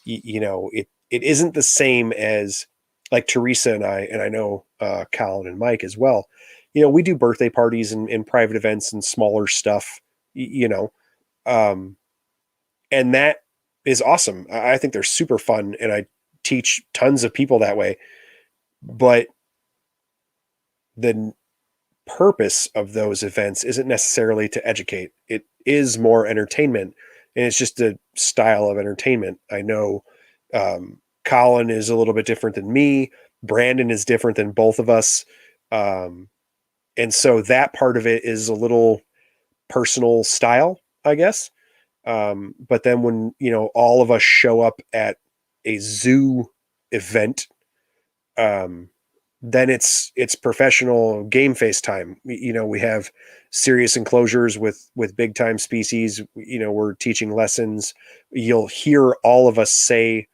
it isn't the same as like Teresa and I know Colin and Mike as well. We do birthday parties and private events and smaller stuff, um, and that is awesome. I think they're super fun, and I teach tons of people that way. But the purpose of those events isn't necessarily to educate. It is more entertainment, and it's just a style of entertainment. I know Colin is a little bit different than me. Brandon is different than both of us. And so that part of it is a little personal style, I guess. But then when, all of us show up at a zoo event, um, then it's professional game face time. We have serious enclosures with big time species. We're teaching lessons. You'll hear all of us say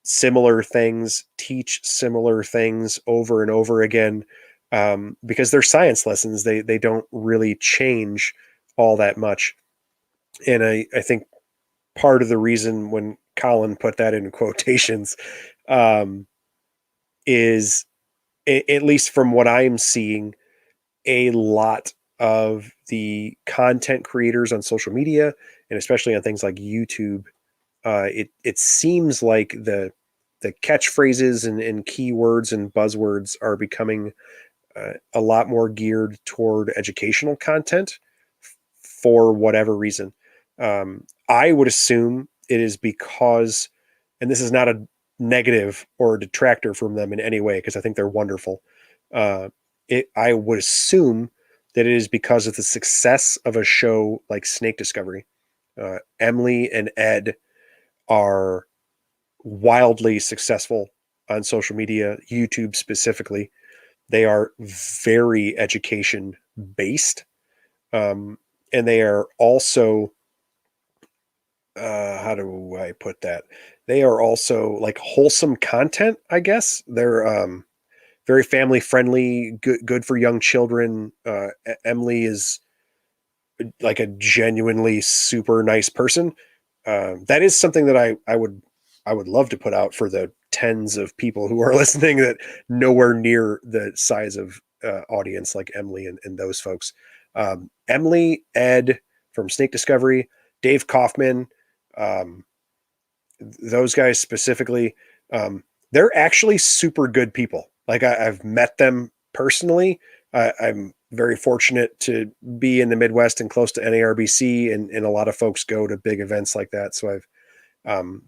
similar things, teach similar things over and over again, because they're science lessons. They don't really change all that much. And I think part of the reason when Colin put that in quotations is, at least from what I'm seeing, a lot of the content creators on social media and especially on things like YouTube, it seems like the catchphrases and keywords and buzzwords are becoming a lot more geared toward educational content for whatever reason. I would assume it is because, and this is not a negative or a detractor from them in any way, because I think they're wonderful. I would assume that it is because of the success of a show like Snake Discovery. Emily and Ed are wildly successful on social media, YouTube specifically. They are very education based. and they are also, how do I put that? They are also like wholesome content, I guess. They're very family friendly, good for young children. Emily is like a genuinely super nice person. That is something that I would love to put out for the tens of people who are listening, that nowhere near the size of audience like Emily and those folks. Emily, Ed from Snake Discovery, Dave Kaufman, um, those guys specifically, they're actually super good people. Like I've met them personally. I'm very fortunate to be in the Midwest and close to NARBC, and a lot of folks go to big events like that. So I've,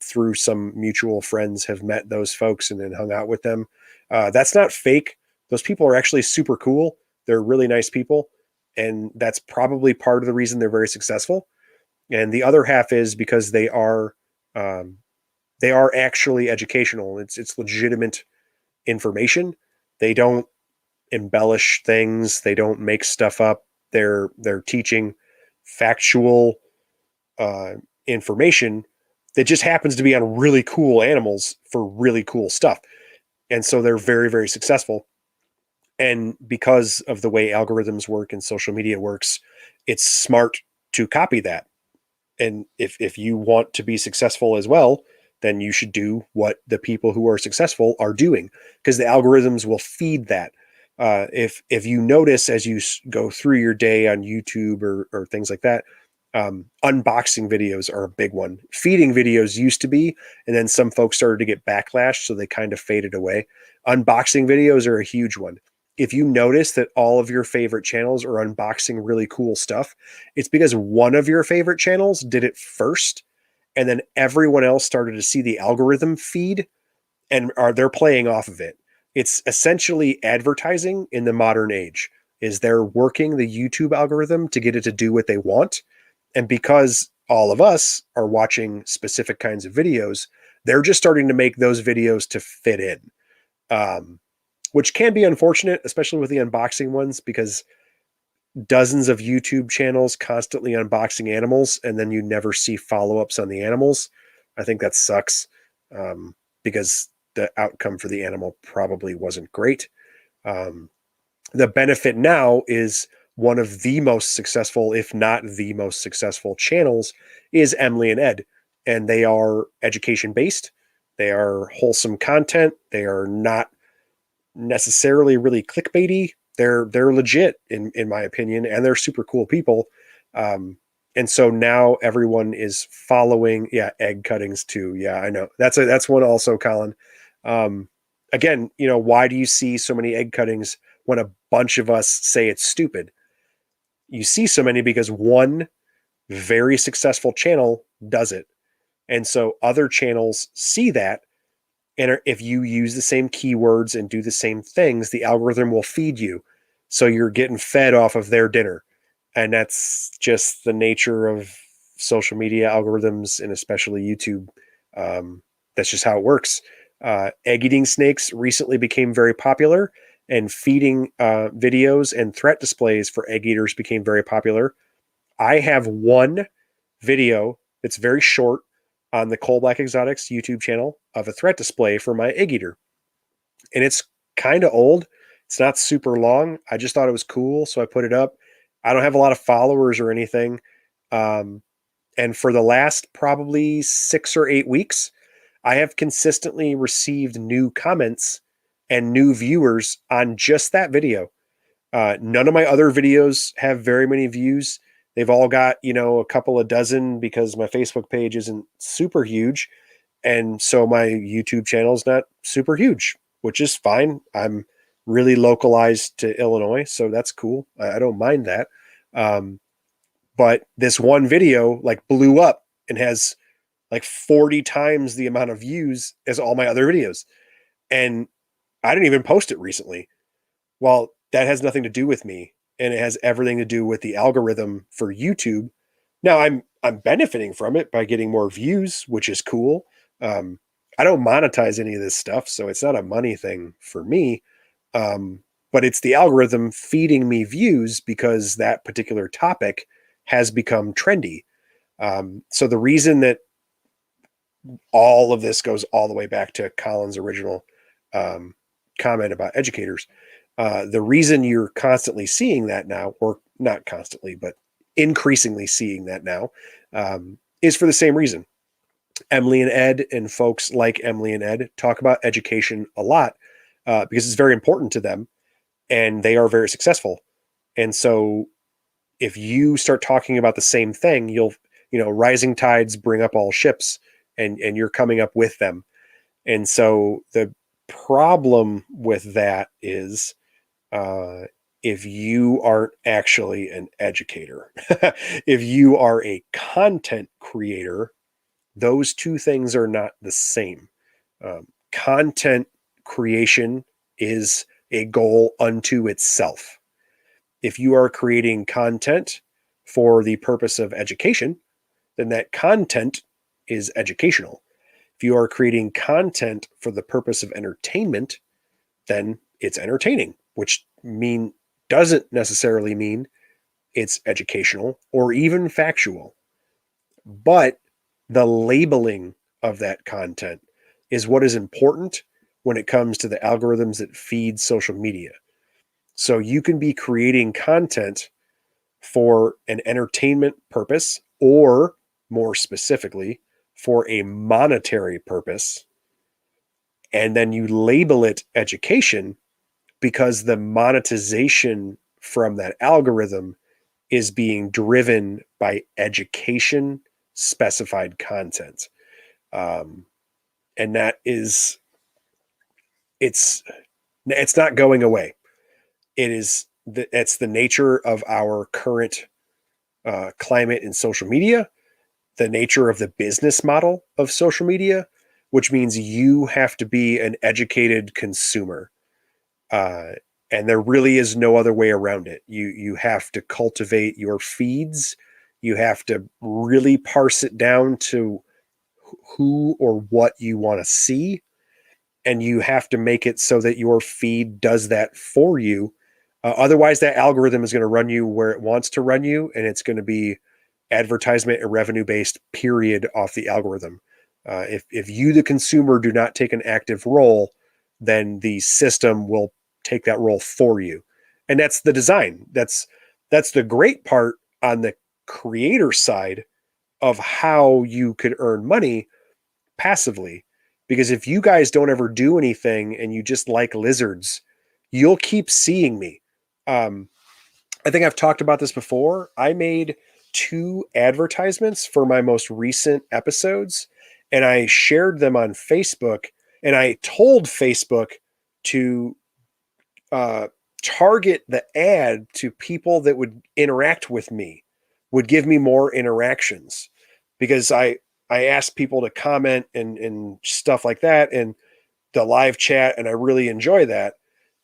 through some mutual friends, have met those folks and then hung out with them. That's not fake. Those people are actually super cool. They're really nice people. And that's probably part of the reason they're very successful. And the other half is because um, they are actually educational. It's legitimate information. They don't embellish things. They don't make stuff up. They're teaching factual uh, information that just happens to be on really cool animals for really cool stuff. And so they're very, very successful. And because of the way algorithms work and social media works, it's smart to copy that. And if you want to be successful as well, then you should do what the people who are successful are doing, because the algorithms will feed that. If you notice as you go through your day on YouTube or things like that, unboxing videos are a big one. Feeding videos used to be, and then some folks started to get backlash, so they kind of faded away. Unboxing videos are a huge one. If you notice that all of your favorite channels are unboxing really cool stuff, it's because one of your favorite channels did it first, and then everyone else started to see the algorithm feed, and they're playing off of it. It's essentially advertising in the modern age. Is they're working the YouTube algorithm to get it to do what they want, and because all of us are watching specific kinds of videos, they're just starting to make those videos to fit in, um, which can be unfortunate, especially with the unboxing ones, because dozens of YouTube channels constantly unboxing animals, and then you never see follow-ups on the animals. I think that sucks, because the outcome for the animal probably wasn't great. Um, the benefit now is one of the most successful, if not the most successful channels, is Emily and Ed. And they are education based. They are wholesome content. They are not necessarily really clickbaity. They're legit in my opinion, and they're super cool people. Um, and so now everyone is following. Yeah, egg cuttings too. Yeah, I know that's one also, Colin. Um, Again, why do you see so many egg cuttings when a bunch of us say it's stupid? You see so many because one very successful channel does it, and so other channels see that, and if you use the same keywords and do the same things, the algorithm will feed you. So you're getting fed off of their dinner. And that's just the nature of social media algorithms, and especially YouTube. That's just how it works. Egg eating snakes recently became very popular, and feeding videos and threat displays for egg eaters became very popular. I have one video that's very short on the Coal Black Exotics YouTube channel of a threat display for my egg eater. And it's kind of old. It's not super long. I just thought it was cool, so I put it up. I don't have a lot of followers or anything. Um, and for the last probably 6 or 8 weeks, I have consistently received new comments and new viewers on just that video. None of my other videos have very many views. They've all got, a couple of dozen, because my Facebook page isn't super huge. And so my YouTube channel is not super huge, which is fine. I'm really localized to Illinois, so that's cool. I don't mind that. Um, but this one video like blew up and has like 40 times the amount of views as all my other videos. And I didn't even post it recently. Well, that has nothing to do with me, and it has everything to do with the algorithm for YouTube. Now I'm benefiting from it by getting more views, which is cool. I don't monetize any of this stuff, so it's not a money thing for me. Um, but it's the algorithm feeding me views because that particular topic has become trendy. So the reason that all of this goes all the way back to Colin's original comment about educators, the reason you're constantly seeing that now, or not constantly, but increasingly seeing that now, is for the same reason. Emily and Ed and folks like Emily and Ed talk about education a lot because it's very important to them and they are very successful. And so if you start talking about the same thing, rising tides bring up all ships, and you're coming up with them. And so the problem with that is if you aren't actually an educator, if you are a content creator, those two things are not the same. Content creation is a goal unto itself. If you are creating content for the purpose of education, then that content is educational. If you are creating content for the purpose of entertainment, then it's entertaining, which doesn't necessarily mean it's educational or even factual. But the labeling of that content is what is important when it comes to the algorithms that feed social media. So you can be creating content for an entertainment purpose, or more specifically, for a monetary purpose, and then you label it education because the monetization from that algorithm is being driven by education specified content. And that is, it's not going away. It's the nature of our current climate in social media, the nature of the business model of social media, which means you have to be an educated consumer. And there really is no other way around it. You have to cultivate your feeds. You have to really parse it down to who or what you want to see. And you have to make it so that your feed does that for you. Otherwise, that algorithm is going to run you where it wants to run you, and it's going to be advertisement and revenue-based, period, off the algorithm. If you, the consumer, do not take an active role, then the system will take that role for you. And that's the design. That's the great part on the creator side of how you could earn money passively. Because if you guys don't ever do anything and you just like lizards, you'll keep seeing me. I think I've talked about this before. I made 2 advertisements for my most recent episodes, and I shared them on Facebook, and I told Facebook to target the ad to people that would interact with me, would give me more interactions, because I asked people to comment and stuff like that, and the live chat, and I really enjoy that.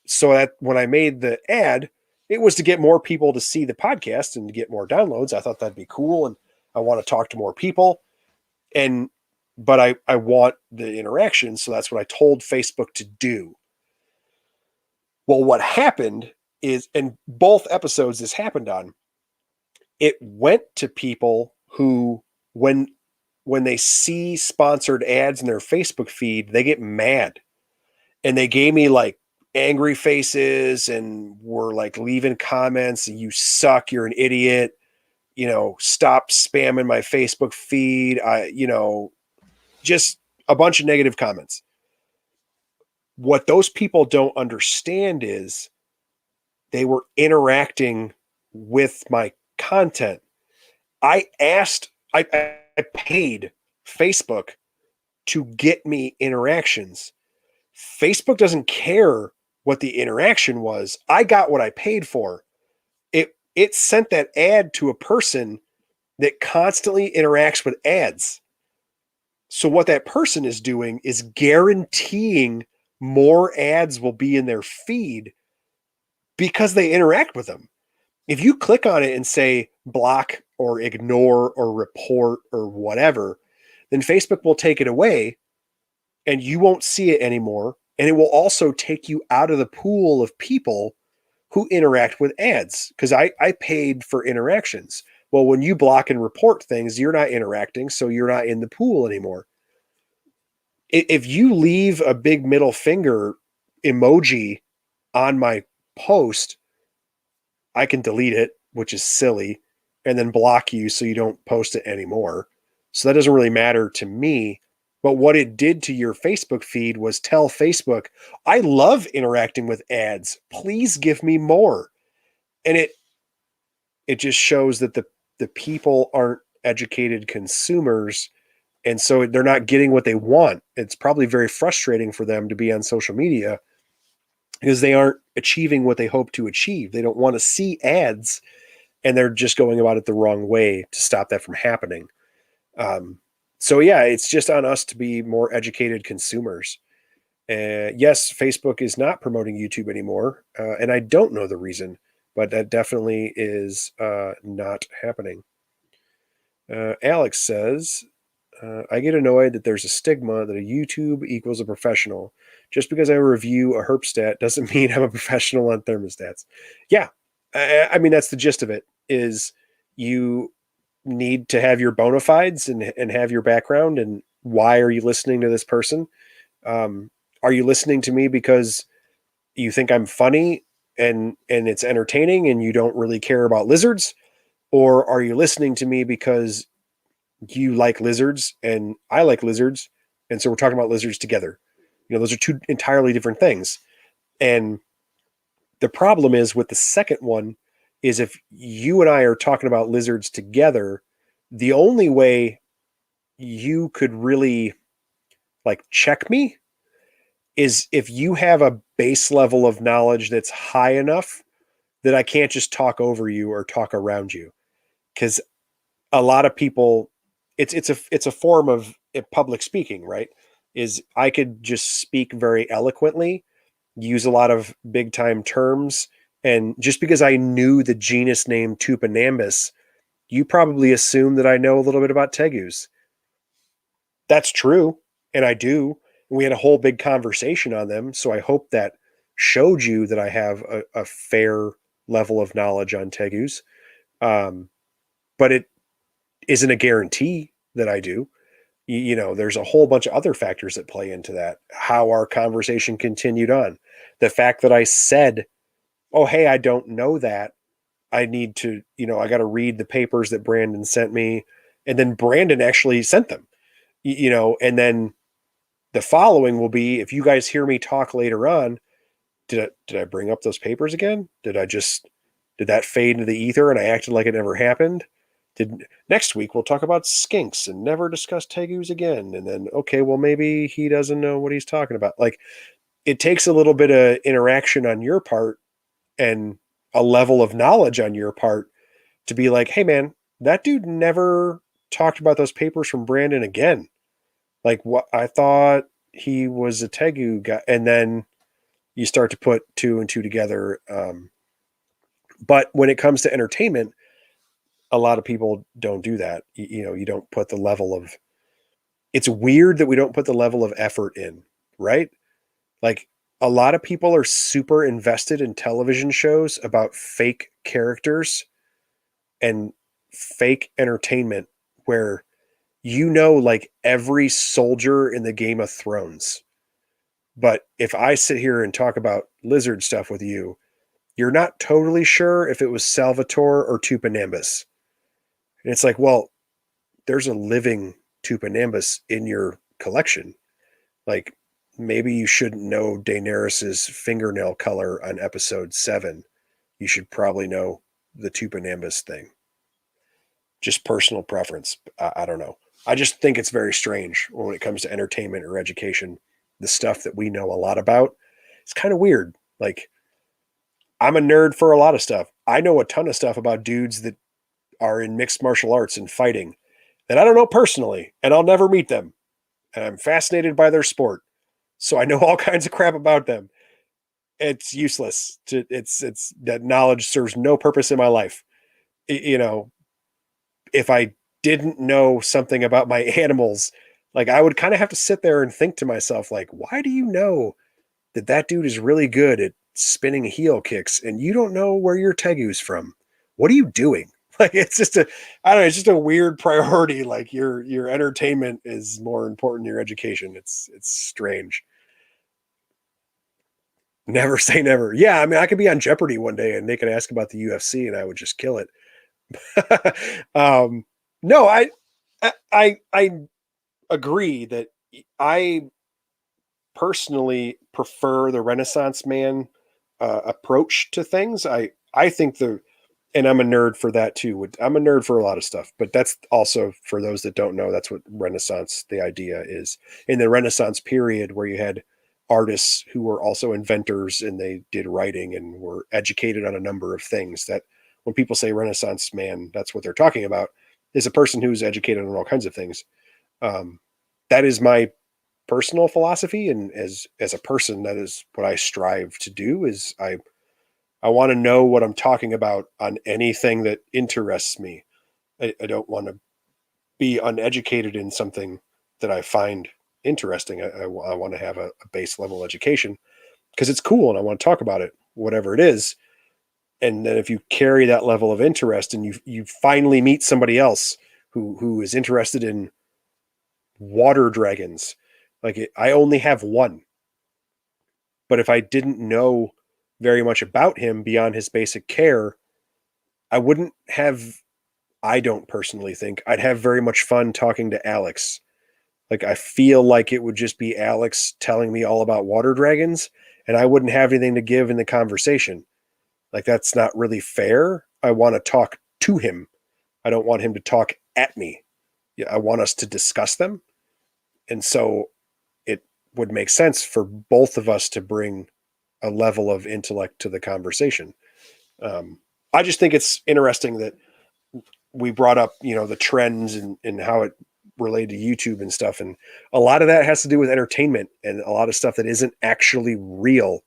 So that when I made the ad, it was to get more people to see the podcast and to get more downloads. I thought that'd be cool, and I want to talk to more people. But I want the interaction, so that's what I told Facebook to do. Well, what happened is, and both episodes this happened on, it went to people who, when they see sponsored ads in their Facebook feed, they get mad. And they gave me like angry faces and were like leaving comments, you suck, you're an idiot, stop spamming my Facebook feed. Just a bunch of negative comments. What those people don't understand is they were interacting with my content. I paid Facebook to get me interactions. Facebook doesn't care what the interaction was. I got what I paid for. It sent that ad to a person that constantly interacts with ads. So what that person is doing is guaranteeing more ads will be in their feed because they interact with them. If you click on it and say block or ignore or report or whatever, then Facebook will take it away and you won't see it anymore. And it will also take you out of the pool of people who interact with ads, because I paid for interactions. Well, when you block and report things, you're not interacting, so you're not in the pool anymore. If you leave a big middle finger emoji on my post, I can delete it, which is silly, and then block you so you don't post it anymore. So that doesn't really matter to me. But what it did to your Facebook feed was tell Facebook, I love interacting with ads. Please give me more. And it just shows that the people aren't educated consumers, and so they're not getting what they want. It's probably very frustrating for them to be on social media because they aren't achieving what they hope to achieve. They don't want to see ads, and they're just going about it the wrong way to stop that from happening. So yeah, it's just on us to be more educated consumers. Yes, Facebook is not promoting YouTube anymore, and I don't know the reason, but that definitely is not happening. Alex says, I get annoyed that there's a stigma that a YouTube equals a professional. Just because I review a herp doesn't mean I'm a professional on thermostats. Yeah, I mean, that's the gist of it, is you need to have your bona fides and have your background, and why are you listening to this person? Are you listening to me because you think I'm funny and it's entertaining and you don't really care about lizards? Or are you listening to me because you like lizards and I like lizards, and so we're talking about lizards together? Those are two entirely different things. And the problem is with the second one is, if you and I are talking about lizards together, the only way you could really like check me is if you have a base level of knowledge that's high enough that I can't just talk over you or talk around you. Because a lot of people, it's a form of public speaking, right? Is I could just speak very eloquently, use a lot of big time terms, and just because I knew the genus name Tupinambus, you probably assume that I know a little bit about tegus. That's true, and I do. We had a whole big conversation on them, so I hope that showed you that I have a fair level of knowledge on tegus. But it isn't a guarantee that I do. There's a whole bunch of other factors that play into that. How our conversation continued on. The fact that I said, oh, hey, I don't know that. I need to, I got to read the papers that Brandon sent me. And then Brandon actually sent them, and then the following will be, if you guys hear me talk later on, did I bring up those papers again? Did that fade into the ether and I acted like it never happened? Next week we'll talk about skinks and never discuss tegus again. And then, okay, well, maybe he doesn't know what he's talking about. Like, it takes a little bit of interaction on your part and a level of knowledge on your part to be like, hey man, that dude never talked about those papers from Brandon again. Like, what? I thought he was a tegu guy. And then you start to put two and two together. But when it comes to entertainment, a lot of people don't do that. You don't put the level of, it's weird that we don't put the level of effort in, right? Like, a lot of people are super invested in television shows about fake characters and fake entertainment where like every soldier in the Game of Thrones. But if I sit here and talk about lizard stuff with you, you're not totally sure if it was Salvatore or Tupinambus. And it's like, well, there's a living Tupinambus in your collection. Like, maybe you shouldn't know Daenerys's fingernail color on episode 7. You should probably know the Tupinambus thing. Just personal preference. I don't know. I just think it's very strange when it comes to entertainment or education. The stuff that we know a lot about, it's kind of weird. Like, I'm a nerd for a lot of stuff. I know a ton of stuff about dudes that are in mixed martial arts and fighting that I don't know personally, and I'll never meet them. And I'm fascinated by their sport. So I know all kinds of crap about them. It's useless. It's that knowledge serves no purpose in my life. If I didn't know something about my animals, like, I would kind of have to sit there and think to myself, like, why do you know that dude is really good at spinning heel kicks and you don't know where your tegu's from? What are you doing? Like it's just a, I don't know, it's just a weird priority. Like your entertainment is more important than your education. It's strange. Never say never. Yeah, I mean, I could be on Jeopardy one day and they could ask about the UFC and I would just kill it. um, no, I agree that I personally prefer the Renaissance man approach to things. I think and I'm a nerd for that too. I'm a nerd for a lot of stuff, but that's also for those that don't know, that's what Renaissance, the idea is. In the Renaissance period where you had artists who were also inventors and they did writing and were educated on a number of things, that when people say Renaissance man, that's what they're talking about, is a person who's educated on all kinds of things. Um, that is my personal philosophy, and as a person, that is what I strive to do. Is I want to know what I'm talking about on anything that interests me. I don't want to be uneducated in something that I find interesting. I want to have a base level education because it's cool and I want to talk about it, whatever it is. And then if you carry that level of interest and you finally meet somebody else who is interested in water dragons, I only have one, but if I didn't know very much about him beyond his basic care, I wouldn't have, I don't personally think I'd have very much fun talking to Alex. Like, I feel like it would just be Alex telling me all about water dragons, and I wouldn't have anything to give in the conversation. Like, that's not really fair. I want to talk to him. I don't want him to talk at me. Yeah, I want us to discuss them. And so it would make sense for both of us to bring a level of intellect to the conversation. I just think it's interesting that we brought up, the trends and how it related to YouTube and stuff. And a lot of that has to do with entertainment and a lot of stuff that isn't actually real.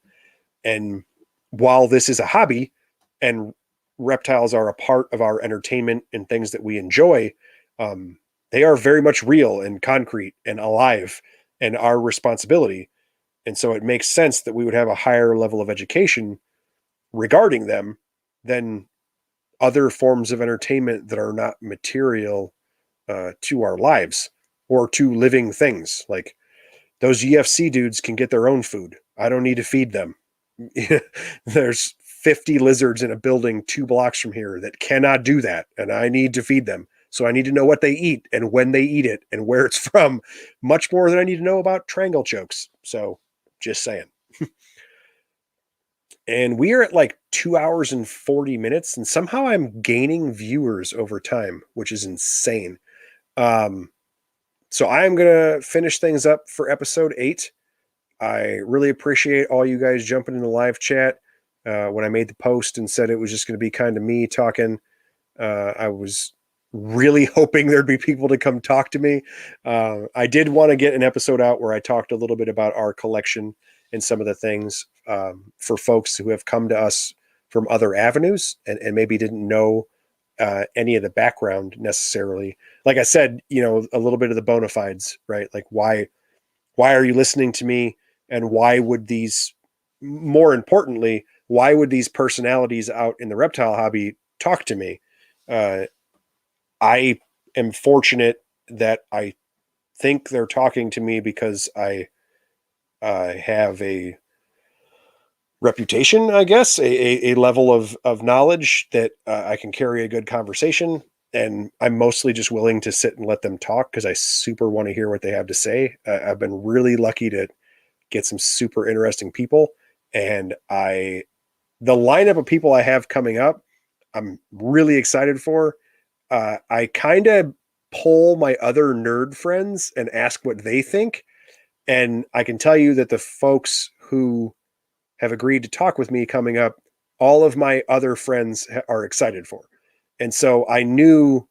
And while this is a hobby and reptiles are a part of our entertainment and things that we enjoy, they are very much real and concrete and alive and our responsibility. And so it makes sense that we would have a higher level of education regarding them than other forms of entertainment that are not material to our lives or to living things. Like those UFC dudes can get their own food. I don't need to feed them. There's 50 lizards in a building 2 blocks from here that cannot do that, and I need to feed them. So I need to know what they eat and when they eat it and where it's from, much more than I need to know about triangle chokes. So just saying. And we are at like 2 hours and 40 minutes, and somehow I'm gaining viewers over time, which is insane. So I am going to finish things up for episode 8. I really appreciate all you guys jumping in the live chat. When I made the post and said it was just going to be kind of me talking, I was really hoping there'd be people to come talk to me. I did want to get an episode out where I talked a little bit about our collection and some of the things for folks who have come to us from other avenues and maybe didn't know any of the background necessarily. Like I said, a little bit of the bona fides, right? Like why are you listening to me? And why would more importantly, why would these personalities out in the reptile hobby talk to me? I am fortunate that I think they're talking to me because I have a reputation, I guess, a level of knowledge that I can carry a good conversation. And I'm mostly just willing to sit and let them talk because I super want to hear what they have to say. I've been really lucky to get some super interesting people. And the lineup of people I have coming up, I'm really excited for. I kind of poll my other nerd friends and ask what they think. And I can tell you that the folks who have agreed to talk with me coming up, all of my other friends are excited for. And so I knew,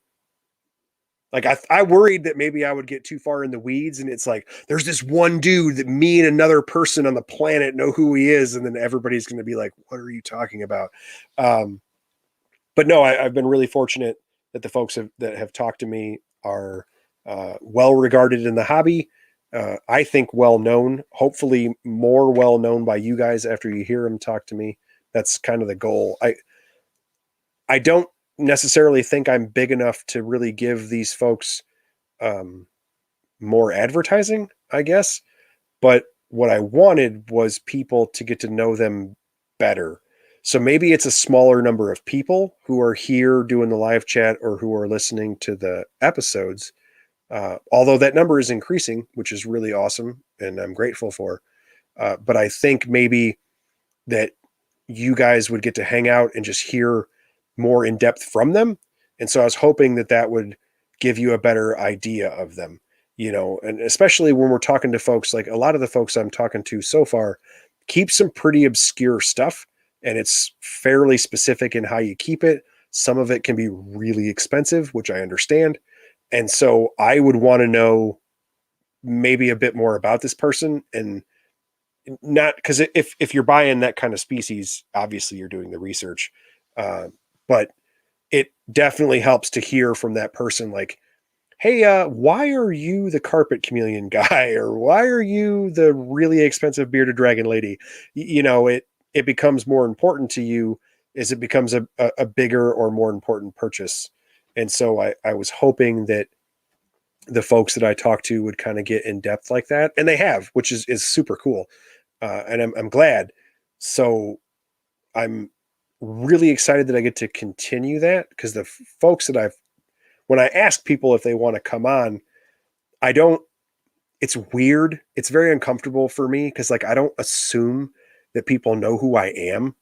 like, I worried that maybe I would get too far in the weeds. And it's like, there's this one dude that me and another person on the planet know who he is. And then everybody's going to be like, what are you talking about? But no, I've been really fortunate that the folks that have talked to me are well regarded in the hobby. I think well known, hopefully more well known by you guys after you hear them talk to me. That's kind of the goal. I don't necessarily think I'm big enough to really give these folks more advertising, I guess. But what I wanted was people to get to know them better. So maybe it's a smaller number of people who are here doing the live chat or who are listening to the episodes. Although that number is increasing, which is really awesome and I'm grateful for. But I think maybe that you guys would get to hang out and just hear more in depth from them. And so I was hoping that that would give you a better idea of them, and especially when we're talking to folks, like a lot of the folks I'm talking to so far keep some pretty obscure stuff, and it's fairly specific in how you keep it. Some of it can be really expensive, which I understand. And so I would want to know maybe a bit more about this person, and not because if you're buying that kind of species, obviously you're doing the research, but it definitely helps to hear from that person, like, hey, why are you the carpet chameleon guy, or why are you the really expensive bearded dragon lady? It becomes more important to you as it becomes a bigger or more important purchase. And so I was hoping that the folks that I talked to would kind of get in depth like that, and they have, which is super cool. And I'm glad. So I'm really excited that I get to continue that, because the folks that when I ask people if they want to come on, I don't, it's weird. It's very uncomfortable for me because, like, I don't assume that people know who I am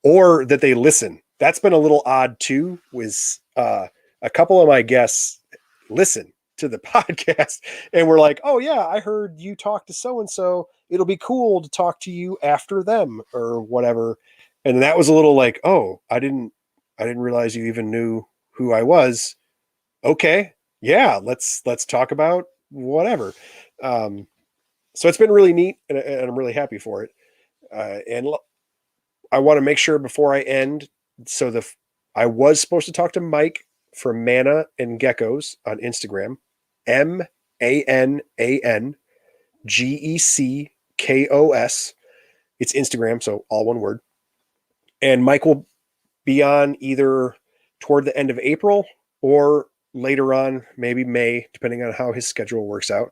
or that they listen. That's been a little odd too, was a couple of my guests listen to the podcast and we're like, oh yeah, I heard you talk to so-and-so. It'll be cool to talk to you after them or whatever. And that was a little like, oh, I didn't realize you even knew who I was. Okay. Yeah, let's talk about whatever. Um, so it's been really neat, and I'm really happy for it. And I want to make sure before I end. So I was supposed to talk to Mike from Mana and Geckos on Instagram, MANANGECKOS. It's Instagram, so all one word. And Mike will be on either toward the end of April or later on, maybe May, depending on how his schedule works out.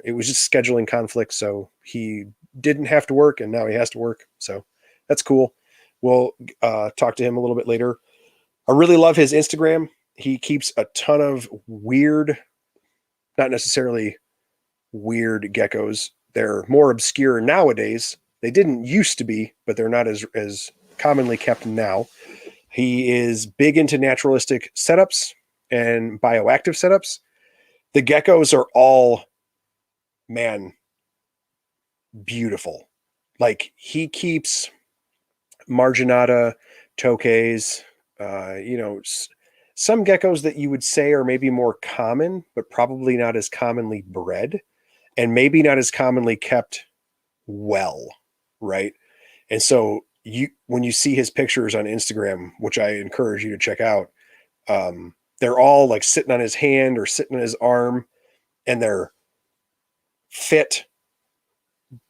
It was just scheduling conflict, so he didn't have to work, and now he has to work. So that's cool. We'll talk to him a little bit later. I really love his Instagram. He keeps a ton of weird, not necessarily weird geckos. They're more obscure nowadays. They didn't used to be, but they're not as commonly kept now. He is big into naturalistic setups and bioactive setups. The geckos are all, man, beautiful. Like, he keeps marginata, toques, some geckos that you would say are maybe more common, but probably not as commonly bred and maybe not as commonly kept well, right? And so when you see his pictures on Instagram, which I encourage you to check out, they're all like sitting on his hand or sitting on his arm, and they're fit,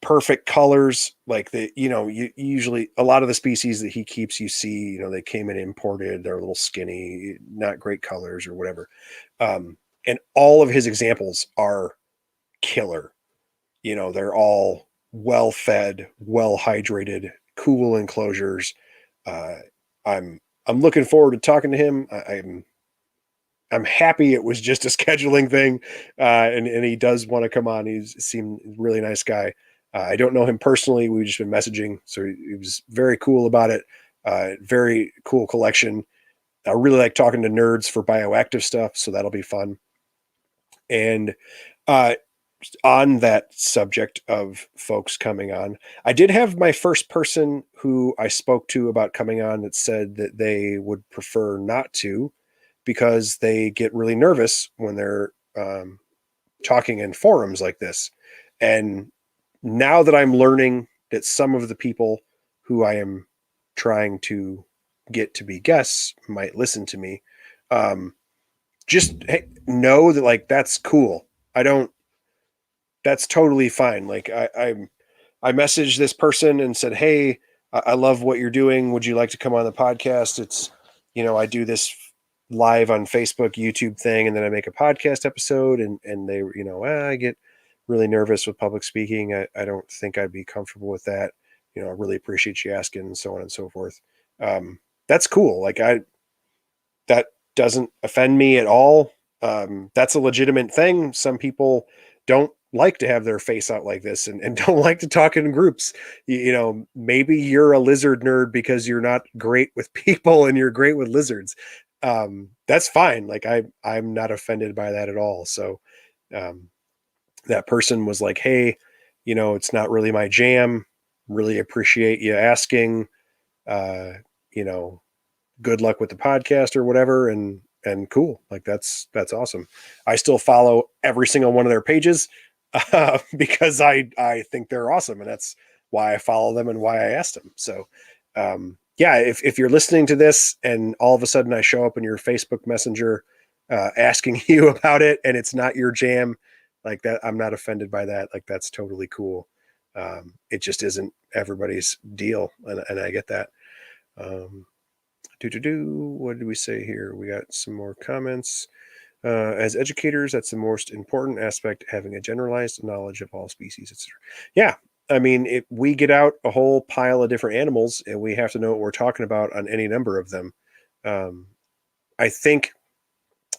perfect colors. Like you usually, a lot of the species that he keeps, you see, they came in imported, they're a little skinny, not great colors or whatever. And all of his examples are killer. They're all well fed, well hydrated, cool enclosures. I'm looking forward to talking to him. I'm happy it was just a scheduling thing, and he does want to come on. He's seemed a really nice guy. I don't know him personally. We've just been messaging, so he was very cool about it. Very cool collection. I really like talking to nerds for bioactive stuff, so that'll be fun. And uh, on that subject of folks coming on, I did have my first person who I spoke to about coming on that said that they would prefer not to, because they get really nervous when they're talking in forums like this. And now that I'm learning that some of the people who I am trying to get to be guests might listen to me, just know that, like, that's cool. That's totally fine. Like, I messaged this person and said, hey, I love what you're doing. Would you like to come on the podcast? It's, I do this live on Facebook, YouTube thing, and then I make a podcast episode, and they, I get really nervous with public speaking. I don't think I'd be comfortable with that. I really appreciate you asking, and so on and so forth. That's cool. Like that doesn't offend me at all. That's a legitimate thing. Some people don't like to have their face out like this and don't like to talk in groups. Maybe you're a lizard nerd because you're not great with people and you're great with lizards. That's fine. Like I'm not offended by that at all. So um, that person was like, hey, it's not really my jam. Really appreciate you asking. Uh, you know, good luck with the podcast or whatever. And cool. Like that's awesome. I still follow every single one of their pages because I think they're awesome. And that's why I follow them and why I asked them. So, yeah, if you're listening to this and all of a sudden I show up in your Facebook Messenger asking you about it and it's not your jam, like that, I'm not offended by that. Like that's totally cool. It just isn't everybody's deal, and I get that. Um, what did we say here? We got some more comments. As educators, that's the most important aspect, having a generalized knowledge of all species, etc. Yeah, I mean, if we get out a whole pile of different animals and we have to know what we're talking about on any number of them. I think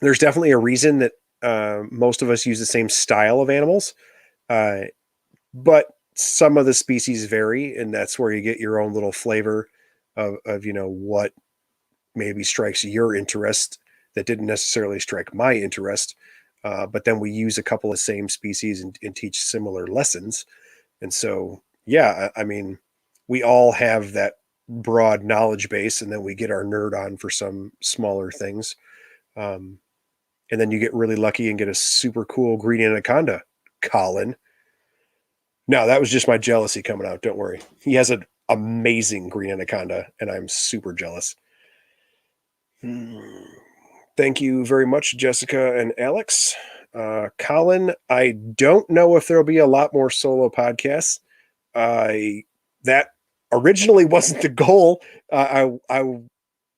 there's definitely a reason that most of us use the same style of animals, but some of the species vary, and that's where you get your own little flavor of what maybe strikes your interest that didn't necessarily strike my interest. But then we use a couple of same species and teach similar lessons. And so, yeah, I mean, we all have that broad knowledge base, and then we get our nerd on for some smaller things. And then you get really lucky and get a super cool green anaconda, Colin. No, that was just my jealousy coming out. Don't worry. He has an amazing green anaconda, and I'm super jealous. Thank you very much, Jessica and Alex. Colin, I don't know if there'll be a lot more solo podcasts. That originally wasn't the goal. I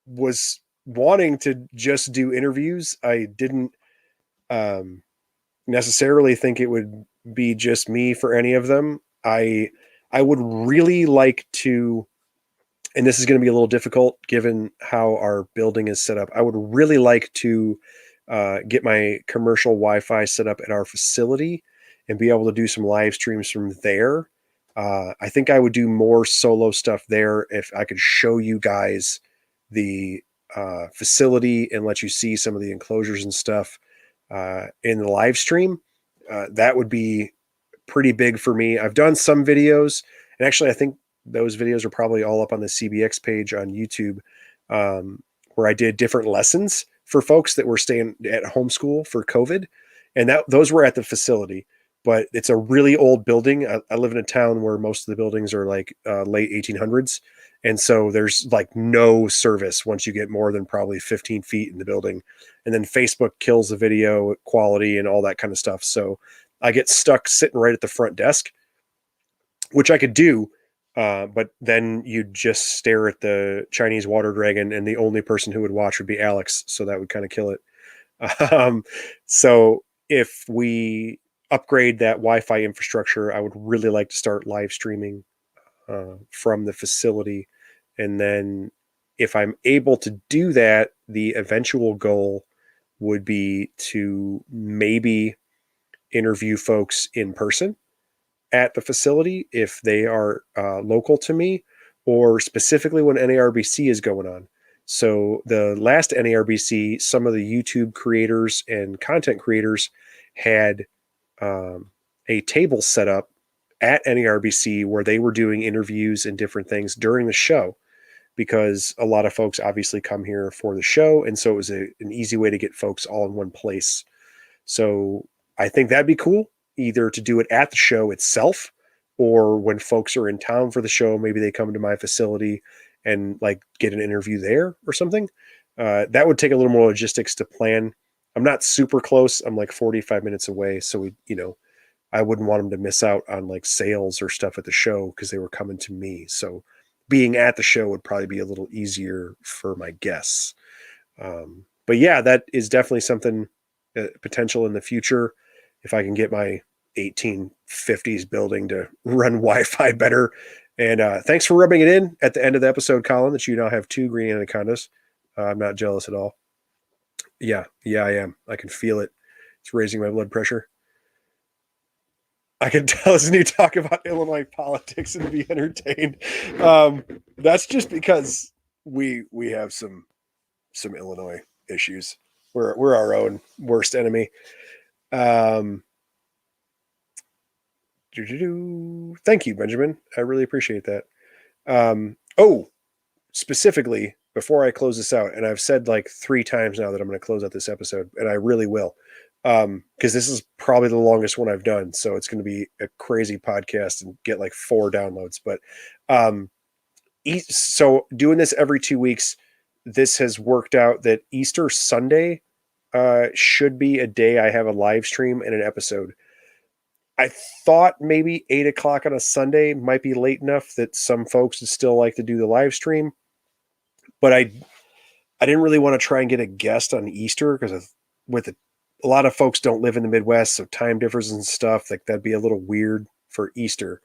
was wanting to just do interviews. I didn't necessarily think it would be just me for any of them. I would really like to, and this is going to be a little difficult given how our building is set up. I would really like to get my commercial Wi-Fi set up at our facility and be able to do some live streams from there. I think I would do more solo stuff there if I could show you guys the facility and let you see some of the enclosures and stuff in the live stream. That would be pretty big for me. I've done some videos, and actually I think those videos are probably all up on the CBX page on YouTube, where I did different lessons for folks that were staying at homeschool for COVID. And those were at the facility, but it's a really old building. I live in a town where most of the buildings are like late 1800s. And so there's like no service once you get more than probably 15 feet in the building. And then Facebook kills the video quality and all that kind of stuff. So I get stuck sitting right at the front desk, which I could do. But then you'd just stare at the Chinese water dragon, and the only person who would watch would be Alex. So that would kind of kill it. So if we upgrade that Wi-Fi infrastructure, I would really like to start live streaming from the facility. And then if I'm able to do that, the eventual goal would be to maybe interview folks in person at the facility if they are local to me, or specifically when NARBC is going on. So the last NARBC, some of the YouTube creators and content creators had a table set up at NARBC where they were doing interviews and different things during the show, because a lot of folks obviously come here for the show. And so it was an easy way to get folks all in one place. So I think that'd be cool, either to do it at the show itself, or when folks are in town for the show, maybe they come to my facility and like get an interview there or something. That would take a little more logistics to plan. I'm not super close. I'm like 45 minutes away. So I wouldn't want them to miss out on like sales or stuff at the show because they were coming to me. So being at the show would probably be a little easier for my guests. But yeah, that is definitely something potential in the future. If I can get my 1850s building to run Wi-Fi better. And thanks for rubbing it in at the end of the episode, Colin, that you now have 2 green anacondas. I'm not jealous at all. Yeah, I am. I can feel it. It's raising my blood pressure. I can tell as you talk about Illinois politics and be entertained. That's just because we have some Illinois issues. We're our own worst enemy. Thank you, Benjamin. I really appreciate that. Specifically, before I close this out, and I've said like 3 times now that I'm going to close out this episode, and I really will, because this is probably the longest one I've done, so it's going to be a crazy podcast and get like 4 downloads. But so doing this every 2 weeks, this has worked out that Easter Sunday should be a day I have a live stream and an episode. I thought maybe 8 o'clock on a Sunday might be late enough that some folks would still like to do the live stream. But I didn't really want to try and get a guest on Easter because a lot of folks don't live in the Midwest, so time differences and stuff, like that'd be a little weird for Easter.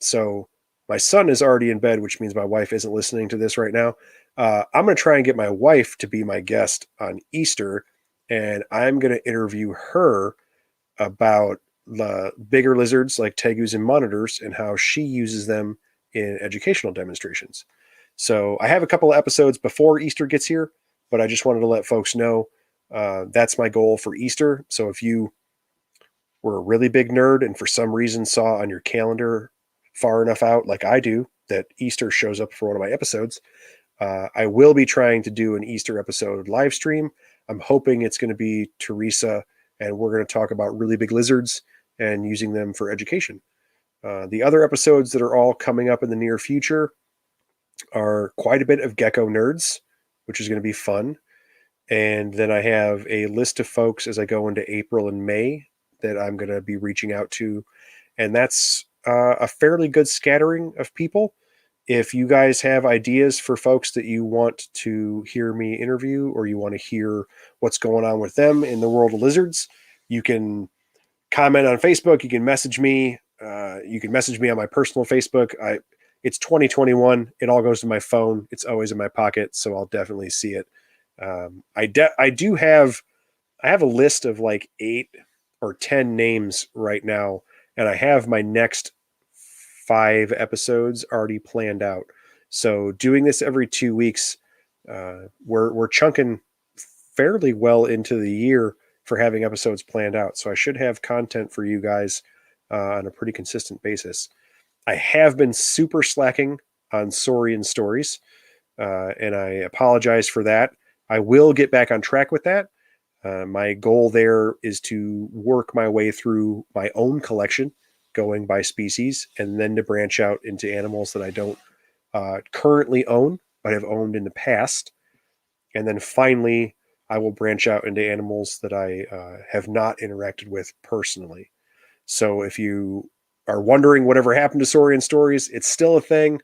So my son is already in bed, which means my wife isn't listening to this right now. I'm going to try and get my wife to be my guest on Easter, and I'm going to interview her about the bigger lizards like tegus and monitors and how she uses them in educational demonstrations. So I have a couple of episodes before Easter gets here, but I just wanted to let folks know that's my goal for Easter. So if you were a really big nerd and for some reason saw on your calendar far enough out, like I do, that Easter shows up for one of my episodes, I will be trying to do an Easter episode live stream. I'm hoping it's going to be Teresa, and we're going to talk about really big lizards and using them for education. The other episodes that are all coming up in the near future are quite a bit of gecko nerds, which is going to be fun. And then I have a list of folks as I go into April and May that I'm going to be reaching out to. And that's a fairly good scattering of people. If you guys have ideas for folks that you want to hear me interview, or you want to hear what's going on with them in the world of lizards, you can comment on Facebook. You can message me. You can message me on my personal Facebook. It's 2021. It all goes to my phone. It's always in my pocket, so I'll definitely see it. I have a list of like 8 or 10 names right now, and I have my next 5 episodes already planned out. So doing this every 2 weeks, we're chunking fairly well into the year for having episodes planned out. So I should have content for you guys on a pretty consistent basis. I have been super slacking on Saurian stories, and I apologize for that. I will get back on track with that. My goal there is to work my way through my own collection, going by species, and then to branch out into animals that I don't currently own, but have owned in the past. And then finally, I will branch out into animals that I have not interacted with personally. So if you are wondering whatever happened to Saurian stories, it's still a thing.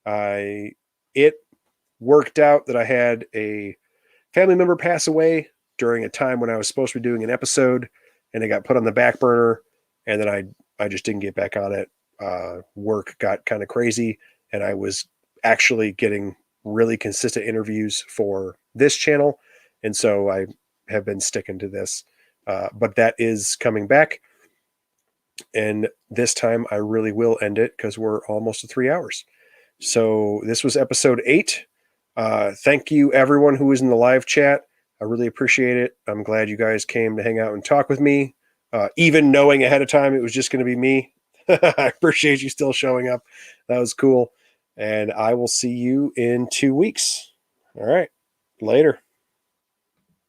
It worked out that I had a family member pass away during a time when I was supposed to be doing an episode, and it got put on the back burner, and then I just didn't get back on it. Work got kind of crazy, and I was actually getting really consistent interviews for this channel, and so I have been sticking to this. But that is coming back, and this time I really will end it because we're almost at 3 hours. So this was episode 8. Thank you, everyone who was in the live chat. I really appreciate it. I'm glad you guys came to hang out and talk with me, even knowing ahead of time it was just going to be me. I appreciate you still showing up. That was cool. And I will see you in 2 weeks. All right. Later.